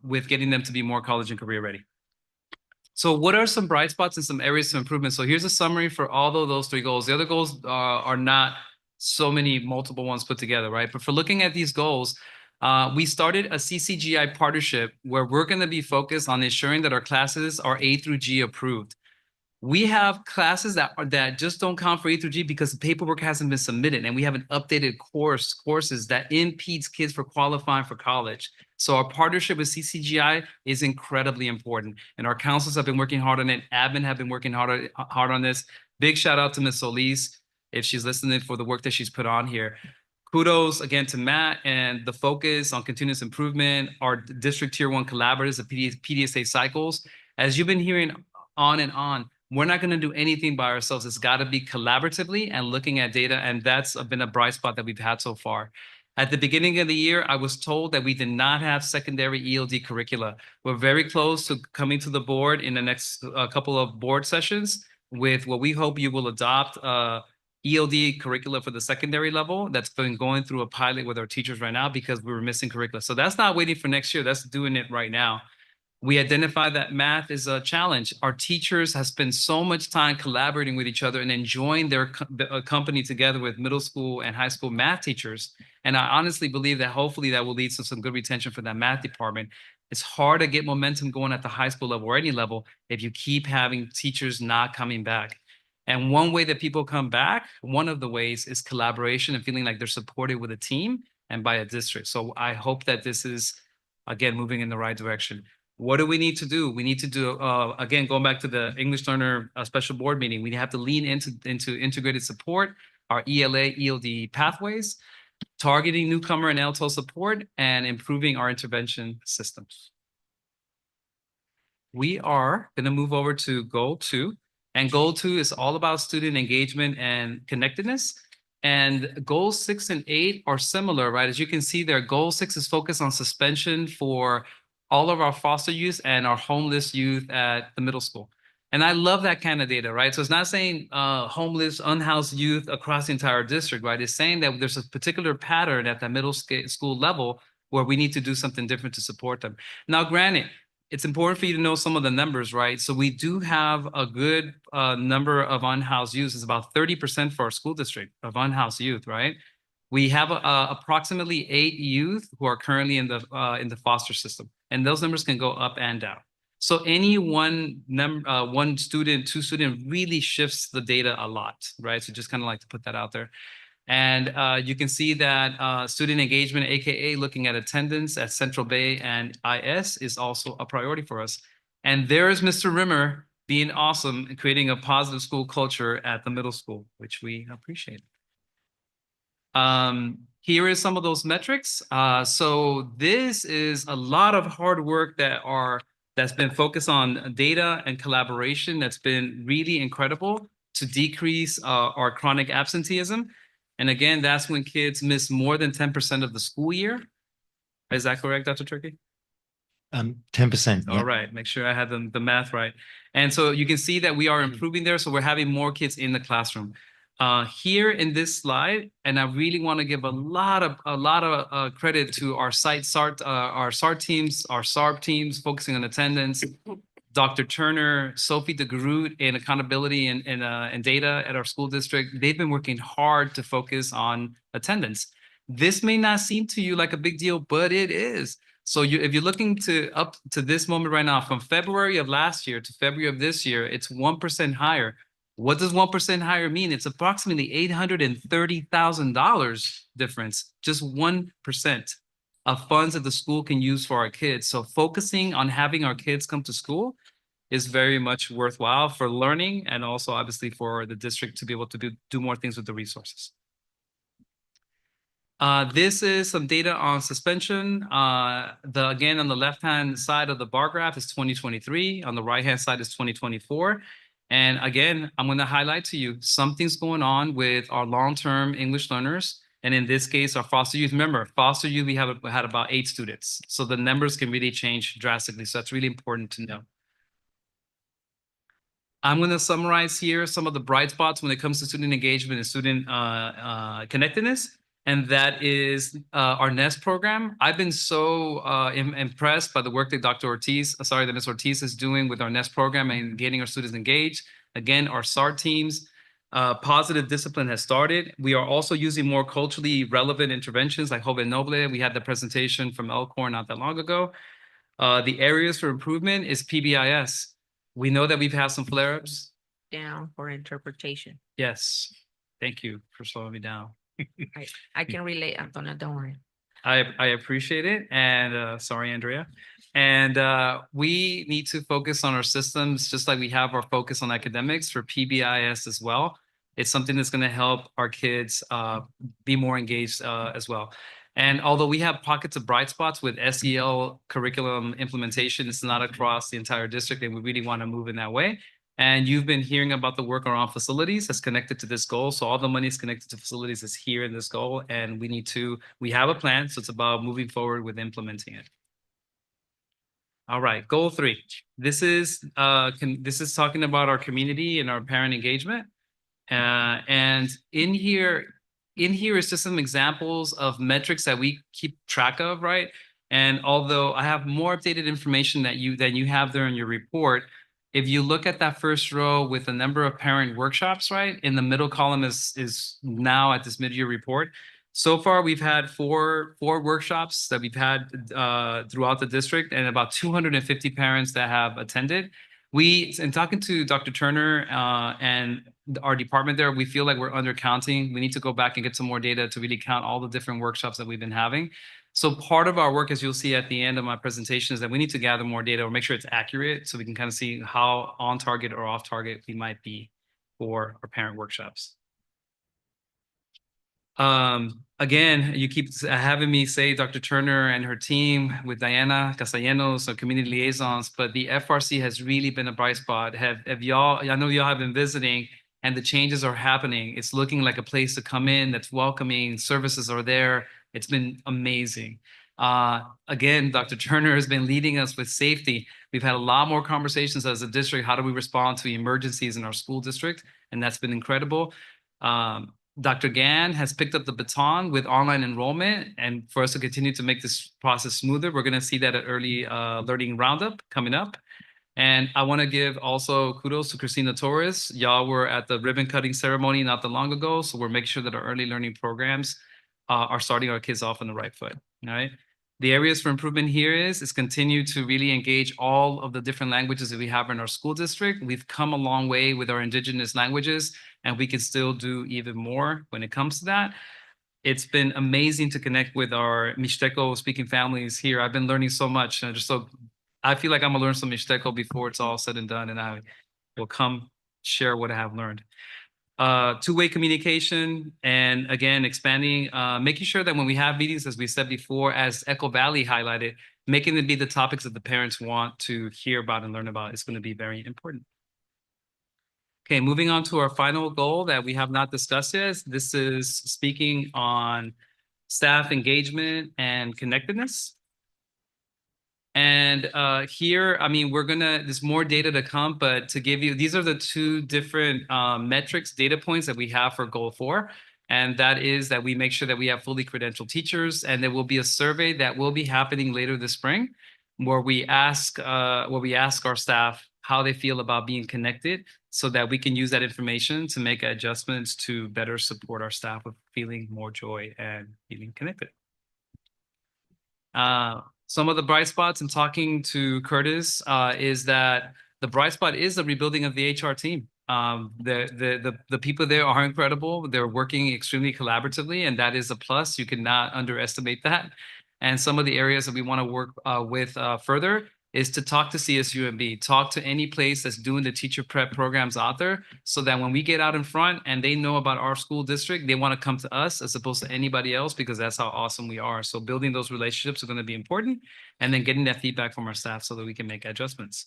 with getting them to be more college and career ready. So what are some bright spots and some areas of improvement? So here's a summary for all of those 3 goals. The other goals are not so many multiple ones put together, right? But for looking at these goals, we started a CCGI partnership where we're going to be focused on ensuring that our classes are A through G approved. We have classes that just don't count for A through G because the paperwork hasn't been submitted, and we haven't updated courses that impedes kids for qualifying for college. So our partnership with CCGI is incredibly important, and our counselors have been working hard on it. Admin have been working hard on this. Big shout out to Ms. Solis, if she's listening, for the work that she's put on here. Kudos again to Matt and the focus on continuous improvement, our district tier 1 collaborators, the PDSA cycles. As you've been hearing on and on, we're not going to do anything by ourselves. It's got to be collaboratively and looking at data. And that's been a bright spot that we've had so far. At the beginning of the year, I was told that we did not have secondary ELD curricula. We're very close to coming to the board in the next couple of board sessions with what we hope you will adopt ELD curricula for the secondary level. That's been going through a pilot with our teachers right now because we were missing curricula. So that's not waiting for next year. That's doing it right now. We identified that math is a challenge. Our teachers have spent so much time collaborating with each other and enjoying their company together with middle school and high school math teachers. And I honestly believe that hopefully that will lead to some good retention for that math department. It's hard to get momentum going at the high school level or any level if you keep having teachers not coming back. And one way that people come back, one of the ways is collaboration and feeling like they're supported with a team and by a district. So I hope that this is, again, moving in the right direction. What do we need to do? We need to do, again, going back to the English learner special board meeting, we have to lean into integrated support, our ELA, ELD pathways, targeting newcomer and LTO support, and improving our intervention systems. We are going to move over to goal 2. And goal 2 is all about student engagement and connectedness. And goals 6 and 8 are similar, right? As you can see there, goal 6 is focused on suspension for all of our foster youth and our homeless youth at the middle school. And I love that kind of data, right? So it's not saying homeless, unhoused youth across the entire district, right? It's saying that there's a particular pattern at the middle school level where we need to do something different to support them. Now, granted, it's important for you to know some of the numbers, right? So we do have a good number of unhoused youth. It's about 30% for our school district of unhoused youth, right? We have approximately 8 youth who are currently in the foster system, and those numbers can go up and down. So any one student, 2 student really shifts the data a lot, right? So just kind of like to put that out there. And you can see that student engagement, AKA looking at attendance at Central Bay and IS, is also a priority for us. And there is Mr. Rimmer being awesome and creating a positive school culture at the middle school, which we appreciate. Here is some of those metrics. So this is a lot of hard work that's been focused on data and collaboration. That's been really incredible to decrease our chronic absenteeism. And again, that's when kids miss more than 10% of the school year. Is that correct, Dr. Turkey? 10%. All right, make sure I had the math right. And so you can see that we are improving there. So we're having more kids in the classroom. Here in this slide, and I really want to give a lot of credit to our our SART teams, our SARB teams focusing on attendance, Dr. Turner, Sophie DeGroot in accountability and data at our school district. They've been working hard to focus on attendance. This may not seem to you like a big deal, but it is. So if you're looking up to this moment right now, from February of last year to February of this year, it's 1% higher. What does 1% higher mean? It's approximately $830,000 difference, just 1% of funds that the school can use for our kids. So focusing on having our kids come to school is very much worthwhile for learning and also obviously for the district to be able to do more things with the resources. This is some data on suspension. Again, on the left-hand side of the bar graph is 2023. On the right-hand side is 2024. And again, I'm going to highlight to you, something's going on with our long-term English learners. And in this case, our foster youth. Remember, foster youth, we had about 8 students. So the numbers can really change drastically. So that's really important to know. I'm going to summarize here some of the bright spots when it comes to student engagement and student connectedness. And that is our NEST program. I've been so impressed by the work that that Ms. Ortiz is doing with our NEST program and getting our students engaged. Again, our SART teams, positive discipline has started. We are also using more culturally relevant interventions like Joven Noble. We had the presentation from Elkhorn not that long ago. The areas for improvement is PBIS. We know that we've had some flare-ups. Down for interpretation. Yes. Thank you for slowing me down. I can relate, Antonia, don't worry. I appreciate it. And sorry, Andrea. And we need to focus on our systems, just like we have our focus on academics for PBIS as well. It's something that's going to help our kids be more engaged as well. And although we have pockets of bright spots with SEL curriculum implementation, it's not across the entire district, and we really want to move in that way. And you've been hearing about the work around facilities that's connected to this goal. So all the money is connected to facilities is here in this goal. And we have a plan. So it's about moving forward with implementing it. All right, goal 3. This is talking about our community and our parent engagement. And in here is just some examples of metrics that we keep track of, right? And although I have more updated information than you have there in your report, if you look at that first row with the number of parent workshops, right, in the middle column is now at this mid-year report. So far, we've had four workshops that we've had throughout the district, and about 250 parents that have attended. In talking to Dr. Turner and our department there, we feel like we're undercounting. We need to go back and get some more data to really count all the different workshops that we've been having. So part of our work, as you'll see at the end of my presentation, is that we need to gather more data or make sure it's accurate so we can kind of see how on target or off target we might be for our parent workshops. Again, you keep having me say Dr. Turner and her team with Diana Castellanos, so community liaisons, but the FRC has really been a bright spot. Have y'all, I know y'all have been visiting and the changes are happening. It's looking like a place to come in that's welcoming, services are there. It's been amazing. Again, Dr. Turner has been leading us with safety. We've had a lot more conversations as a district. How do we respond to emergencies in our school district? And that's been incredible. Dr. Gann has picked up the baton with online enrollment, and for us to continue to make this process smoother, we're going to see that at early learning roundup coming up. And I want to give also kudos to Christina Torres. Y'all were at the ribbon cutting ceremony not that long ago, so we're making sure that our early learning programs are starting our kids off on the right foot. All right. The areas for improvement here is continue to really engage all of the different languages that we have in our school district. We've come a long way with our indigenous languages, and we can still do even more when it comes to that. It's been amazing to connect with our Mixteco speaking families here. I've been learning so much, and I feel like I'm gonna learn some Mixteco before it's all said and done, and I will come share what I have learned. Two-way communication, and again, expanding, making sure that when we have meetings, as we said before, as Echo Valley highlighted, making them be the topics that the parents want to hear about and learn about is going to be very important. Okay, moving on to our final goal that we have not discussed yet. This is speaking on staff engagement and connectedness. And here, I mean, there's more data to come, but to give you, these are the two different metrics, data points that we have for goal 4. And that is that we make sure that we have fully credentialed teachers, and there will be a survey that will be happening later this spring where we ask our staff how they feel about being connected so that we can use that information to make adjustments to better support our staff with feeling more joy and feeling connected. Some of the bright spots in talking to Curtis is that the bright spot is the rebuilding of the HR team. The people there are incredible. They're working extremely collaboratively, and that is a plus. You cannot underestimate that. And some of the areas that we want to work with further is to talk to CSUMB, talk to any place that's doing the teacher prep programs out there, so that when we get out in front and they know about our school district, they want to come to us as opposed to anybody else, because that's how awesome we are. So building those relationships are going to be important, and then getting that feedback from our staff so that we can make adjustments.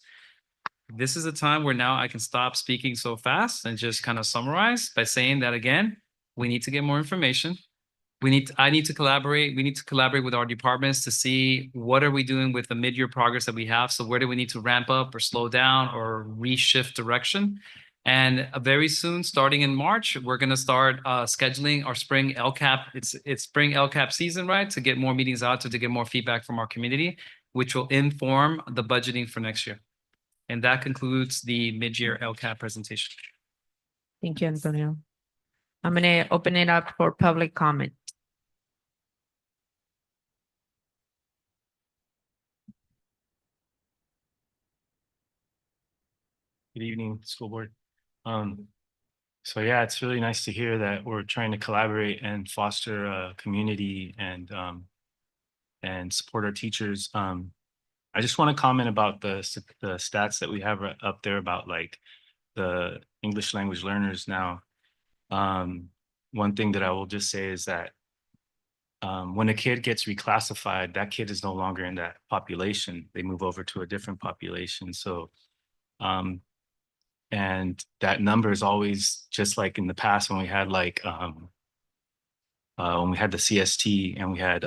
This is a time where now I can stop speaking so fast and just kind of summarize by saying that, again, we need to get more information. I need to collaborate. We need to collaborate with our departments to see what are we doing with the mid-year progress that we have. So where do we need to ramp up or slow down or reshift direction? And very soon, starting in March, we're going to start scheduling our spring LCAP. It's spring LCAP season, right? To get more meetings out, to get more feedback from our community, which will inform the budgeting for next year. And that concludes the mid-year LCAP presentation. Thank you, Antonio. I'm going to open it up for public comment. Good evening, school board. So yeah, it's really nice to hear that we're trying to collaborate and foster a community and support our teachers. I just want to comment about the stats that we have up there about like the English language learners now. One thing that I will just say is that when a kid gets reclassified, that kid is no longer in that population. They move over to a different population. So and that number is always just like in the past when we had like when we had the CST and we had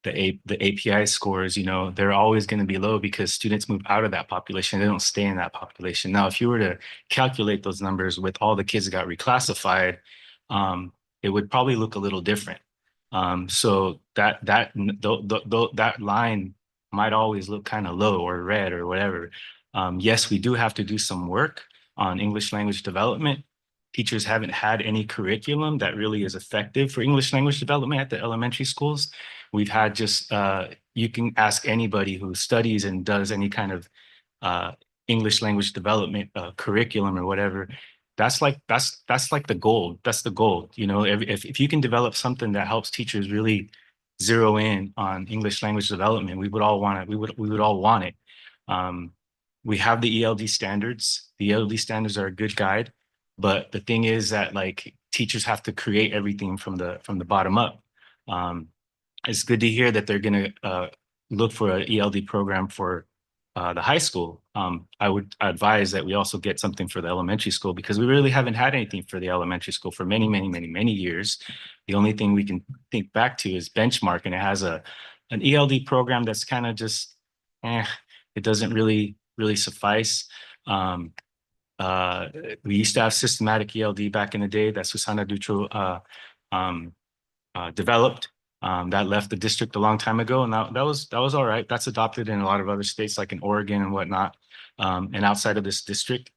the API scores, you know, they're always going to be low because students move out of that population. They don't stay in that population. Now, if you were to calculate those numbers with all the kids that got reclassified, it would probably look a little different. So that line might always look kind of low or red or whatever. Yes, we do have to do some work on English language development. Teachers haven't had any curriculum that really is effective for English language development at the elementary schools. We've had just, you can ask anybody who studies and does any kind of English language development curriculum or whatever. That's like the gold. That's the gold. You know, if you can develop something that helps teachers really zero in on English language development, we would all want it. We would all want it. We have the ELD standards. The ELD standards are a good guide, but the thing is that like teachers have to create everything from the bottom up. It's good to hear that they're going to look for an ELD program for the high school. I would advise that we also get something for the elementary school because we really haven't had anything for the elementary school for many years. The only thing we can think back to is Benchmark, and it has an ELD program that's kind of just, it doesn't really suffice. We used to have systematic ELD back in the day that Susana Dutro developed. That left the district a long time ago, and that was all right. That's adopted in a lot of other states, like in Oregon and whatnot. And outside of this district,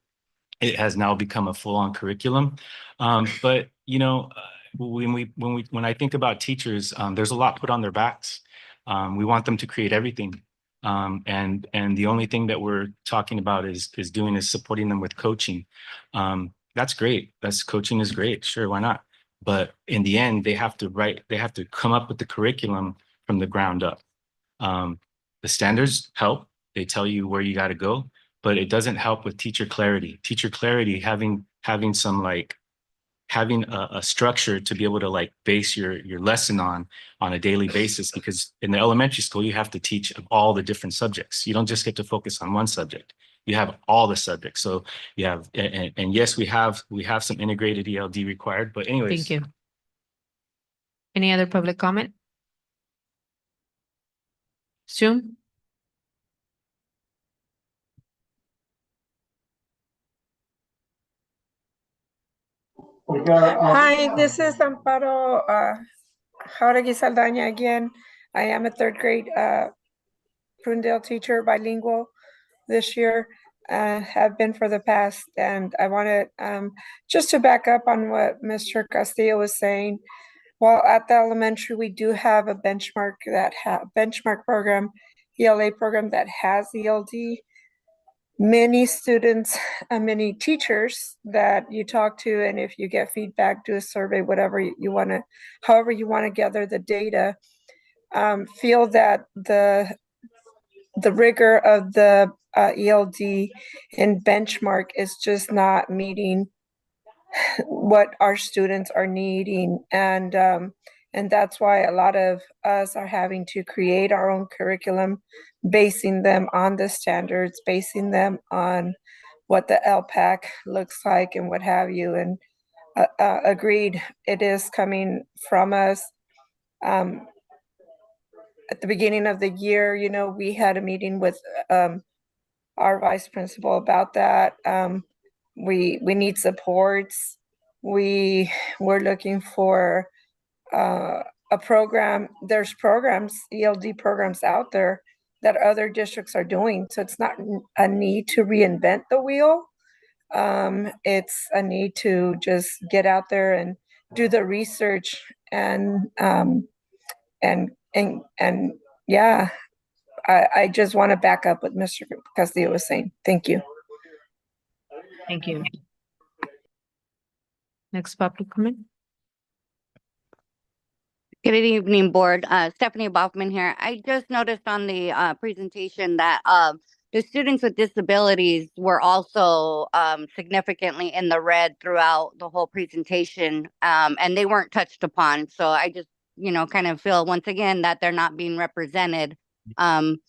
it has now become a full-on curriculum. But you know, when I think about teachers, there's a lot put on their backs. We want them to create everything. And the only thing that we're talking about is supporting them with coaching. That's great. Coaching is great. Sure, why not? But in the end, they have to come up with the curriculum from the ground up. The standards help. They tell you where you got to go, but it doesn't help with teacher clarity. Teacher clarity, having a structure to be able to like base your lesson on a daily basis, because in the elementary school, you have to teach all the different subjects. You don't just get to focus on one subject. You have all the subjects. So you have, and yes, we have some integrated ELD required, but anyways. Thank you. Any other public comment? Zoom? Hi, this is Amparo Jauregui Saldaña again. I am a third grade Prunedale teacher, bilingual this year, have been for the past, and I wanted just to back up on what Mr. Castillo was saying. While at the elementary, we do have a benchmark program, ELA program that has ELD. Many students, many teachers that you talk to, and if you get feedback, do a survey, whatever you want to, however you want to gather the data, feel that the rigor of the ELD and benchmark is just not meeting what our students are needing, and that's why a lot of us are having to create our own curriculum, basing them on the standards, basing them on what the LPAC looks like and what have you. And agreed, it is coming from us. At the beginning of the year, you know, we had a meeting with our vice principal about that. We need supports. We're looking for a program. There's programs, ELD programs out there that other districts are doing. So it's not a need to reinvent the wheel. It's a need to just get out there and do the research and yeah, I just want to back up what Mr. Castillo was saying. Thank you. Thank you. Next public comment. Good evening, board. Stephanie Boffman here. I just noticed on the presentation that the students with disabilities were also significantly in the red throughout the whole presentation, and they weren't touched upon. So I just, you know, kind of feel once again that they're not being represented, and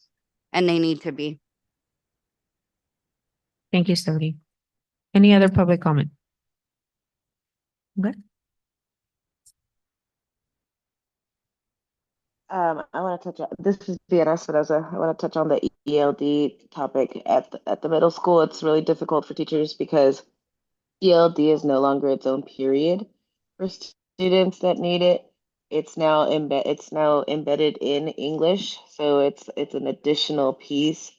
they need to be. Thank you, Stephanie. Any other public comment? Okay. I want to touch on, this is Diana Espinoza. I want to touch on the ELD topic at the middle school. It's really difficult for teachers because ELD is no longer its own period for students that need it. it's now embedded in English. So it's an additional piece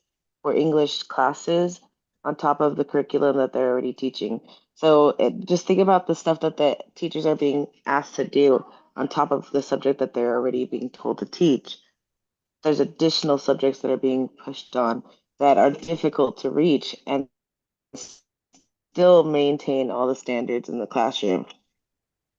for English classes on top of the curriculum that they're already teaching. So just think about the stuff that the teachers are being asked to do on top of the subject that they're already being told to teach. There's additional subjects that are being pushed on that are difficult to reach and still maintain all the standards in the classroom.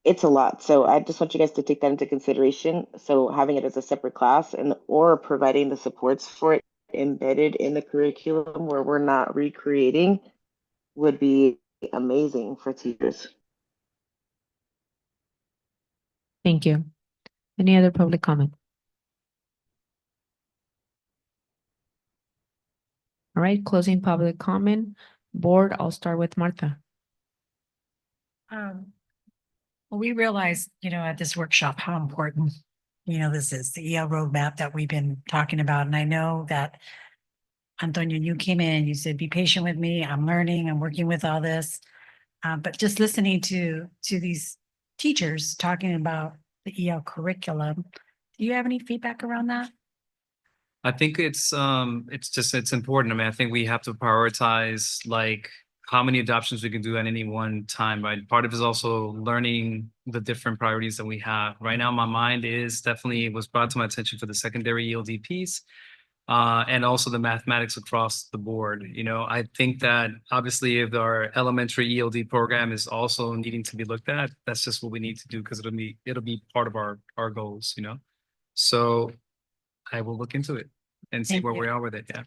It's a lot. So I just want you guys to take that into consideration. So having it as a separate class or providing the supports for it embedded in the curriculum where we're not recreating would be amazing for teachers. Thank you. Any other public comment? All right, closing public comment. Board, I'll start with Martha. Well, we realized, at this workshop, how important, this is the EL roadmap that we've been talking about. And I know that, Antonio, you came in, you said, be patient with me. I'm learning, I'm working with all this. But just listening to these teachers talking about the EL curriculum, do you have any feedback around that? I think it's important. I mean, I think we have to prioritize like how many adoptions we can do at any one time, right? Part of it is also learning the different priorities that we have. Right now, my mind was brought to my attention for the secondary ELD piece, and also the mathematics across the board. I think that obviously if our elementary ELD program is also needing to be looked at, that's just what we need to do because it'll be part of our goals, So I will look into it and see Thank where you. we are with it. Yeah.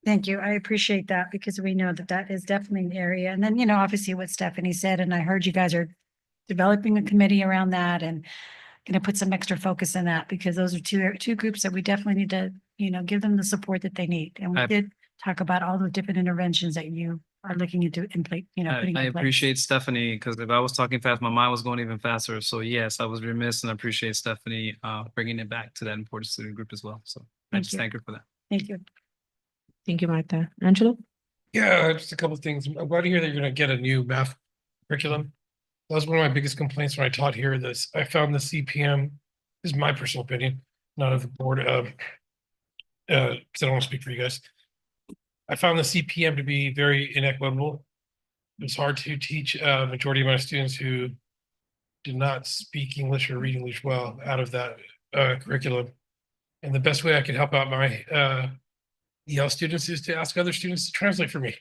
Thank you. I appreciate that because we know that is definitely an area. And then, obviously what Stephanie said, and I heard you guys are developing a committee around that and going to put some extra focus in that because those are two groups that we definitely need to, give them the support that they need. And we did talk about all the different interventions that you are looking into in place, putting in I place. appreciate Stephanie because if I was talking fast, my mind was going even faster. So yes, I was remiss and I appreciate Stephanie bringing it back to that important student group as well. So I just thank her for that. Thank you. Thank you, Martha. Angelo? Yeah, just a couple of things. I'm glad to hear that you're gonna get a new math curriculum. That was one of my biggest complaints when I taught here. I found the CPM, this is my personal opinion, not of the board, because I don't want to speak for you guys. I found the CPM to be very inequitable. It was hard to teach a majority of my students who did not speak English or read English well out of that curriculum. And the best way I could help out my EL students is to ask other students to translate for me.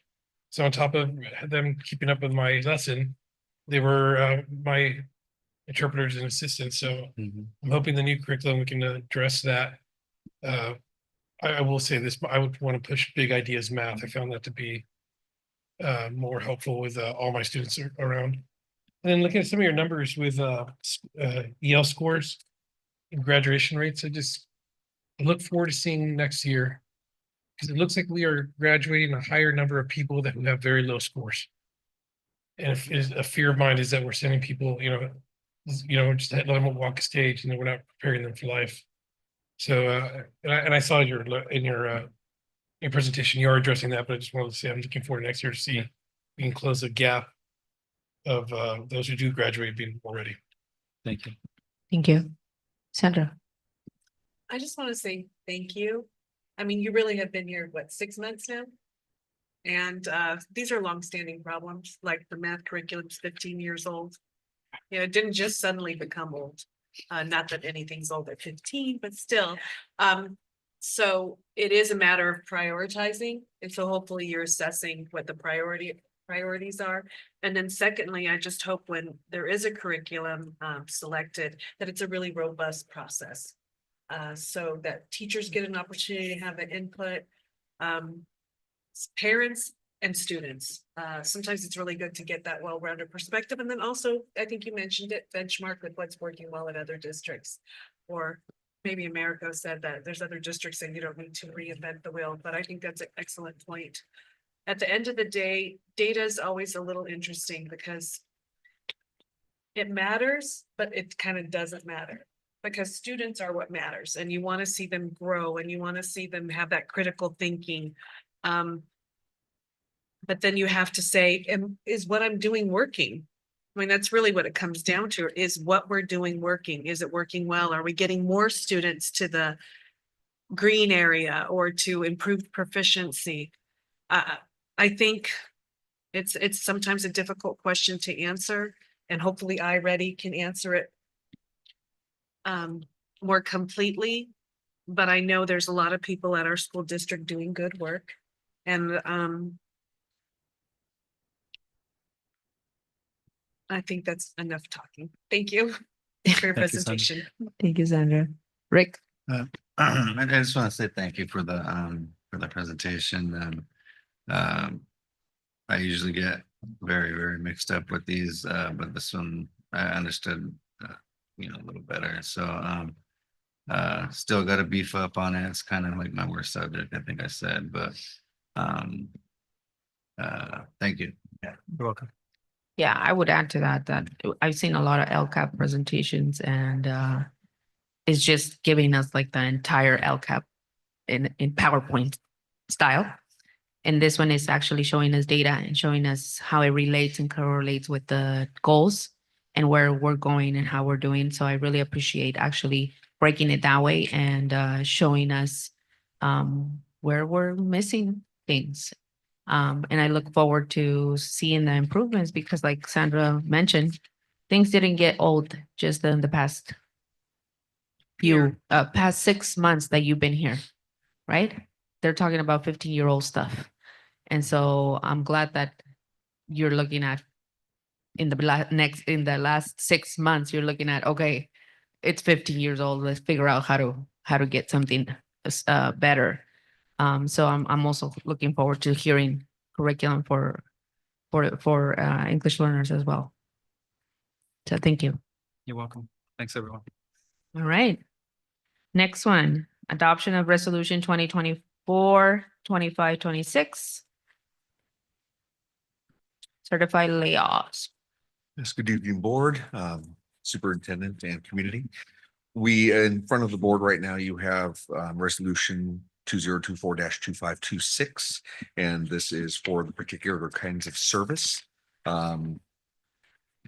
So on top of them keeping up with my lesson, they were my interpreters and assistants. So I'm hoping the new curriculum we can address that. I will say this, I would want to push big ideas math. I found that to be more helpful with all my students around. And then looking at some of your numbers with EL scores and graduation rates, I look forward to seeing next year because it looks like we are graduating a higher number of people that who have very low scores. And if a fear of mine is that we're sending people, just let them walk a stage and then we're not preparing them for life. So, and I saw in your presentation, you are addressing that, but I just wanted to say I'm looking forward next year to see if we can close the gap of those who do graduate being more ready. Thank you. Thank you. Sandra? I just want to say thank you. I mean, you really have been here, 6 months now? And these are longstanding problems, like the math curriculum's 15 years old. It didn't just suddenly become old. Not that anything's old at 15, but still. So it is a matter of prioritizing. And so hopefully you're assessing what the priorities are. And then secondly, I just hope when there is a curriculum selected, that it's a really robust process. So that teachers get an opportunity to have an input, parents and students. Sometimes it's really good to get that well-rounded perspective. And then also, I think you mentioned it, benchmark with what's working well in other districts. Or maybe Americo said that there's other districts and you don't need to reinvent the wheel, but I think that's an excellent point. At the end of the day, data is always a little interesting because it matters, but it kind of doesn't matter. Because students are what matters and you want to see them grow and you want to see them have that critical thinking. But then you have to say, is what I'm doing working? I mean, that's really what it comes down to, is what we're doing working. Is it working well? Are we getting more students to the green area or to improved proficiency? I think it's sometimes a difficult question to answer, and hopefully iReady can answer it more completely. But I know there's a lot of people at our school district doing good work, and I think that's enough talking. Thank you for your Thank you, Sandra. presentation. Thank you, Sandra. Rick? I just want to say thank you for the presentation. I usually get very, very mixed up with these, but this one I understood, a little better. So, still got to beef up on it. It's kind of like my worst subject, I think I said, but, thank you. Yeah, you're welcome. Yeah, I would add to that I've seen a lot of LCAP presentations, and it's just giving us like the entire LCAP in PowerPoint style. And this one is actually showing us data and showing us how it relates and correlates with the goals and where we're going and how we're doing. So I really appreciate actually breaking it that way and showing us where we're missing things. And I look forward to seeing the improvements, because like Sandra mentioned, things didn't get old just in the past past 6 months that you've been here, right? They're talking about 15-year-old stuff. And so I'm glad that you're looking at in the last 6 months, you're looking at, okay, it's 15 years old. Let's figure out how to get something better. So I'm also looking forward to hearing curriculum for English learners as well. So thank you. You're welcome. Thanks, everyone. All right. Next one, adoption of resolution 2024-2526. Certified layoffs. Yes, good evening, board, superintendent and community. We, in front of the board right now, you have resolution 2024-2526, and this is for the particular kinds of service.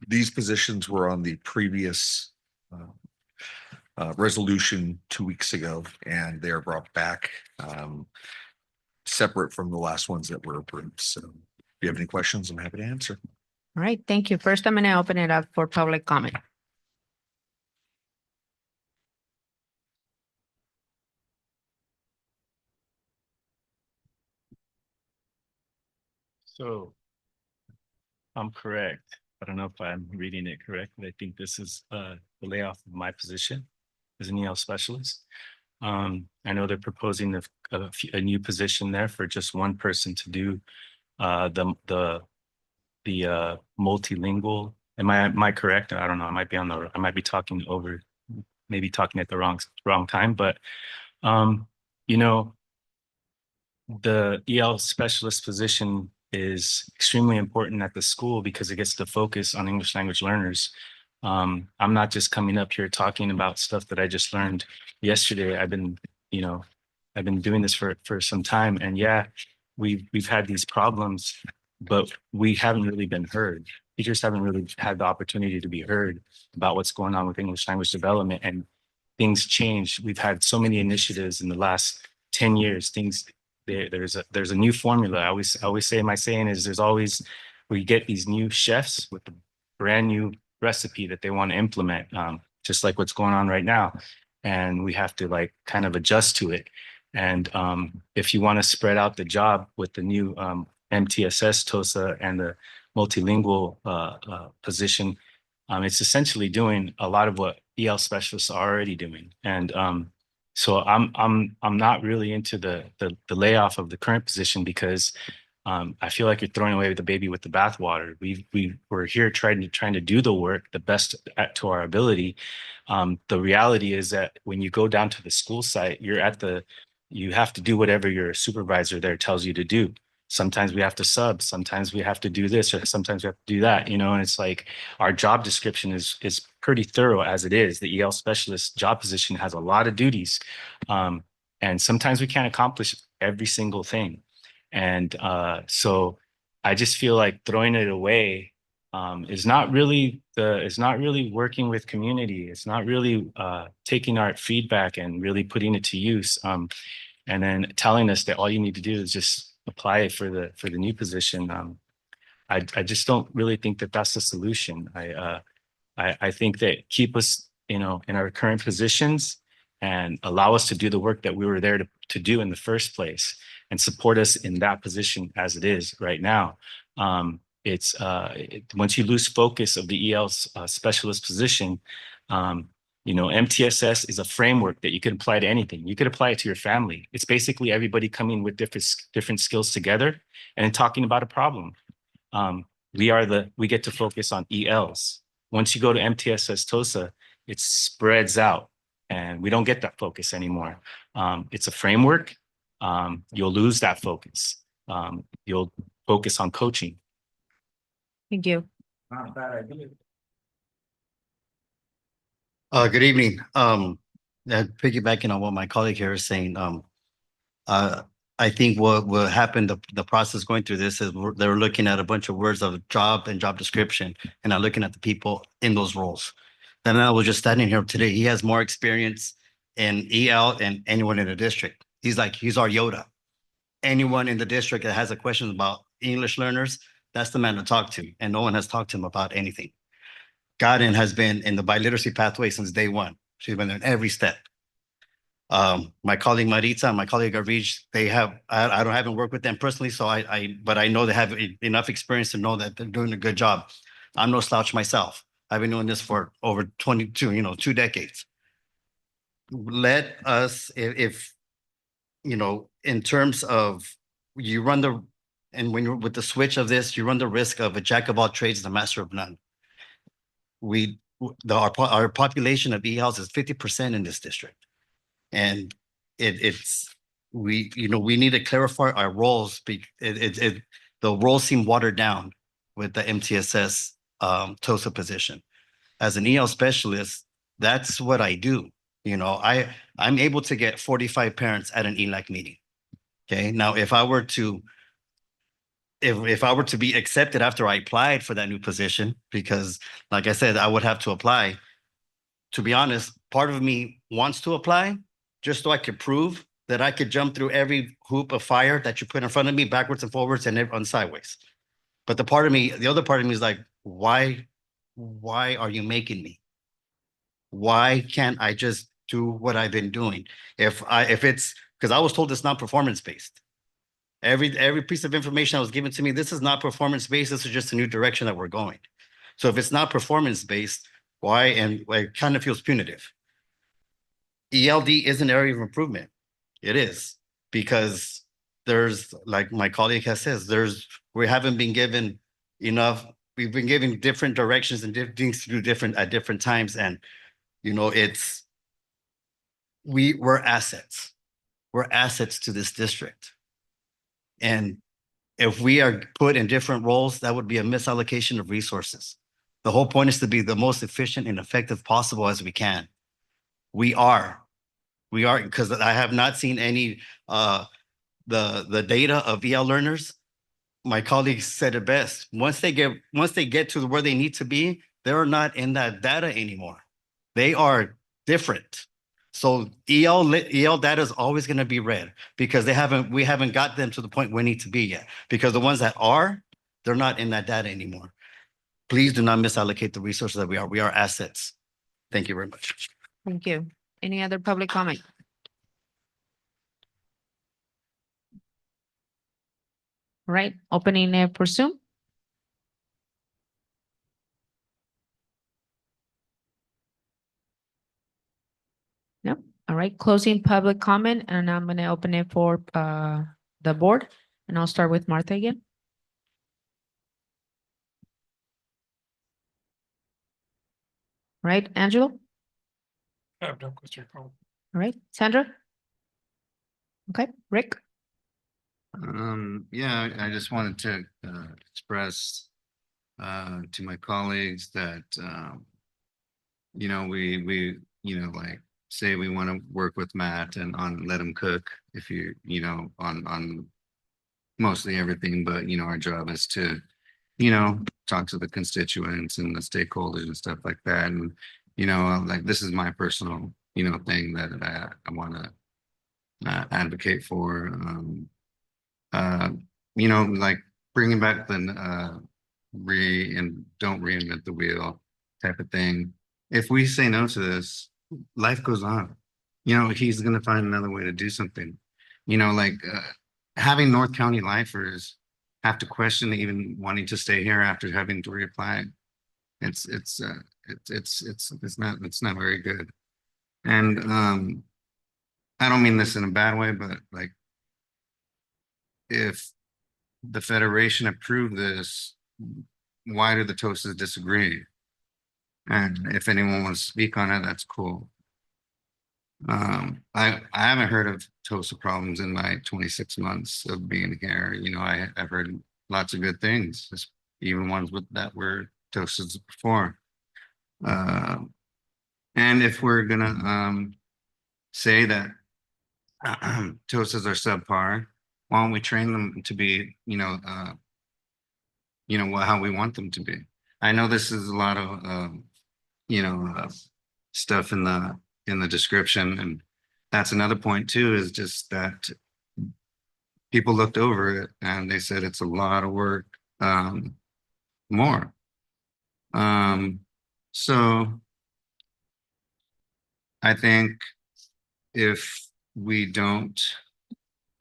These positions were on the previous resolution 2 weeks ago, and they are brought back separate from the last ones that were approved. So if you have any questions, I'm happy to answer. All right, thank you. First, I'm going to open it up for public comment. So I'm correct. I don't know if I'm reading it correctly. I think this is the layoff of my position as an EL specialist. I know they're proposing a new position there for just one person to do the multilingual. Am I correct? I don't know. I might be talking over, maybe talking at the wrong time, but the EL specialist position is extremely important at the school because it gets to focus on English language learners. I'm not just coming up here talking about stuff that I just learned yesterday. I've been doing this for some time, and yeah, we've had these problems, but we haven't really been heard. Teachers haven't really had the opportunity to be heard about what's going on with English language development, and things change. We've had so many initiatives in the last 10 years. There's a new formula. I always say, my saying is, we get these new chefs with a brand new recipe that they want to implement, just like what's going on right now. And we have to kind of adjust to it. And if you want to spread out the job with the new MTSS, TOSA, and the multilingual position, it's essentially doing a lot of what EL specialists are already doing. And so I'm not really into the layoff of the current position, because I feel like you're throwing away the baby with the bathwater. We're here trying to do the work the best to our ability. The reality is that when you go down to the school site, you have to do whatever your supervisor there tells you to do. Sometimes we have to sub, sometimes we have to do this, or sometimes we have to do that, and it's like our job description is pretty thorough as it is. The EL specialist job position has a lot of duties, and sometimes we can't accomplish every single thing. And so I just feel like throwing it away is not really working with community. It's not really taking our feedback and really putting it to use. And then telling us that all you need to do is just apply it for the new position. I just don't really think that that's the solution. I think that keep us, in our current positions and allow us to do the work that we were there to do in the first place, and support us in that position as it is right now. Once you lose focus of the EL specialist position, MTSS is a framework that you can apply to anything. You could apply it to your family. It's basically everybody coming with different skills together and then talking about a problem. We get to focus on ELs. Once you go to MTSS TOSA, it spreads out and we don't get that focus anymore. It's a framework. You'll lose that focus. You'll focus on coaching. Thank you. Not a bad idea. Good evening. Piggybacking on what my colleague here is saying, I think what happened, the process going through this is they're looking at a bunch of words of job and job description and not looking at the people in those roles. And I was just standing here today. He has more experience in EL than anyone in the district. He's our Yoda. Anyone in the district that has a question about English learners, that's the man to talk to. And no one has talked to him about anything. Godin has been in the biliteracy pathway since day one. She's been in every step. My colleague Maritza and my colleague Arij, I haven't worked with them personally, but I know they have enough experience to know that they're doing a good job. I'm no slouch myself. I've been doing this for over 2 decades. Let us, if in terms of when you're with the switch of this, you run the risk of a jack of all trades and a master of none. Our population of ELs is 50% in this district. And we need to clarify our roles. The roles seem watered down with the MTSS TOSA position. As an EL specialist, that's what I do. I'm able to get 45 parents at an ELAC meeting. Okay. Now, if I were to be accepted after I applied for that new position, because like I said, I would have to apply. To be honest, part of me wants to apply just so I could prove that I could jump through every hoop of fire that you put in front of me, backwards and forwards and on sideways. But the other part of me is like, why are you making me? Why can't I just do what I've been doing? If it's because I was told it's not performance based. Every piece of information that was given to me, this is not performance based. This is just a new direction that we're going. So if it's not performance based, why? And it kind of feels punitive. ELD is an area of improvement. It is, because there's, like my colleague has said, we haven't been given enough. We've been given different directions and things to do at different times. And, we're assets. We're assets to this district. And if we are put in different roles, that would be a misallocation of resources. The whole point is to be the most efficient and effective possible as we can. We are, because I have not seen any, the data of EL learners. My colleagues said it best. Once they get to where they need to be, they're not in that data anymore. They are different. So EL data is always going to be red because we haven't got them to the point we need to be yet. Because the ones that are, they're not in that data anymore. Please do not misallocate the resources that we are. We are assets. Thank you very much. Thank you. Any other public comment? All right, opening it for Zoom. No. All right, closing public comment, and I'm going to open it for the board, and I'll start with Martha again. All right, Angelo. I have no question. All right, Sandra. Okay, Rick. Yeah, I just wanted to express to my colleagues that we like say we want to work with Matt and on let him cook if on mostly everything, but our job is to talk to the constituents and the stakeholders and stuff like that. And, like this is my personal, thing that I want to advocate for. Like bringing back the don't reinvent the wheel type of thing. If we say no to this, life goes on. He's going to find another way to do something. Like having North County lifers have to question even wanting to stay here after having to reapply. It's not very good. And I don't mean this in a bad way, but like if the Federation approved this, why do the TOSAs disagree? And if anyone wants to speak on it, that's cool. I haven't heard of TOSA problems in my 26 months of being here. I've heard lots of good things, even ones that were TOSAs before. And if we're gonna say that TOSAs are subpar, why don't we train them to be, how we want them to be? I know this is a lot of, stuff in the description, and that's another point too. Is just that people looked over it and they said it's a lot of work, more. So I think if we don't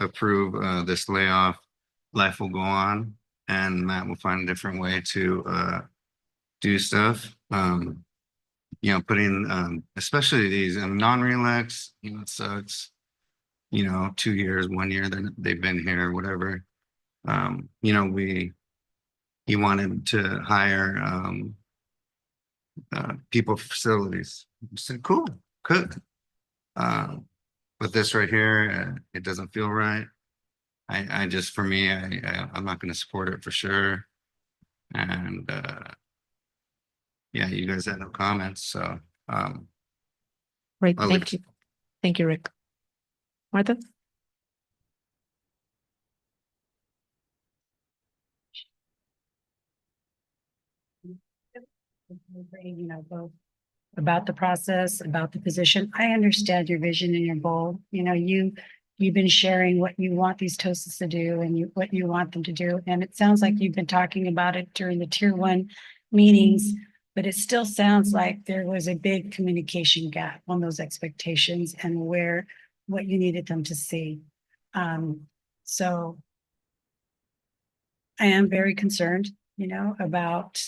approve this layoff, life will go on, and Matt will find a different way to do stuff. Putting especially these non-reelects, it sucks. 2 years, 1 year that they've been here, whatever. He wanted to hire people for facilities. I said, cool, good. But this right here, it doesn't feel right. I just, for me, I'm not going to support it for sure. And yeah, you guys had no comments, so Right, I'll thank leave. you. Thank you, Rick. Martha? Both about the process, about the position. I understand your vision and your goal. You've been sharing what you want these TOSAs to do and what you want them to do. And it sounds like you've been talking about it during the tier 1 meetings, but it still sounds like there was a big communication gap on those expectations and what you needed them to see. So I am very concerned, about,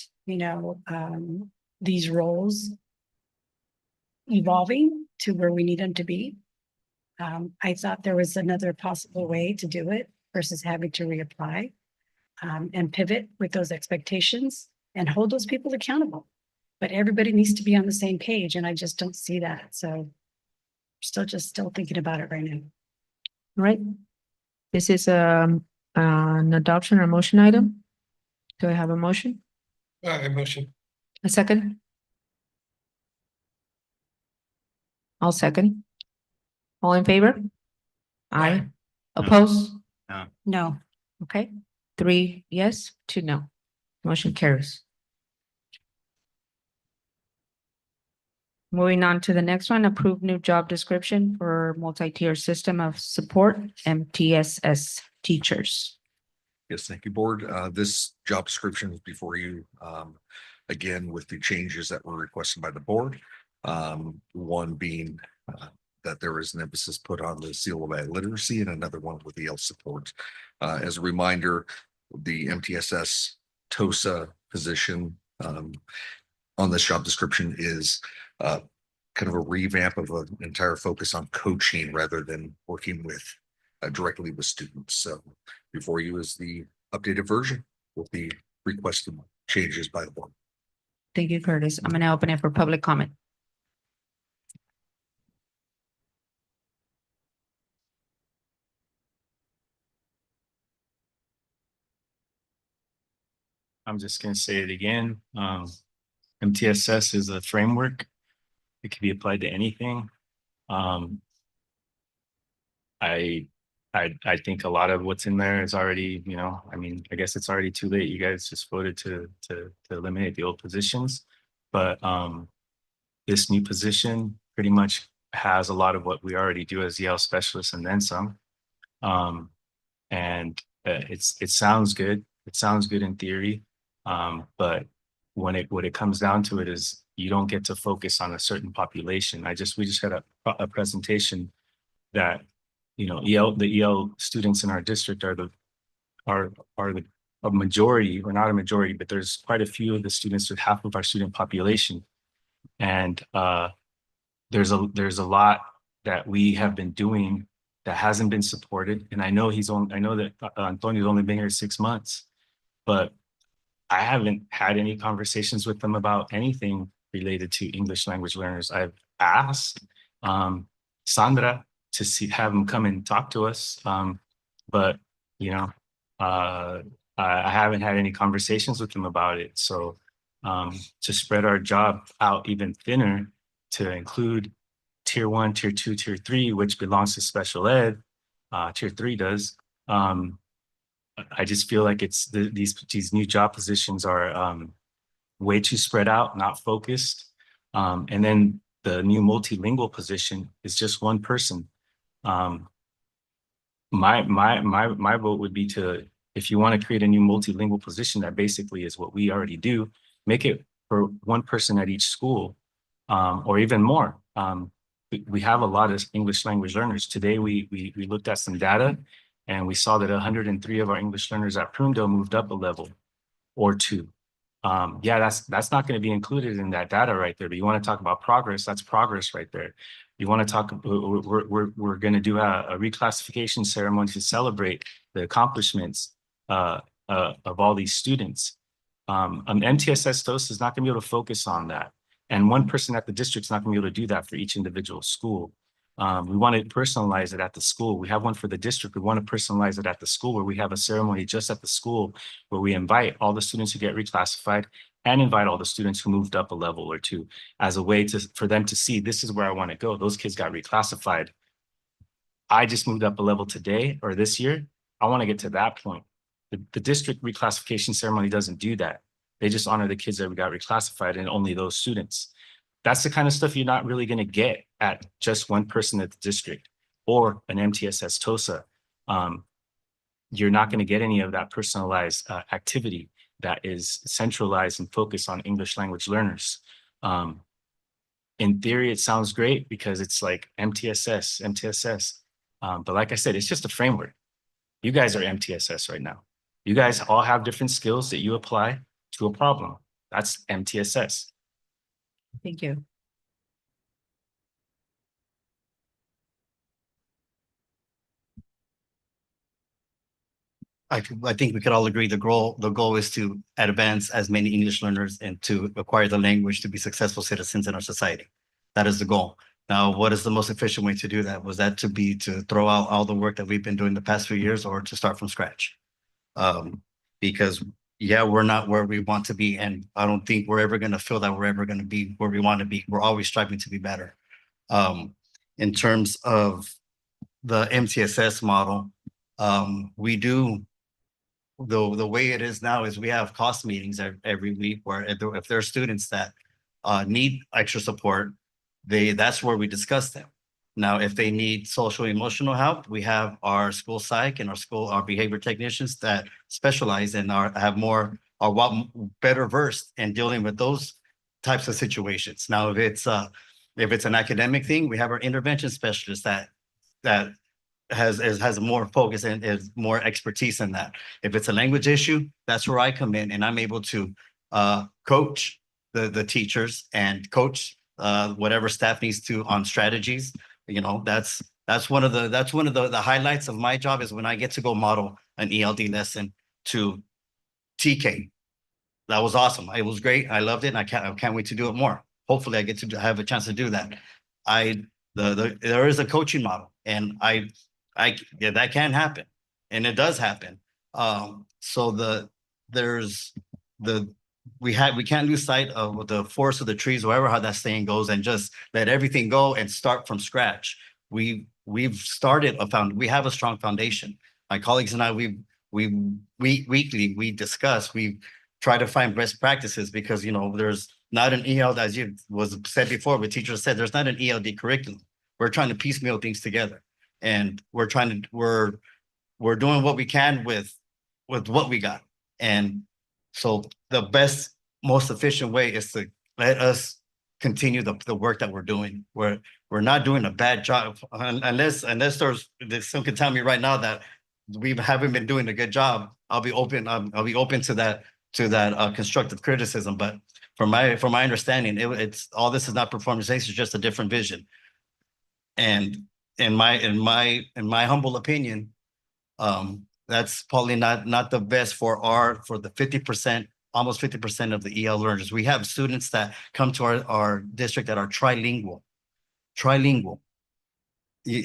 these roles evolving to where we need them to be. I thought there was another possible way to do it versus having to reapply, and pivot with those expectations and hold those people accountable. But everybody needs to be on the same page, and I just don't see that. So still thinking about it right now. All right. This is an adoption or motion item. Do I have a motion? Motion. A second? I'll second. All in favor? Aye. Oppose? No. No. Okay, 3 yes, 2 no. Motion carries. Moving on to the next one, approve new job description for multi-tier system of support, MTSS teachers. Yes, thank you, board. This job description is before you, again, with the changes that were requested by the board. One being that there is an emphasis put on the CLI literacy, and another one with the EL support. As a reminder, the MTSS TOSA position on this job description is kind of a revamp of an entire focus on coaching rather than working with directly with students. So before you is the updated version with the requested changes by the board. Thank you, Curtis. I'm gonna open it for public comment. I'm just going to say it again. MTSS is a framework. It can be applied to anything. I I think a lot of what's in there is already, you know, I mean, I guess it's already too late. You guys just voted to eliminate the old positions. But this new position pretty much has a lot of what we already do as Yale specialists and then some. And it sounds good. It sounds good in theory. But when it comes down to it is you don't get to focus on a certain population. We just had a presentation that, you know, the EL students in our district are the a majority, or not a majority, but there's quite a few of the students with half of our student population. And there's a lot that we have been doing that hasn't been supported. And I know that Antonio's only been here 6 months, but I haven't had any conversations with them about anything related to English language learners. I've asked Sandra to have them come and talk to us. But, you know, I haven't had any conversations with them about it. So to spread our job out even thinner to include tier 1, tier 2, tier 3, which belongs to special ed, tier 3 does. I just feel like it's these new job positions are way too spread out, not focused. And then the new multilingual position is just one person. My vote would be to, if you want to create a new multilingual position, that basically is what we already do, make it for one person at each school, or even more. We have a lot of English language learners. Today, we looked at some data and we saw that 103 of our English learners at Prunedale moved up a level or two. Yeah, that's not going to be included in that data right there. But you want to talk about progress, that's progress right there. You want to talk, we're going to do a reclassification ceremony to celebrate the accomplishments of all these students. MTSS TOS is not going to be able to focus on that. And one person at the district is not going to be able to do that for each individual school. We want to personalize it at the school. We have one for the district. We want to personalize it at the school where we have a ceremony just at the school where we invite all the students who get reclassified and invite all the students who moved up a level or two as a way for them to see, this is where I want to go. Those kids got reclassified. I just moved up a level today or this year. I want to get to that point. The district reclassification ceremony doesn't do that. They just honor the kids that we got reclassified and only those students. That's the kind of stuff you're not really going to get at just one person at the district or an MTSS TOSA. You're not going to get any of that personalized activity that is centralized and focused on English language learners. In theory, it sounds great because it's like MTSS. But like I said, it's just a framework. You guys are MTSS right now. You guys all have different skills that you apply to a problem. That's MTSS. Thank you. I think we could all agree the goal is to advance as many English learners and to acquire the language to be successful citizens in our society. That is the goal. Now, what is the most efficient way to do that? Was that to throw out all the work that we've been doing the past few years, or to start from scratch? Because yeah, we're not where we want to be, and I don't think we're ever going to feel that we're ever going to be where we want to be. We're always striving to be better. In terms of the MTSS model, we do. The way it is now is we have cost meetings every week where if there are students that need extra support, that's where we discuss them. Now, if they need social emotional help, we have our school psych and our behavior technicians that specialize and are better versed in dealing with those types of situations. Now, if it's an academic thing, we have our intervention specialist that has more focus and is more expertise in that. If it's a language issue, that's where I come in and I'm able to coach the teachers and coach whatever staff needs to on strategies. You know, that's one of the highlights of my job is when I get to go model an ELD lesson to TK. That was awesome. It was great. I loved it. And I can't wait to do it more. Hopefully I get to have a chance to do that. There is a coaching model, and yeah, that can happen, and it does happen. We can't lose sight of the forest of the trees, however how that saying goes, and just let everything go and start from scratch. We we've started we have a strong foundation. My colleagues and I, we weekly, we discuss, we try to find best practices because, you know, there's not an EL, as you was said before, but teachers said, there's not an ELD curriculum. We're trying to piecemeal things together, and we're doing what we can with what we got. And so the best, most efficient way is to let us continue the work that we're doing. We're not doing a bad job unless there's someone can tell me right now that we haven't been doing a good job. I'll be open to that constructive criticism. But from my understanding, it's all this is not performance-based, it's just a different vision. And in my humble opinion, that's probably not the best for the 50%, almost 50% of the EL learners. We have students that come to our district that are trilingual.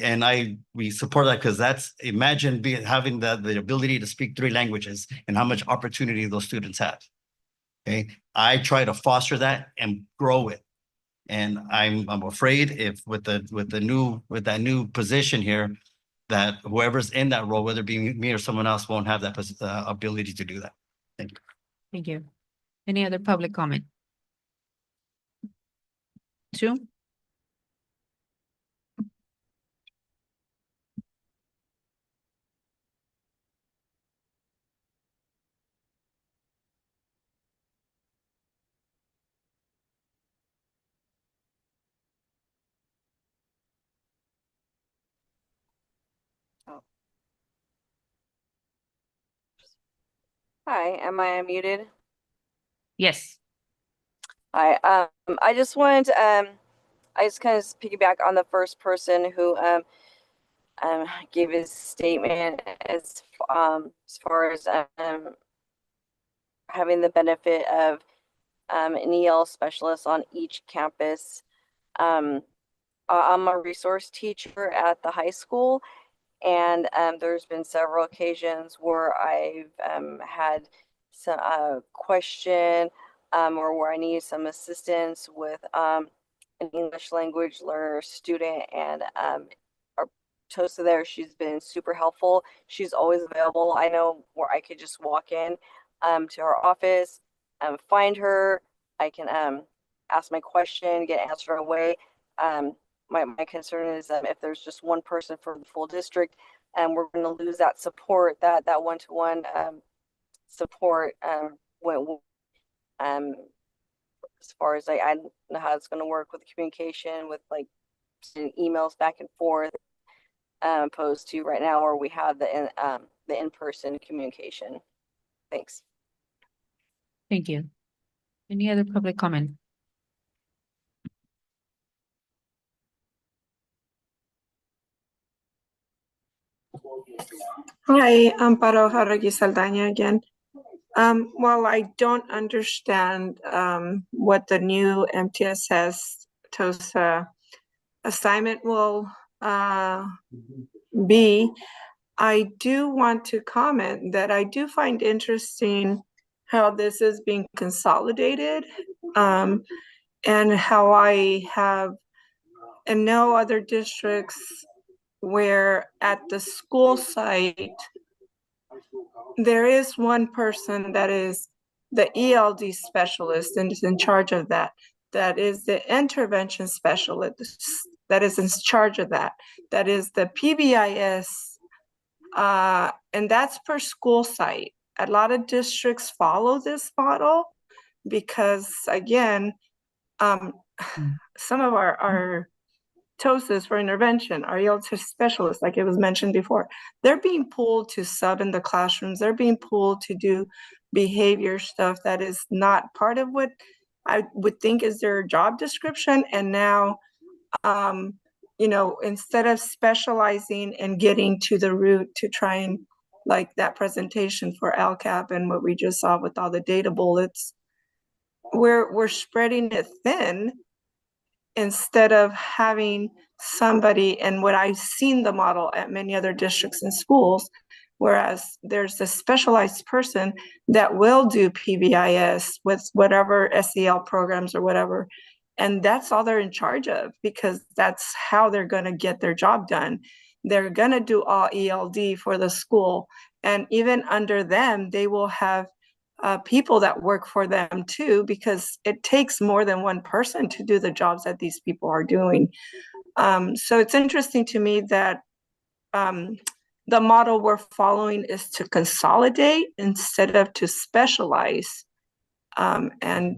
And we support that because imagine having the ability to speak 3 languages and how much opportunity those students have. Okay, I try to foster that and grow it. And I'm afraid if with that new position here, that whoever's in that role, whether it be me or someone else, won't have that ability to do that. Thank you. Thank you. Any other public comment? 2? Hi, am I unmuted? Yes. Hi, I just wanted to, I just kind of piggyback on the first person who gave his statement as far as having the benefit of an EL specialist on each campus. I'm a resource teacher at the high school, and there's been several occasions where I've had some question or where I need some assistance with an English language learner student, and our TOSA there, she's been super helpful. She's always available. I know where I could just walk in to her office, find her. I can ask my question, get answered away. My concern is if there's just one person for the full district, and we're going to lose that support, that one-to-one support when as far as I don't know how it's going to work with communication with like sending emails back and forth, opposed to right now where we have the in-person communication. Thanks. Thank you. Any other public comment? Hi, Amparo Jarregui Saldaña again. While I don't understand what the new MTSS TOSA assignment will be, I do want to comment that I do find interesting how this is being consolidated, and how I have in no other districts where at the school site there is one person that is the ELD specialist and is in charge of that. That is the intervention specialist that is in charge of that. That is the PBIS, and that's per school site. A lot of districts follow this model because, again, some of our TOSAs for intervention, our ELD specialists, like it was mentioned before, they're being pulled to sub in the classrooms. They're being pulled to do behavior stuff that is not part of what I would think is their job description. And now, instead of specializing and getting to the root to try and like that presentation for LCAP and what we just saw with all the data bullets, we're spreading it thin instead of having somebody, and what I've seen the model at many other districts and schools, whereas there's a specialized person that will do PBIS with whatever SEL programs or whatever, And that's all they're in charge of, because that's how they're going to get their job done. They're going to do all ELD for the school. And even under them, they will have people that work for them too, because it takes more than one person to do the jobs that these people are doing. So it's interesting to me that the model we're following is to consolidate instead of to specialize and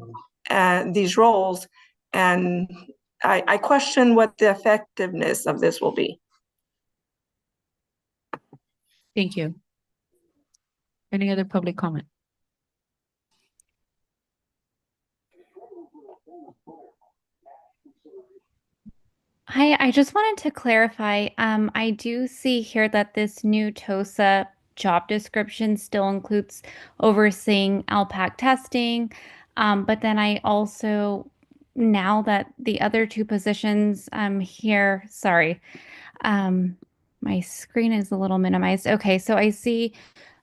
these roles. And I question what the effectiveness of this will be. Thank you. Any other public comment? Hi, I just wanted to clarify. I do see here that this new TOSA job description still includes overseeing LPAC testing. But then I also, now that the other two positions here, sorry, my screen is a little minimized. Okay, so I see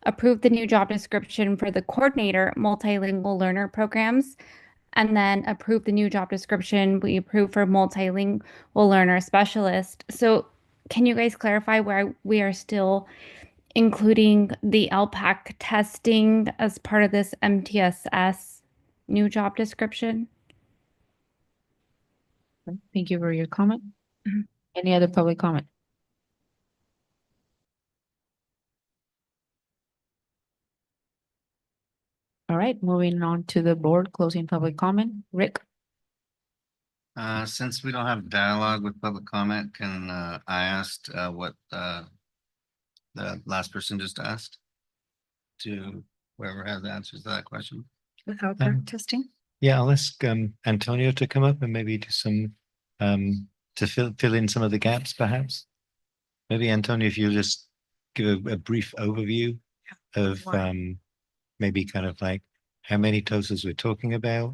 approve the new job description for the coordinator multilingual learner programs, and then approve the new job description we approve for multilingual learner specialist. So can you guys clarify where we are still including the LPAC testing as part of this MTSS new job description? Thank you for your comment. Any other public comment? All right, moving on to the board, closing public comment. Rick? Since we don't have dialogue with public comment, can I ask what the last person just asked? To whoever has the answers to that question. Without testing? Yeah, I'll ask Antonio to come up and maybe do some to fill in some of the gaps, perhaps. Maybe Antonio, if you'll just give a brief overview of maybe kind of like how many TOSAs we're talking about,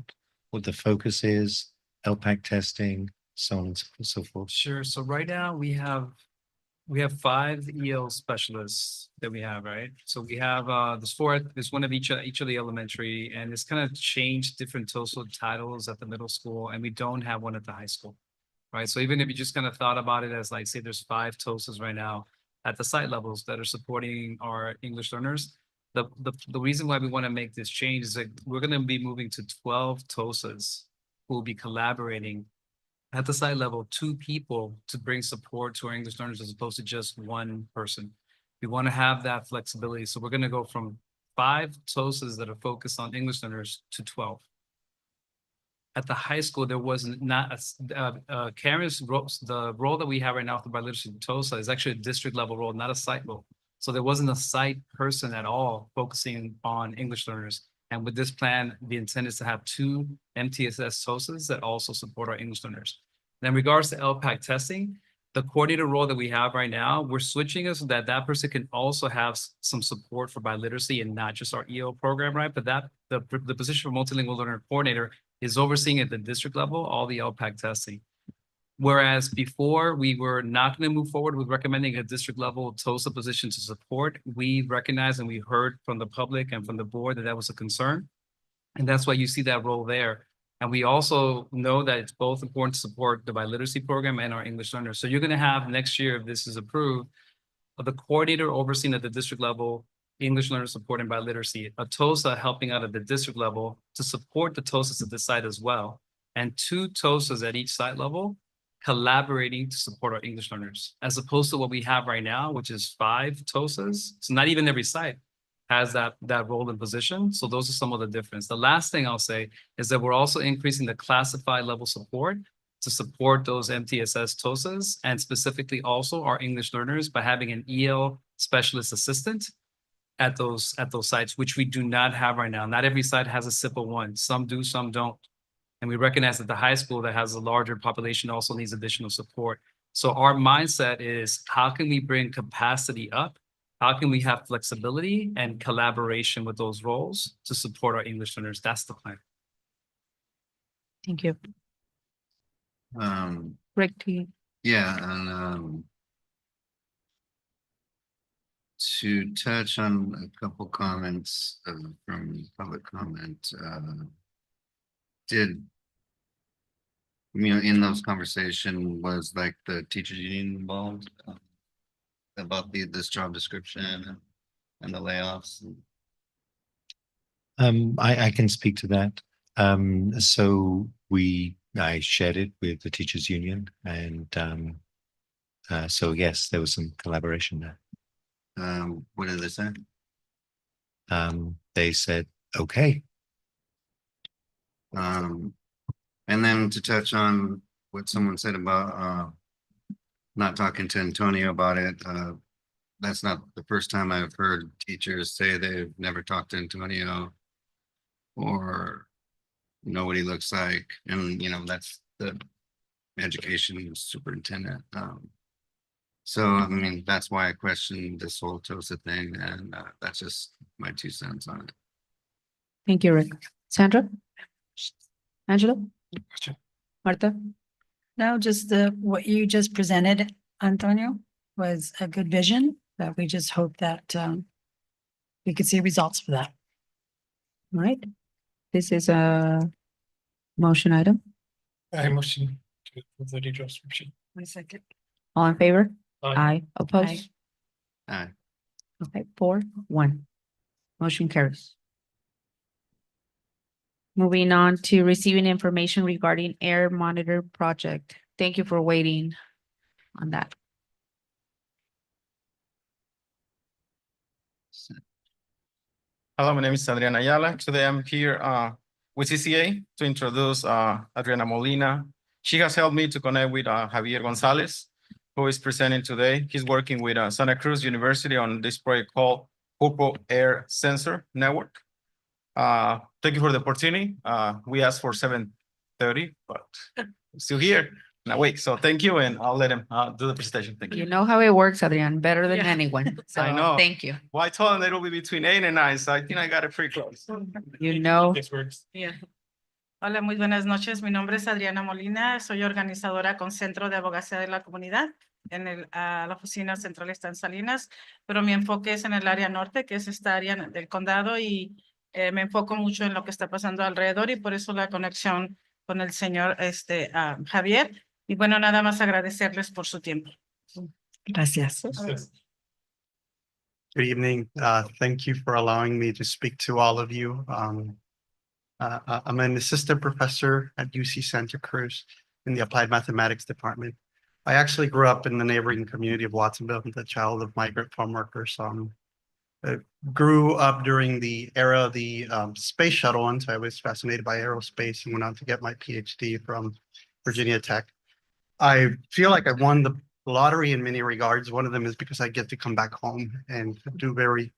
what the focus is, LPAC testing, so on and so forth. Sure. So right now we have 5 EL specialists that we have, right? So we have there's one of each of the elementary, and it's kind of changed different TOSA titles at the middle school, and we don't have one at the high school, right? So even if you just kind of thought about it as like, say there's 5 TOSAs right now at the site levels that are supporting our English learners. The reason why we want to make this change is that we're going to be moving to 12 TOSAs who will be collaborating at the site level, 2 people to bring support to our English learners as opposed to just 1 person. We want to have that flexibility. So we're going to go from 5 TOSAs that are focused on English learners to 12. At the high school, there was not Karen's role, the role that we have right now with the biliteracy TOSA is actually a district level role, not a site role. So there wasn't a site person at all focusing on English learners. And with this plan, the intent is to have 2 MTSS TOSAs that also support our English learners. And in regards to LPAC testing, the coordinator role that we have right now, we're switching it so that that person can also have some support for biliteracy and not just our EO program, right? But the position for multilingual learner coordinator is overseeing at the district level all the LPAC testing. Whereas before we were not going to move forward with recommending a district level TOSA position to support, we recognized and we heard from the public and from the board that that was a concern. And that's why you see that role there. And we also know that it's both important to support the biliteracy program and our English learners. So you're going to have next year, if this is approved, the coordinator overseeing at the district level, English learner support and biliteracy, a TOSA helping out at the district level to support the TOSAs at the site as well, and 2 TOSAs at each site level collaborating to support our English learners, as opposed to what we have right now, which is 5 TOSAs. So not even every site has that role and position. So those are some of the difference. The last thing I'll say is that we're also increasing the classified level support to support those MTSS TOSAs, and specifically also our English learners by having an EL specialist assistant at those sites, which we do not have right now. Not every site has a SIPA 1. Some do, some don't. And we recognize that the high school that has a larger population also needs additional support. So our mindset is, how can we bring capacity up? How can we have flexibility and collaboration with those roles to support our English learners? That's the plan. Thank you. Rick, to you. Yeah, and to touch on a couple comments from public comment, did You know, in those conversation was like the teachers union involved about this job description and the layoffs. I can speak to that. So I shared it with the teachers union and so yes, there was some collaboration there. What did they say? They said, okay. And then to touch on what someone said about not talking to Antonio about it, that's not the first time I've heard teachers say they've never talked to Antonio or know what he looks like. And, you know, that's the education superintendent. So, I mean, that's why I questioned this whole TOSA thing, and that's just my 2 cents on it. Thank you, Rick. Sandra? Angela? Martha? No, just what you just presented, Antonio, was a good vision, but we just hope that we could see results for that. All right. This is a motion item. I motion to approve the job description. One second. All in favor? Aye. Opposed? Aye. Okay, 4-1. Motion carries. Moving on to receiving information regarding air monitor project. Thank you for waiting on that. Hello, my name is Adriana Ayala. Today I'm here with CCA to introduce Adriana Molina. She has helped me to connect with Javier Gonzalez, who is presenting today. He's working with Santa Cruz University on this project called Purple Air Sensor Network. Thank you for the opportunity. We asked for 7:30, but I'm still here. Now wait, so thank you, and I'll let him do the presentation. Thank you. You know how it works, Adrian, better than anyone. So I know. thank you. Well, I told him that it'll be between 8 and 9, so I think I got it pretty close. You know. Yeah. Hola, muy buenas noches. Mi nombre es Adriana Molina. Soy organizadora con Centro de Abogacía de la Comunidad. La oficina central está en Salinas, pero mi enfoque es en el área norte, que es esta área del condado, y me enfoco mucho en lo que está pasando alrededor, y por eso la conexión con el señor Javier. Y bueno, nada más agradecerles por su tiempo. Gracias. Good evening. Thank you for allowing me to speak to all of you. I'm an assistant professor at UC Santa Cruz in the Applied Mathematics Department. I actually grew up in the neighboring community of Watsonville, the child of migrant farm workers. I grew up during the era of the space shuttle, and so I was fascinated by aerospace and went on to get my PhD from Virginia Tech. I feel like I won the lottery in many regards. One of them is because I get to come back home and do very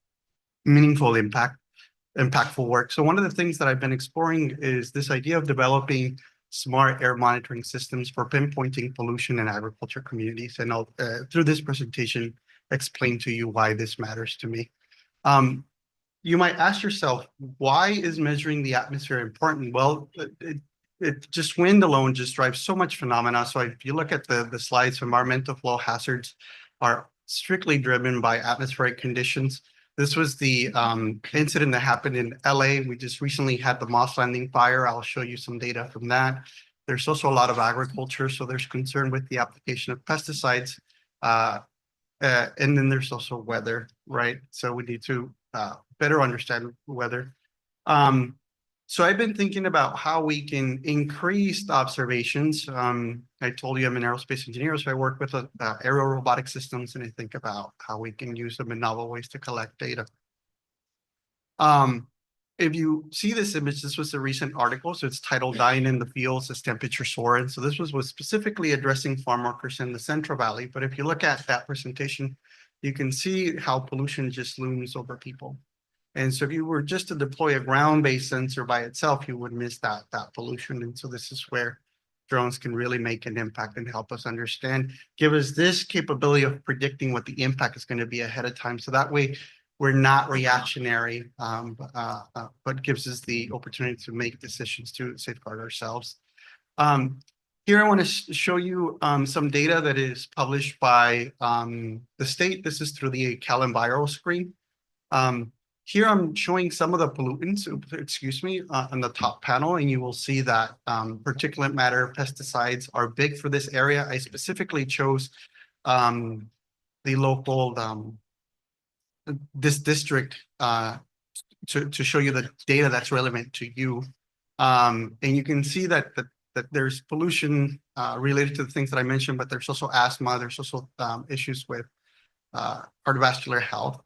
meaningful impactful work. So one of the things that I've been exploring is this idea of developing smart air monitoring systems for pinpointing pollution in agriculture communities. And I'll, through this presentation, explain to you why this matters to me. You might ask yourself, why is measuring the atmosphere important? Well, just wind alone just drives so much phenomena. So if you look at the slides, environmental flow hazards are strictly driven by atmospheric conditions. This was the incident that happened in LA. We just recently had the Moss Landing fire. I'll show you some data from that. There's also a lot of agriculture, so there's concern with the application of pesticides. And then there's also weather, right? So we need to better understand weather. So I've been thinking about how we can increase the observations. I told you I'm an aerospace engineer, so I work with aerial robotic systems, and I think about how we can use them in novel ways to collect data. If you see this image, this was a recent article, so it's titled "Dying in the Fields as Temperatures Soar." And so this was specifically addressing farm workers in the Central Valley. But if you look at that presentation, you can see how pollution just looms over people. And so if you were just to deploy a ground-based sensor by itself, you would miss that pollution. And so this is where drones can really make an impact and help us understand, give us this capability of predicting what the impact is going to be ahead of time. So that way we're not reactionary, but gives us the opportunity to make decisions to safeguard ourselves. Here I want to show you some data that is published by the state. This is through the CalEnviro screen. Here I'm showing some of the pollutants, excuse me, on the top panel, and you will see that particulate matter, pesticides are big for this area. I specifically chose the local this district to show you the data that's relevant to you. And you can see that there's pollution related to the things that I mentioned, but there's also asthma, there's also issues with cardiovascular health.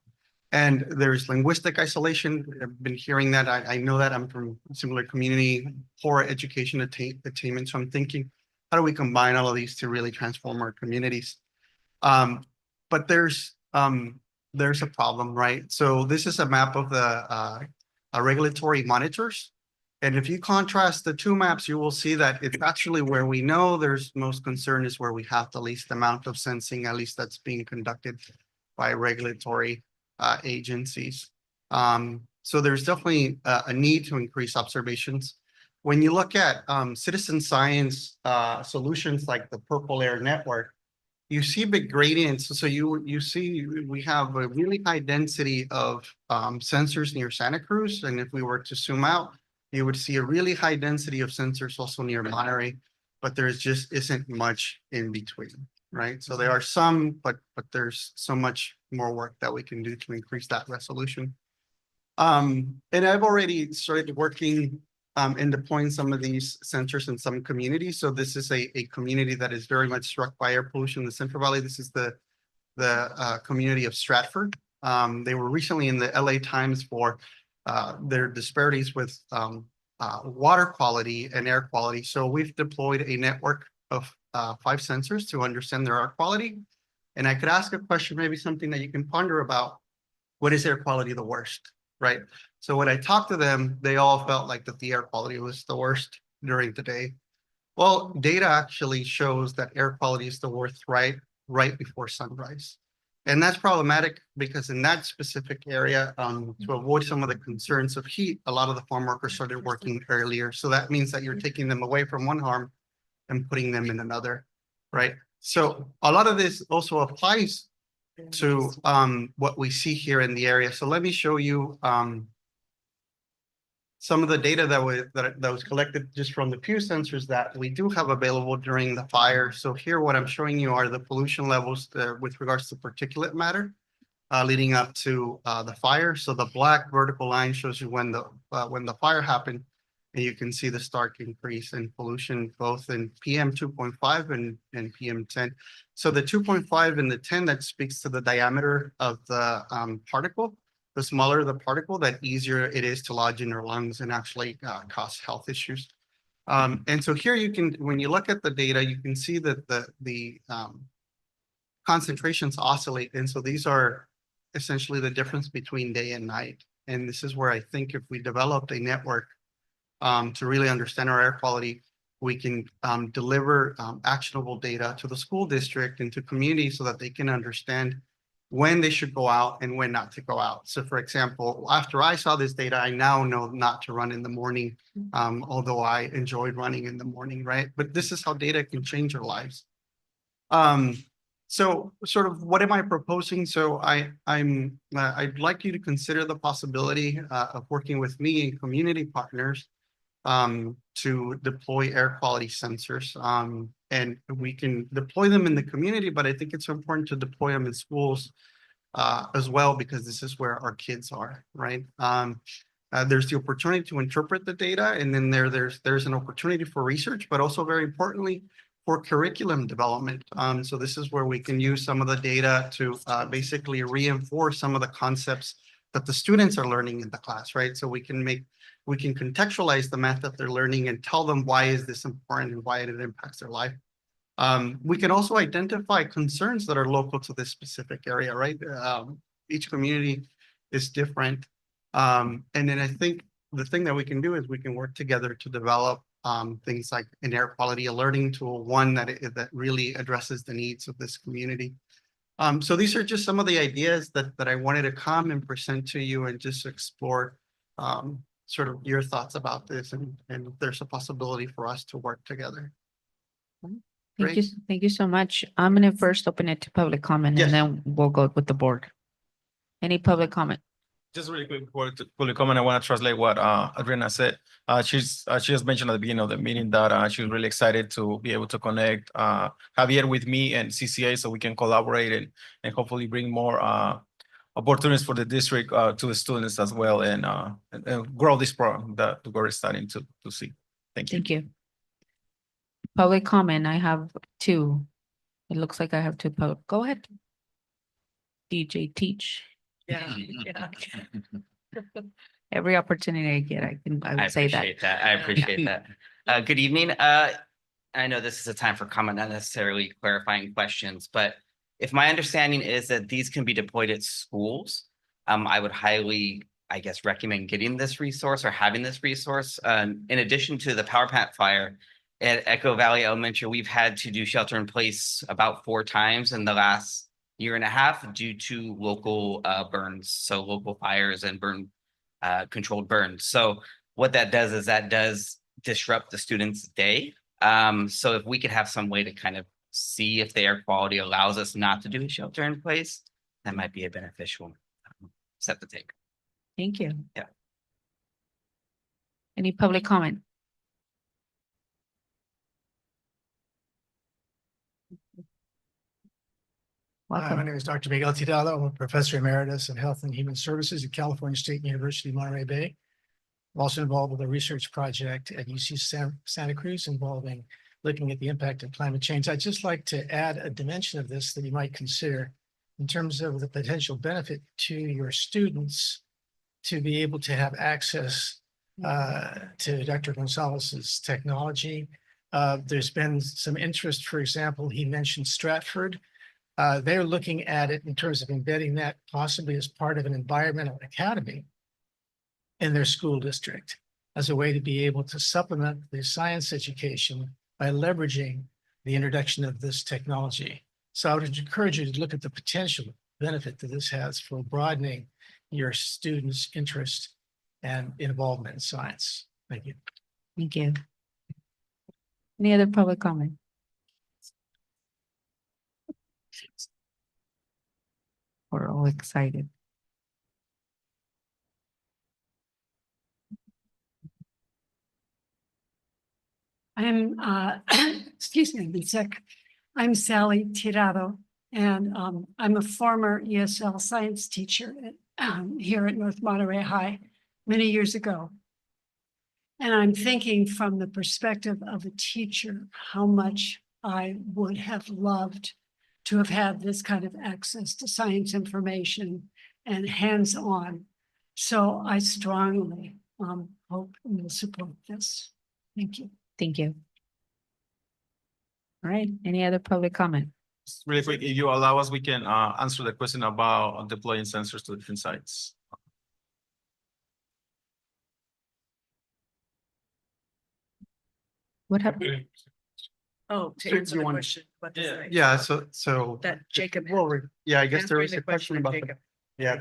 And there's linguistic isolation. I've been hearing that. I know that I'm from a similar community, poor education attainment. So I'm thinking, how do we combine all of these to really transform our communities? But there's a problem, right? So this is a map of the regulatory monitors. And if you contrast the two maps, you will see that it's actually where we know there's most concern is where we have the least amount of sensing, at least that's being conducted by regulatory agencies. So there's definitely a need to increase observations. When you look at citizen science solutions like the Purple Air Network, you see big gradients. So you see we have a really high density of sensors near Santa Cruz. And if we were to zoom out, you would see a really high density of sensors also near Monterey, but there's just isn't much in between, right? So there are some, but there's so much more work that we can do to increase that resolution. And I've already started working in deploying some of these sensors in some communities. So this is a community that is very much struck by air pollution in the Central Valley. This is the community of Stratford. They were recently in the LA Times for their disparities with water quality and air quality. So we've deployed a network of 5 sensors to understand their air quality. And I could ask a question, maybe something that you can ponder about. What is air quality the worst, right? So when I talked to them, they all felt like that the air quality was the worst during the day. Well, data actually shows that air quality is the worst right before sunrise. And that's problematic because in that specific area, to avoid some of the concerns of heat, a lot of the farm workers started working earlier. So that means that you're taking them away from one harm and putting them in another, right? So a lot of this also applies to what we see here in the area. So let me show you some of the data that was collected just from the few sensors that we do have available during the fire. So here, what I'm showing you are the pollution levels with regards to particulate matter leading up to the fire. So the black vertical line shows you when the fire happened, and you can see the stark increase in pollution both in PM 2.5 and PM 10. So the 2.5 and the 10, that speaks to the diameter of the particle. The smaller the particle, that easier it is to lodge in your lungs and actually cause health issues. And so here you can, when you look at the data, you can see that the concentrations oscillate. And so these are essentially the difference between day and night. And this is where I think if we developed a network to really understand our air quality, we can deliver actionable data to the school district and to communities so that they can understand when they should go out and when not to go out. So for example, after I saw this data, I now know not to run in the morning, although I enjoyed running in the morning, right? But this is how data can change our lives. So sort of what am I proposing? So I'd like you to consider the possibility of working with me and community partners to deploy air quality sensors. And we can deploy them in the community, but I think it's important to deploy them in schools as well, because this is where our kids are, right? There's the opportunity to interpret the data, and then there's an opportunity for research, but also very importantly, for curriculum development. So this is where we can use some of the data to basically reinforce some of the concepts that the students are learning in the class, right? So we can contextualize the math that they're learning and tell them why is this important and why it impacts their life. We can also identify concerns that are local to this specific area, right? Each community is different. And then I think the thing that we can do is we can work together to develop things like an air quality alerting tool, one that really addresses the needs of this community. So these are just some of the ideas that I wanted to come and present to you and just explore sort of your thoughts about this and if there's a possibility for us to work together. Thank you so much. I'm going to first open it to public comment, Yes. and then we'll go with the board. Any public comment? Just really quick before to quickly comment, I want to translate what Adriana said. She just mentioned at the beginning of the meeting that she was really excited to be able to connect Javier with me and CCA so we can collaborate and hopefully bring more opportunities for the district to the students as well and grow this program that we're starting to see. Thank you. Thank you. Public comment, I have two. It looks like I have two. Go ahead. DJ teach. Yeah. Every opportunity I get, I would say that. appreciate that. I appreciate that. Good evening. I know this is a time for comment, not necessarily clarifying questions, but if my understanding is that these can be deployed at schools, I would highly, I guess, recommend getting this resource or having this resource. In addition to the power plant fire at Echo Valley Elementary, we've had to do shelter in place about 4 times in the last year and a half due to local burns, so local fires and controlled burns. So what that does is that does disrupt the students' day. So if we could have some way to kind of see if the air quality allows us not to do a shelter in place, that might be a beneficial set to take. Thank you. Yeah. Any public comment? Hi, Welcome. my name is Dr. Miguel Tirado. I'm a professor emeritus in Health and Human Services at California State University, Monterey Bay. I'm also involved with a research project at UC Santa Cruz involving looking at the impact of climate change. I'd just like to add a dimension of this that you might consider in terms of the potential benefit to your students to be able to have access to Dr. Gonzalez's technology. There's been some interest, for example, he mentioned Stratford. They're looking at it in terms of embedding that possibly as part of an environmental academy in their school district as a way to be able to supplement the science education by leveraging the introduction of this technology. So I would encourage you to look at the potential benefit that this has for broadening your students' interest and involvement in science. Thank you. Thank you. Any other public comment? We're all excited. I'm, excuse me, I've been sick. I'm Sally Tirado, and I'm a former ESL science teacher here at North Monterey High many years ago. And I'm thinking from the perspective of a teacher, how much I would have loved to have had this kind of access to science information and hands-on. So I strongly hope and will support this. Thank you. Thank you. All right, any other public comment? Really quick, if you allow us, we can answer the question about deploying sensors to different sites. What happened? Oh, So to answer you the want- question. What does that- Yeah, so. That Jacob. Well, yeah, I guess there Answering was the a question of about, Jacob.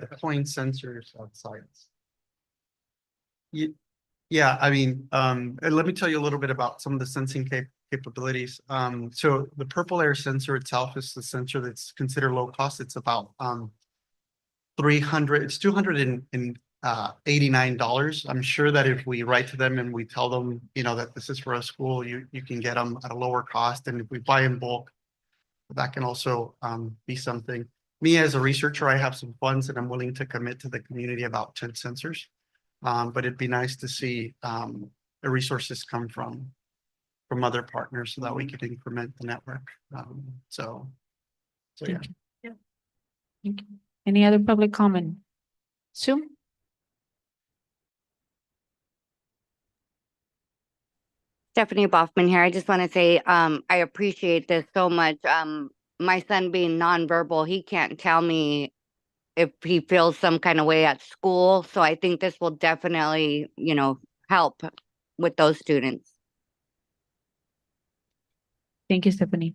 deploying sensors on sites. Yeah, I mean, and let me tell you a little bit about some of the sensing capabilities. So the purple air sensor itself is the sensor that's considered low cost. It's about it's $289. I'm sure that if we write to them and we tell them, that this is for a school, you can get them at a lower cost. And if we buy in bulk, that can also be something. Me as a researcher, I have some funds and I'm willing to commit to the community about 10 sensors. But it'd be nice to see the resources come from other partners so that we could increment the network. So yeah. Yeah. Thank you. Any other public comment? Sue? Stephanie Boffman here. I just want to say I appreciate this so much. My son being nonverbal, he can't tell me if he feels some kind of way at school. So I think this will definitely, help with those students. Thank you, Stephanie.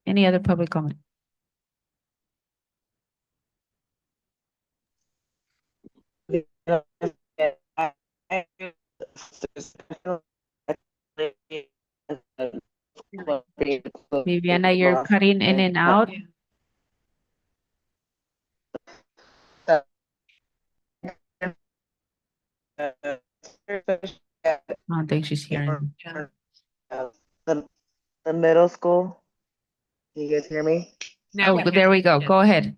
Any other public comment? Viviana, you're cutting in and out. especially at I don't think she's hearing. the middle school. Can you guys hear me? Oh, there we go. Go ahead.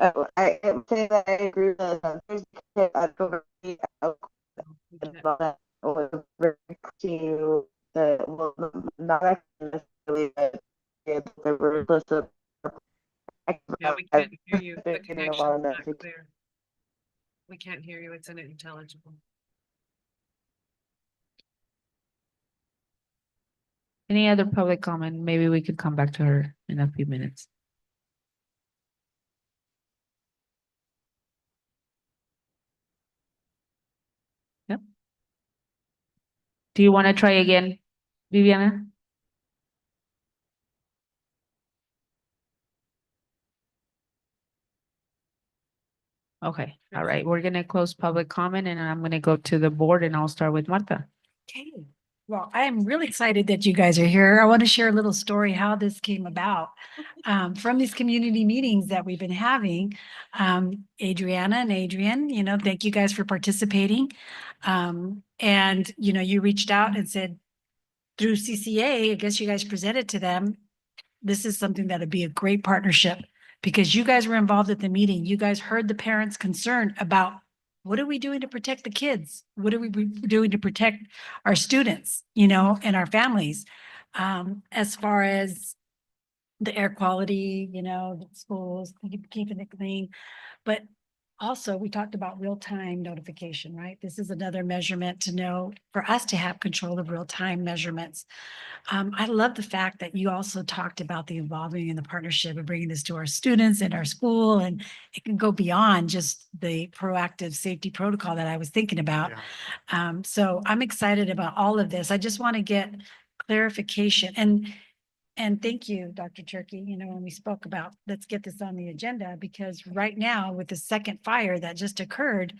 I am saying that I agree with the I feel very about that was very to the well not necessarily the ruthless Yeah, we can't hear you. The connection's not clear. We can't hear you. It's unintelligible. Any other public comment? Maybe we could come back to her in a few minutes. Yep. Do you want to try again, Viviana? Okay, all right. We're gonna close public comment and I'm gonna go to the board and I'll start with Martha. Okay, well, I am really excited that you guys are here. I want to share a little story how this came about. From these community meetings that we've been having, Adriana and Adrian, thank you guys for participating. And, you reached out and said, through CCA, I guess you guys presented to them, this is something that'd be a great partnership because you guys were involved at the meeting. You guys heard the parents' concern about what are we doing to protect the kids? What are we doing to protect our students, and our families? As far as the air quality, the schools, keeping it clean. But also we talked about real-time notification, right? This is another measurement to know for us to have control of real-time measurements. I love the fact that you also talked about the involving and the partnership of bringing this to our students and our school, and it can go beyond just the proactive safety protocol that I was thinking about. So I'm excited about all of this. I just want to get clarification and thank you, Dr. Turkey, when we spoke about, let's get this on the agenda, because right now with the second fire that just occurred,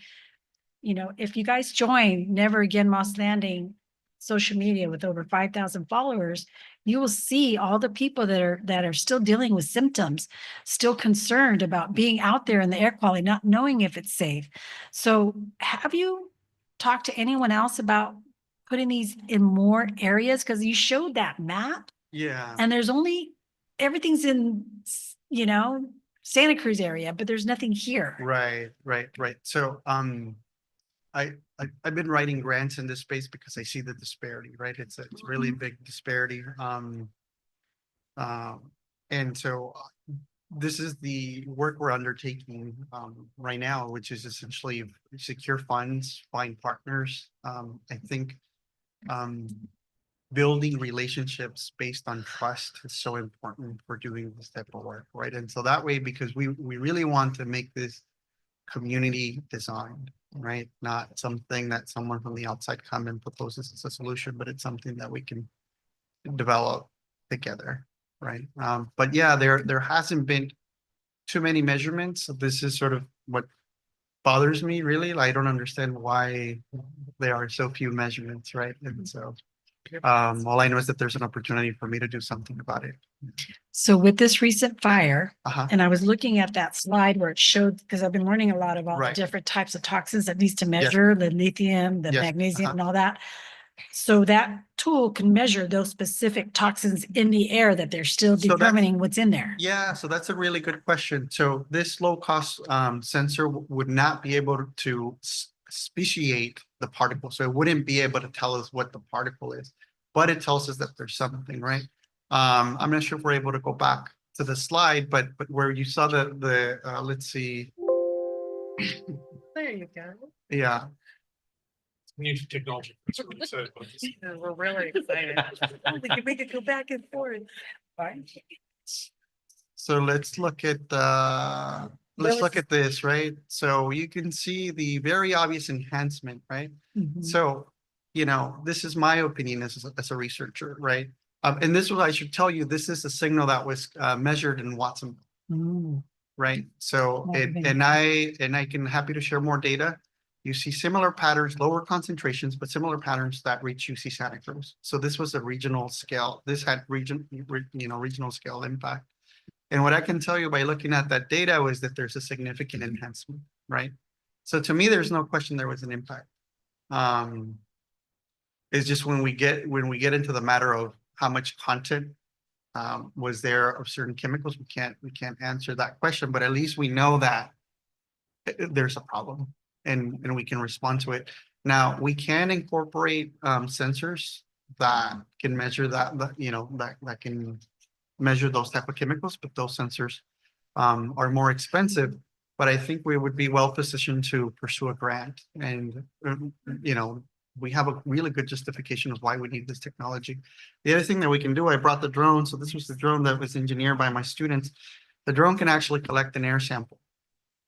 if you guys join Never Again Moss Landing social media with over 5,000 followers, you will see all the people that are still dealing with symptoms, still concerned about being out there in the air quality, not knowing if it's safe. So have you talked to anyone else about putting these in more areas? Because you showed that map. Yeah. And there's only, everything's in, Santa Cruz area, but there's nothing here. Right. So, I've been writing grants in this space because I see the disparity, right? It's a really big disparity. And so this is the work we're undertaking right now, which is essentially secure funds, find partners. I think building relationships based on trust is so important for doing this type of work, right? And so that way, because we really want to make this community designed, right? Not something that someone from the outside come and proposes as a solution, but it's something that we can develop together, right? But yeah, there hasn't been too many measurements. So this is sort of what bothers me, really. I don't understand why there are so few measurements, right? And so all I know is that there's an opportunity for me to do something about it. So with this recent fire, and I was looking at that slide where it showed, because I've been learning a lot about the different types of toxins that needs to measure, the lithium, the magnesium and all that. So that tool can measure those specific toxins in the air that they're still determining what's in there. Yeah, so that's a really good question. So this low cost sensor would not be able to speciate the particle. So it wouldn't be able to tell us what the particle is, but it tells us that there's something, right? I'm not sure if we're able to go back to the slide, but where you saw the let's see. There you go. Yeah. New technology. We're really excited. We could go back and forth. So let's look at this, right? So you can see the very obvious enhancement, right? So, this is my opinion as a researcher, right? And this was, I should tell you, this is a signal that was measured in Watson, right? So, and I can happy to share more data. You see similar patterns, lower concentrations, but similar patterns that reach UC Santa Cruz. So this was a regional scale. This had regional scale impact. And what I can tell you by looking at that data was that there's a significant enhancement, right? So to me, there's no question there was an impact. It's just when we get into the matter of how much content was there of certain chemicals, we can't answer that question, but at least we know that there's a problem and we can respond to it. Now we can incorporate sensors that can measure that can measure those type of chemicals, but those sensors are more expensive. But I think we would be well positioned to pursue a grant, and we have a really good justification of why we need this technology. The other thing that we can do, I brought the drone. So this was the drone that was engineered by my students. The drone can actually collect an air sample.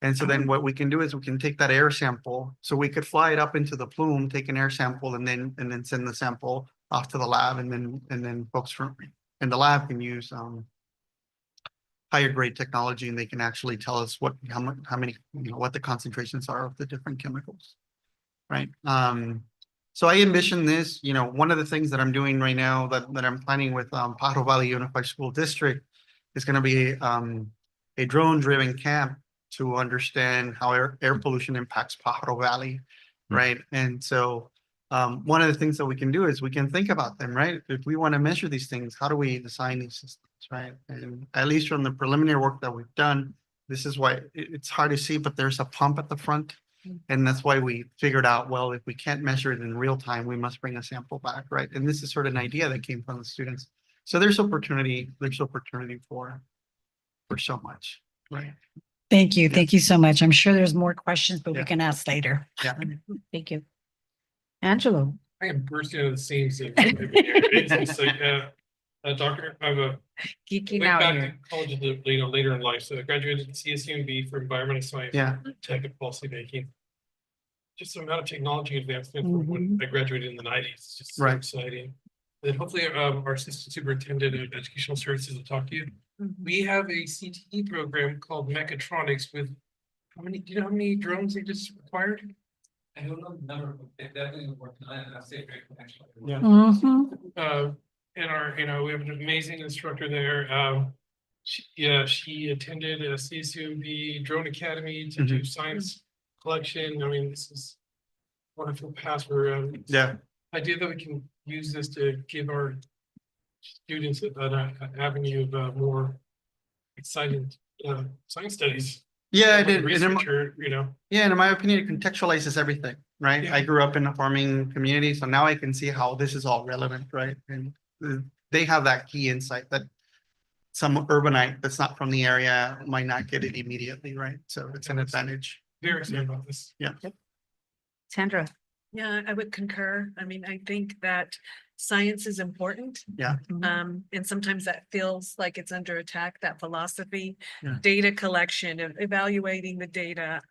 And so then what we can do is we can take that air sample. So we could fly it up into the plume, take an air sample, and then send the sample off to the lab. And then folks from in the lab can use higher grade technology, and they can actually tell us what the concentrations are of the different chemicals. Right. So I envision this, one of the things that I'm doing right now that I'm planning with Pajaro Valley Unified School District is going to be a drone-driven camp to understand how air pollution impacts Pajaro Valley, right? And so one of the things that we can do is we can think about them, right? If we want to measure these things, how do we design these systems, right? And at least from the preliminary work that we've done, this is why it's hard to see, but there's a pump at the front. And that's why we figured out, well, if we can't measure it in real time, we must bring a sample back, right? And this is sort of an idea that came from the students. So there's opportunity for so much, right? Thank you. Thank you so much. I'm sure there's more questions, but we can ask later. Yeah. Thank you. Angelo. I am bursting out of the seams. It's just like, doctor, I'm a Geeking went out back here. to college later in life. So I graduated in CSUMB for environmental science, tech and policy making. Just the amount of technology advancement from when I graduated in the 90s. It's just so exciting. And hopefully our assistant superintendent of educational services will talk to you. We have a CTE program called Mechatronics with do you know how many drones they just acquired? I don't know the number, but they definitely working on it, and I'll say great potential. Yeah. And we have an amazing instructor there. She attended a CSUMB Drone Academy to do science collection. I mean, this is wonderful path for idea that we can use this to give our students an avenue of more exciting science studies. Yeah, I Like did. researcher, Yeah, and in my opinion, it contextualizes everything, right? I grew up in a farming community, so now I can see how this is all relevant, right? And they have that key insight that some urbanite that's not from the area might not get it immediately, right? So it's an advantage. Very excited about this. Yeah. Sandra. Yeah, I would concur. I mean, I think that science is important. Yeah. And sometimes that feels like it's under attack, that philosophy, Yeah. data collection, evaluating the data,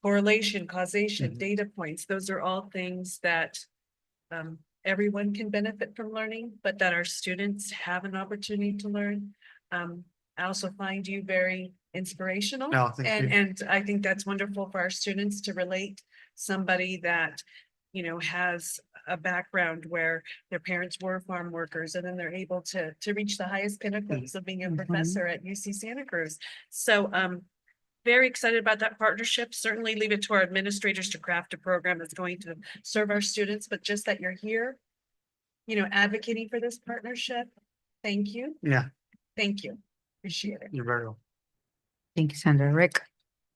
correlation, causation, data points. Those are all things that everyone can benefit from learning, but that our students have an opportunity to learn. I also find you very inspirational. Oh, thank you. And I think that's wonderful for our students to relate somebody that, has a background where their parents were farm workers, and then they're able to reach the highest pinnacles of being a professor at UC Santa Cruz. So very excited about that partnership. Certainly leave it to our administrators to craft a program that's going to serve our students, but just that you're here, advocating for this partnership. Thank you. Yeah. Thank you. Appreciate it. You're very welcome. Thank you, Sandra. Rick.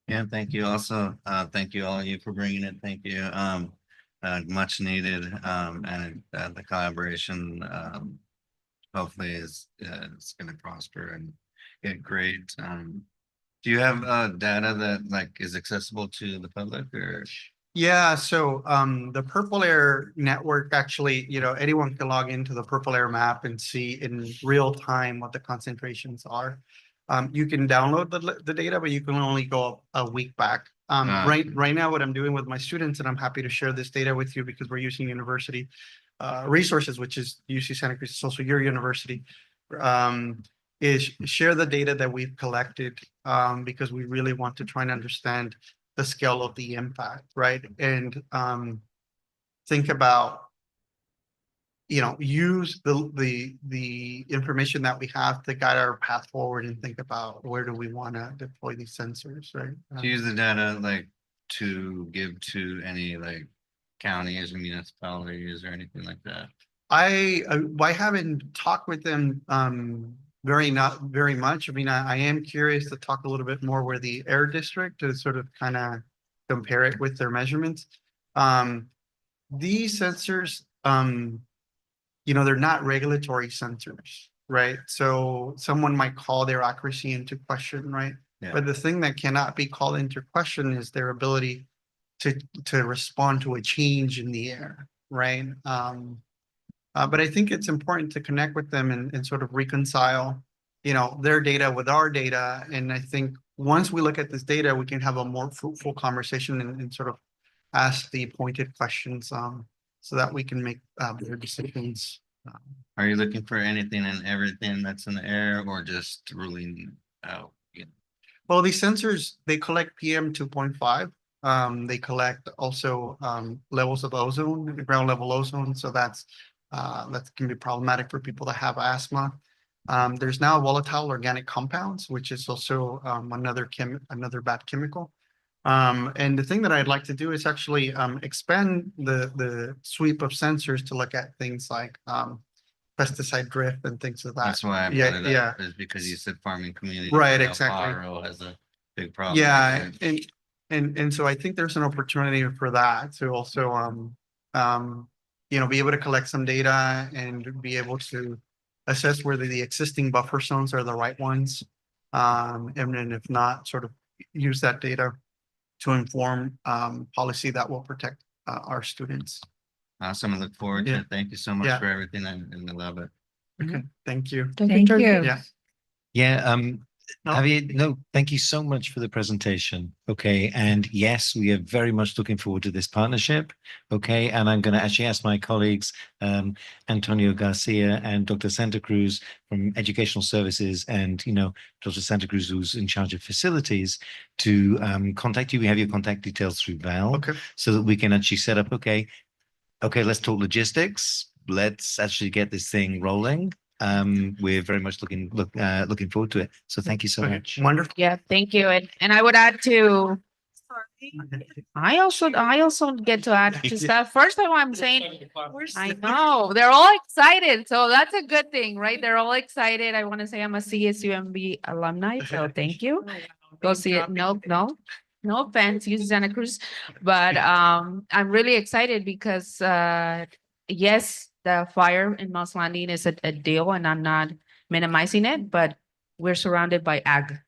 Yeah, thank you. Also, thank you all of you for bringing it. Thank you. Much needed, and the collaboration hopefully is going to prosper and get great. Do you have data that is accessible to the public, or? Yeah, so the Purple Air network, actually, anyone can log into the Purple Air map and see in real time what the concentrations are. You can download the data, but you can only go a week back. Right now, what I'm doing with my students, and I'm happy to share this data with you because we're using university resources, which is UC Santa Cruz, it's also your university, is share the data that we've collected because we really want to try and understand the scale of the impact, right? And think about, use the information that we have to guide our path forward and think about where do we want to deploy these sensors, right? To use the data to give to any like counties or municipalities or anything like that? I haven't talked with them not very much. I mean, I am curious to talk a little bit more with the air district to sort of kind of compare it with their measurements. These sensors, they're not regulatory sensors, right? So someone might call their accuracy into question, right? Yeah. But the thing that cannot be called into question is their ability to respond to a change in the air, right? But I think it's important to connect with them and sort of reconcile, their data with our data. And I think once we look at this data, we can have a more fruitful conversation and sort of ask the pointed questions so that we can make better decisions. Are you looking for anything and everything that's in the air or just ruling out? Well, these sensors, they collect PM 2.5. They collect also levels of ozone, ground level ozone. So that can be problematic for people that have asthma. There's now volatile organic compounds, which is also another bad chemical. And the thing that I'd like to do is actually expand the sweep of sensors to look at things like pesticide drift and things of that. That's why I brought it up, is because you said farming community. Right, El exactly. Faro has a big problem. Yeah, and so I think there's an opportunity for that to also be able to collect some data and be able to assess whether the existing buffer zones are the right ones. And then if not, sort of use that data to inform policy that will protect our students. Awesome. I look forward to Yeah. it. Thank you so much Yeah. for everything and I love it. Okay, thank you. Thank you. Yeah. Yeah, No. Javier, no, thank you so much for the presentation. Okay, and yes, we are very much looking forward to this partnership. Okay, and I'm going to actually ask my colleagues, Antonio Garcia and Dr. Santa Cruz from Educational Services, and Dr. Santa Cruz, who's in charge of facilities, to contact you. We have your contact details through Val, Okay. so that we can actually set up. Okay, let's talk logistics. Let's actually get this thing rolling. We're very much looking forward to it. So thank you so Okay, much. wonderful. Yeah, thank you. And I would add to, I also get to add to stuff. First of all, I'm saying, I know, they're all excited. So that's a good thing, right? They're all excited. I want to say I'm a CSUMB alumni, so thank you. Go see it. No offense, use Santa Cruz. But I'm really excited because yes, the fire in Moss Landing is a deal, and I'm not minimizing it, but we're surrounded by ag.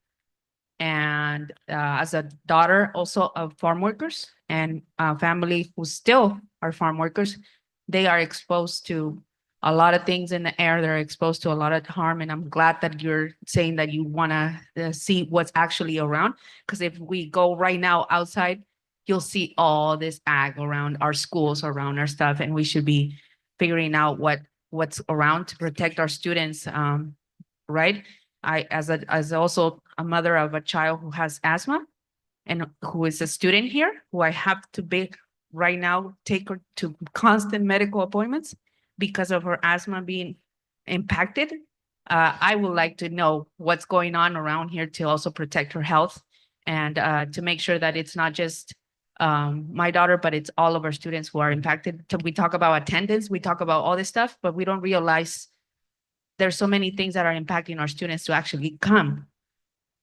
And as a daughter also of farm workers and family who still are farm workers, they are exposed to a lot of things in the air. They're exposed to a lot of harm. And I'm glad that you're saying that you want to see what's actually around. Because if we go right now outside, you'll see all this ag around our schools, around our stuff. And we should be figuring out what's around to protect our students, right? I, as also a mother of a child who has asthma and who is a student here, who I have to be right now, take her to constant medical appointments because of her asthma being impacted. I would like to know what's going on around here to also protect her health and to make sure that it's not just my daughter, but it's all of our students who are impacted. So we talk about attendance, we talk about all this stuff, but we don't realize there's so many things that are impacting our students to actually come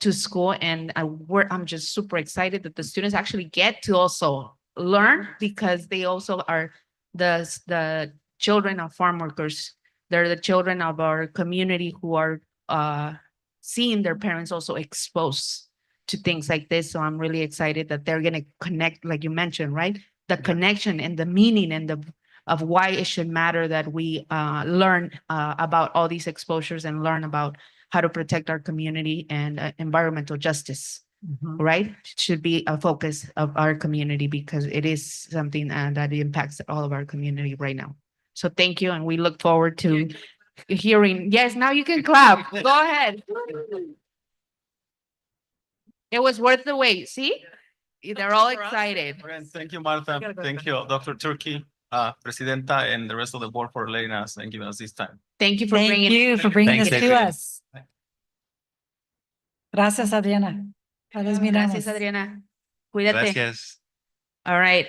to school. And I'm just super excited that the students actually get to also learn, because they also are the children of farm workers. They're the children of our community who are seeing their parents also exposed to things like this. So I'm really excited that they're going to connect, like you mentioned, right? The connection and the meaning and of why it should matter that we learn about all these exposures and learn about how to protect our community and environmental justice, right? It should be a focus of our community because it is something that impacts all of our community right now. So thank you. And we look forward to hearing. Yes, now you can clap. Go ahead. It was worth the wait. See? They're all excited. Thank you, Martha. Thank you, Dr. Turkey, Presidenta, and the rest of the board for letting us and giving us this time. Thank you for Thank bringing you for bringing Thanks, this to Adriana. us. Gracias, Adriana. La les miramos. Gracias, Adriana. Cuídate. Gracias. All right,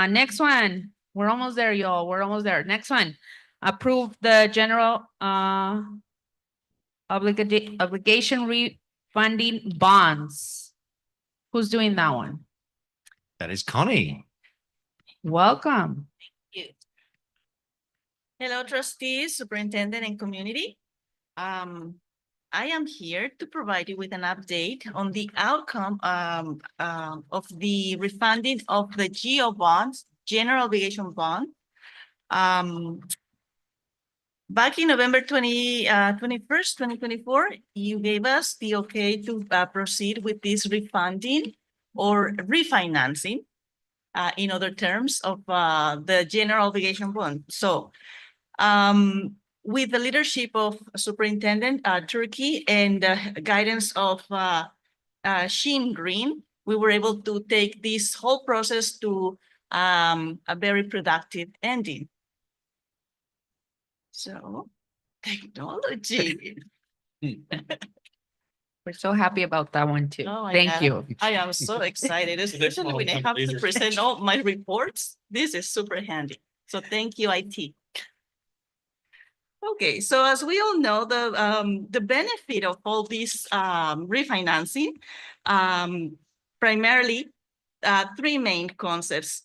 next one. We're almost there, y'all. We're almost there. Next one. Approve the general obligation refunding bonds. Who's doing that one? That is Connie. Welcome. Hello, trustees, superintendent, and community. I am here to provide you with an update on the outcome of the refunding of the GO bonds, general obligation bond. Back in November 21st, 2024, you gave us the okay to proceed with this refunding or refinancing, in other terms, of the general obligation bond. So with the leadership of Superintendent Turkey and guidance of Sheen Green, we were able to take this whole process to a very productive ending. So, technology. We're so happy about that one too. Oh my Thank God. you. I am so excited, especially when I have to present all my reports. This is super handy. So thank you, IT. Okay, so as we all know, the benefit of all this refinancing, primarily three main concepts.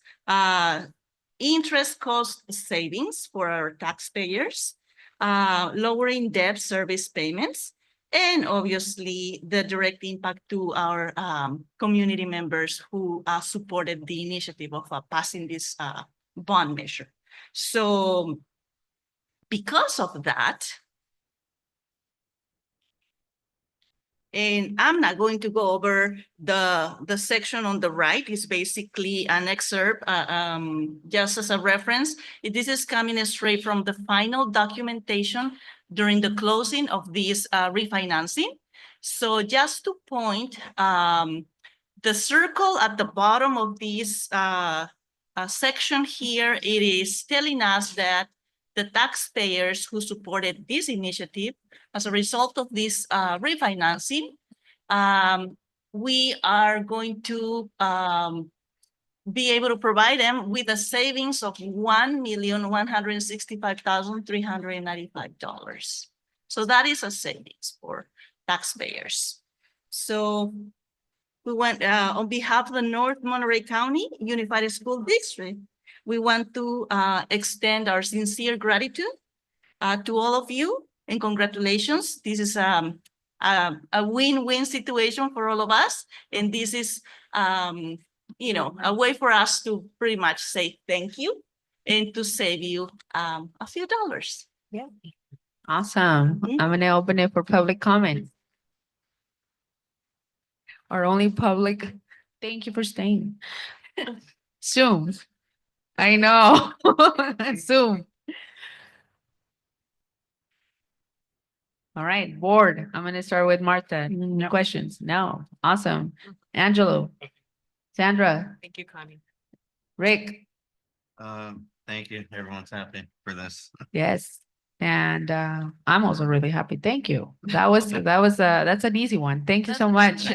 Interest cost savings for our taxpayers, lowering debt service payments, and obviously the direct impact to our community members who supported the initiative of passing this bond measure. So because of that, and I'm not going to go over the section on the right. It's basically an excerpt, just as a reference. This is coming straight from the final documentation during the closing of this refinancing. So just to point, the circle at the bottom of this section here, it is telling us that the taxpayers who supported this initiative, as a result of this refinancing, we are going to be able to provide them with a savings of $1,165,395. So that is a savings for taxpayers. So we went on behalf of the North Monterey County Unified School District, we want to extend our sincere gratitude to all of you, and congratulations. This is a win-win situation for all of us, and this is you know, a way for us to pretty much say thank you and to save you a few dollars. Yeah. Awesome. I'm gonna open it for public comment. Our only public, thank you for staying. Zoom. I know. Zoom. All right, board. I'm gonna start with Martha. Any questions? No. Awesome. Angelo. Sandra. Thank you, Connie. Rick. Thank you. Everyone's happy for this. Yes. And I'm also really happy. Thank you. That's an easy one. Thank you so much.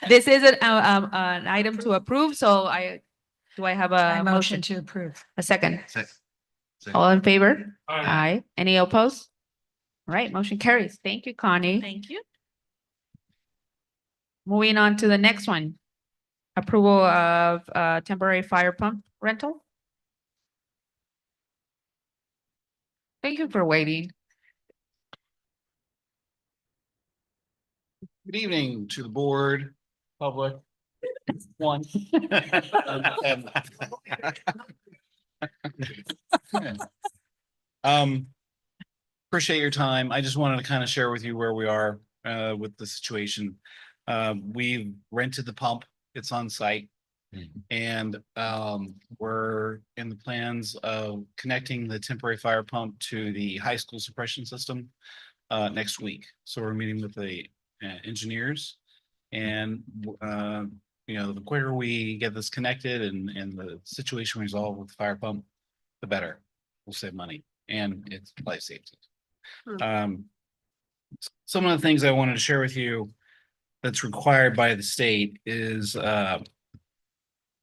This is an item to approve. So do I have a motion to approve? A second. Second. All in favor? Aye. Any opposed? All right, motion carries. Thank you, Connie. Thank you. Moving on to the next one. Approval of temporary fire pump rental. Thank you for waiting. Good evening to the board, public. One. Appreciate your time. I just wanted to kind of share with you where we are with the situation. We've rented the pump. It's on site. And we're in the plans of connecting the temporary fire pump to the high school suppression system next week. So we're meeting with the engineers, and you know, the quicker we get this connected and the situation resolved with the fire pump, the better. We'll save money and it's life safety. Some of the things I wanted to share with you that's required by the state is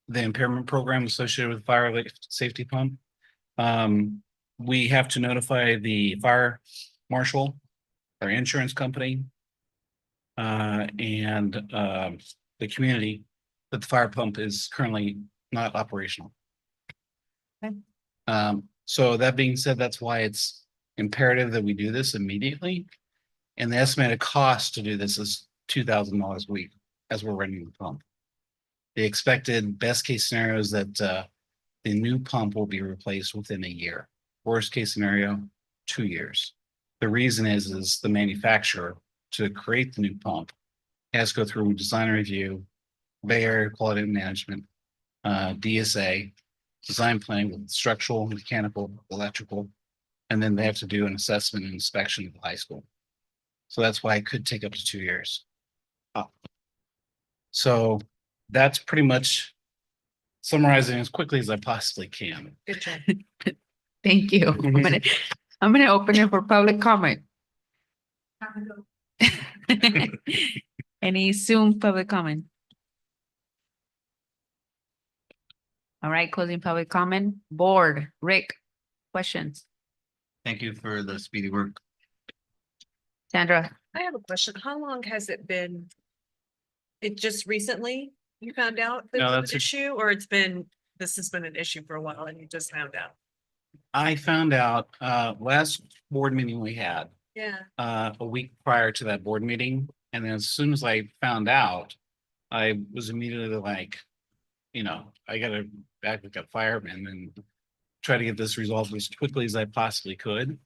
the impairment program associated with fire safety pump. We have to notify the fire marshal, our insurance company, and the community that the fire pump is currently not operational. Okay. So that being said, that's why it's imperative that we do this immediately. And the estimated cost to do this is $2,000 a week as we're running the pump. The expected best case scenario is that the new pump will be replaced within a year. Worst case scenario, 2 years. The reason is the manufacturer, to create the new pump, has to go through design review, Bay Area Quality Management, DSA, design planning with structural, mechanical, electrical, and then they have to do an assessment and inspection of the high school. So that's why it could take up to 2 years. So that's pretty much summarizing as quickly as I possibly can. Good job. Thank you. I'm gonna open it for public comment. Any Zoom public comment? All right, closing public comment. Board, Rick, questions? Thank you for the speedy work. Sandra? I have a question. How long has it been? It just recently you found out No, this that's an issue, or this has been an issue for a while and you just found out? I found out last board meeting we had, Yeah. a week prior to that board meeting. And then as soon as I found out, I was immediately like, I gotta back up firemen and try to get this resolved as quickly as I possibly could.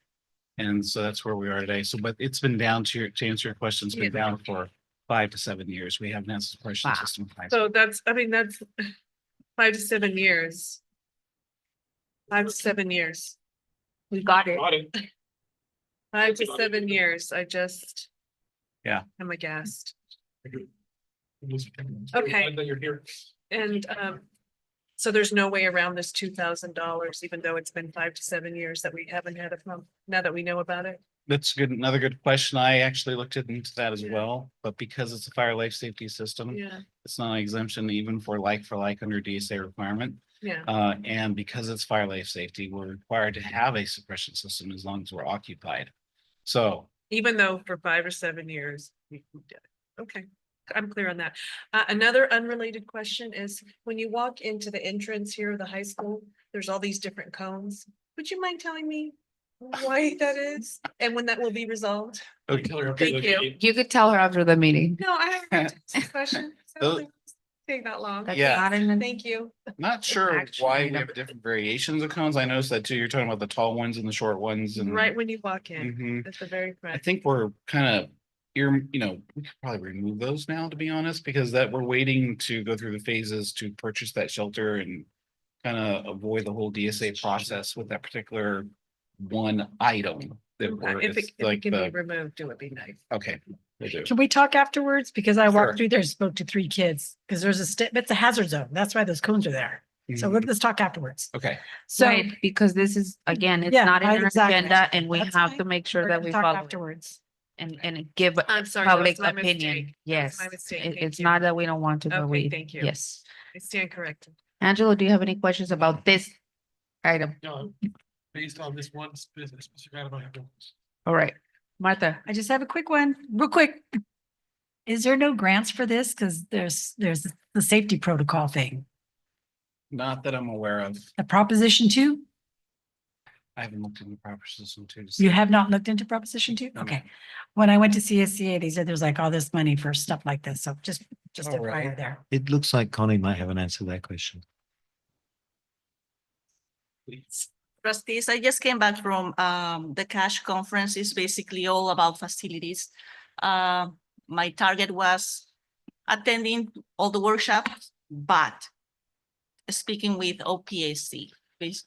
And so that's where we are today. So, but it's been down to answer your question, it's been down for 5 to 7 years. We haven't had suppression system. So that's 5 to 7 years. 5 to 7 years. We got it. 5 to 7 years. Yeah. I'm aghast. Okay. Okay. That you're here. And so there's no way around this $2,000, even though it's been 5 to 7 years that we haven't had a pump, now that we know about it. That's good. Another good question. I actually looked into that as well, but because it's a fire life safety system, Yeah. it's not an exemption even for like under DSA requirement. Yeah. And because it's fire life safety, we're required to have a suppression system as long as we're occupied. So Even though for 5 or 7 years, we did it. Okay, I'm clear on that. Another unrelated question is, when you walk into the entrance here of the high school, there's all these different cones. Would you mind telling me why that is and when that will be resolved? Okay. Thank you. You could tell her after the meeting. No, I have a question. Those- Take that long. That's Yeah. not in the- Thank you. Not sure Action why we item. have different variations of cones. I noticed that too. You're talking about the tall ones and the short ones and. Right when you walk in, Mhm. at the very I front. think we're kind of, we could probably remove those now, to be honest, because that we're waiting to go through the phases to purchase that shelter and kind of avoid the whole DSA process with that particular one item. That we're, If it's it like can be the, removed, it would be nice. okay. We'll do. Can we talk afterwards? Because I Sure. walked through there, spoke to 3 kids, because there's it's a hazard zone. That's why those cones are there. So let's talk afterwards. Okay. So Right, because this is, again, it's Yeah, not in our exactly. agenda and we That's have fine. to make sure we're that gonna we talk follow it afterwards. and give I'm sorry, that public was my opinion. mistake. That was Yes. my mistake. It- Thank It's you. not that we don't want to, but Okay, we, thank you. yes. I stand corrected. Angelo, do you have any questions about this item? No, based on this one specific item, I have no. All right, Martha. I just have a quick one, real quick. Is there no grants for this? Because there's the safety protocol thing, Not that I'm aware of. the Proposition 2. I haven't looked into the proper system too. You have not looked into Proposition 2? No, Okay. When I went to CSCA, they said there's like all this money for stuff like this. So just Oh, a really? fire there. It looks like Connie might have an answer to that question. Please. Trustees, I just came back from the cash conference. It's basically all about facilities. My target was attending all the workshops, but speaking with OPAC,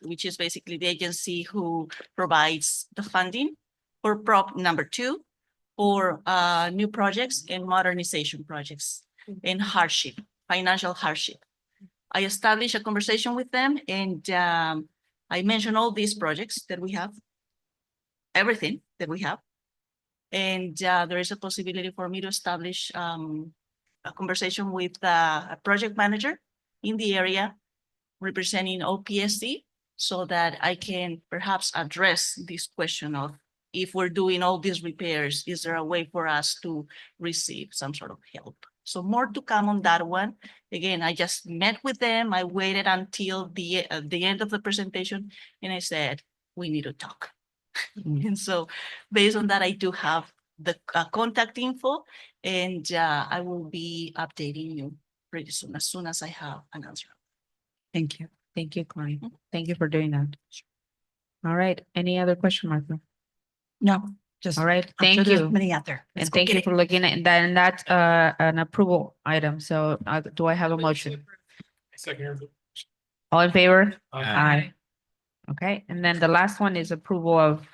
which is basically the agency who provides the funding for prop number 2 for new projects and modernization projects and hardship, financial hardship. I established a conversation with them and I mentioned all these projects that we have, everything that we have. And there is a possibility for me to establish a conversation with a project manager in the area representing OPSD so that I can perhaps address this question of if we're doing all these repairs, is there a way for us to receive some sort of help? So more to come on that one. Again, I just met with them. I waited until the end of the presentation and I said, we need to talk. And so based on that, I do have the contact info and I will be updating you pretty soon as I have an answer. Thank you. Thank you, Connie. Thank you for doing that. All right. Any other question, Martha? No, just. All right. I'm sure Thank there's you. many out there. Let's And go thank get you it. for looking at that. And that's an approval item. So do I have a motion? Second. All in favor? Aye. Okay. And then the last one is approval of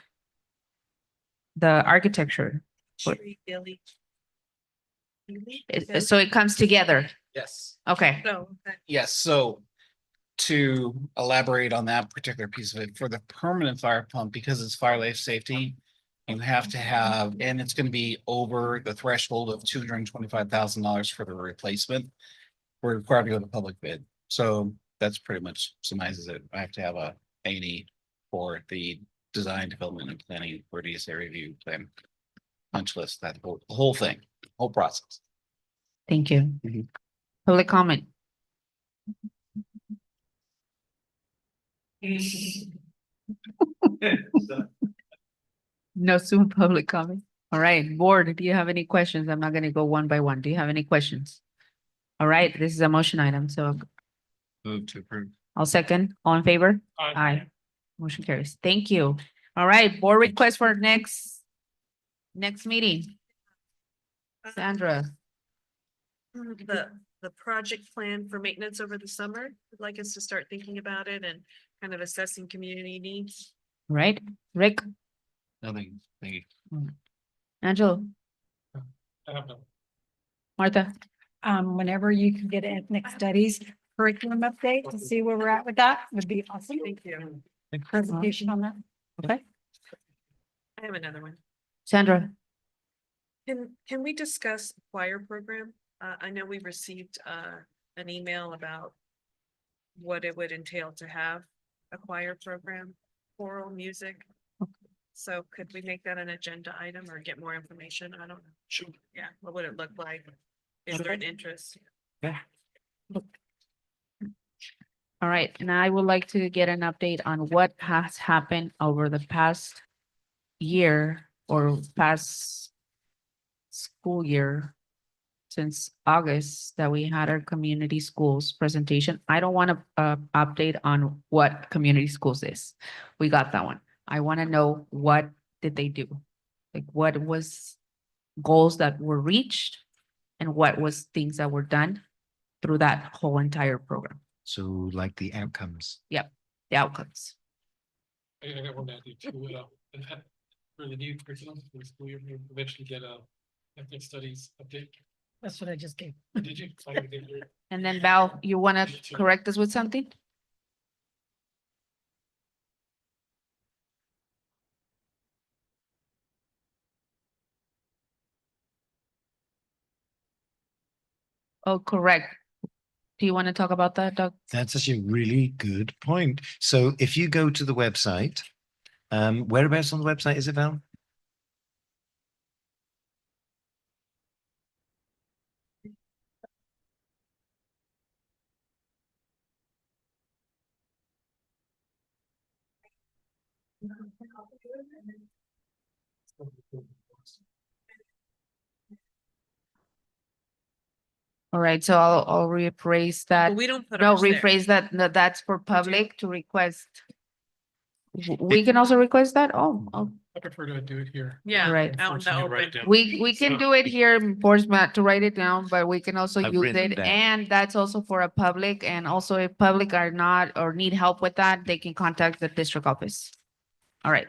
the architecture. Tree, Billy. So it comes together. Yes. Okay. So, okay. Yes, so to elaborate on that particular piece of it, for the permanent fire pump, because it's fire life safety, you have to have, and it's gonna be over the threshold of $225,000 for the replacement. We're required to go to public bid, so that's pretty much summarizes it. I have to have a A&E for the design, development, and planning for DSA review plan. Punch list, that whole thing, whole process. Thank you. Public comment. No soon public comment. All right, board, do you have any questions? I'm not gonna go one by one. Do you have any questions? All right, this is a motion item, so Move to approve. I'll second. All in favor? Aye. Motion carries. Thank you. All right, board request for next meeting. Sandra. The project plan for maintenance over the summer, I'd like us to start thinking about it and kind of assessing community needs. Right, Rick, Nothing. Thank you. Angelo, I have no. Martha. Whenever you can get ethnic studies curriculum update to see where we're at with that would be awesome. Thank you. Presentation on that. Okay, I have another one. Sandra. Can we discuss choir program? I know we received an email about what it would entail to have a choir program, choral music. So could we make that an agenda item or get more information? I don't know. Sure. Yeah, what would it look like? Is there an interest? Yeah. All right, and I would like to get an update on what has happened over the past year or past school year since August that we had our community schools presentation. I don't want to update on what community schools is. We got that one. I want to know what did they do? Like what was goals that were reached and what was things that were done through that whole entire program. So like the outcomes. Yep, the outcomes. I got one that and that for the new curriculum for the school year, we eventually get a ethnic studies update. That's what I just gave. Did you? I didn't hear it. And then Val, you want to correct us with something? Oh, correct. Do you want to talk about that, Doug? That's actually a really good point. So if you go to the website, whereabouts on the website is it, Val? All right, so I'll rephrase that. But we don't put No, ours there. rephrase that. No, that's for public to request. We can also request that. Oh, I prefer to do it here. Yeah, Right. out in the Unfortunately, write it open. down. we can do it here in Portsmouth to write it down, but we can also I've use written it. down. And that's also for a public. And also if public are not or need help with that, they can contact the district office. All right.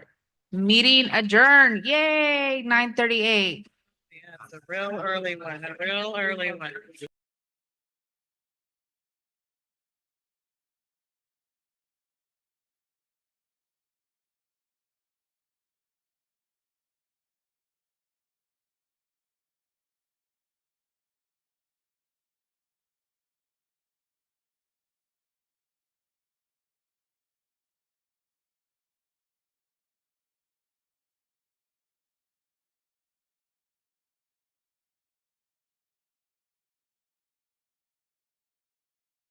Meeting adjourned. Yay, 9:38. Yeah, it's a real early one, a real early one.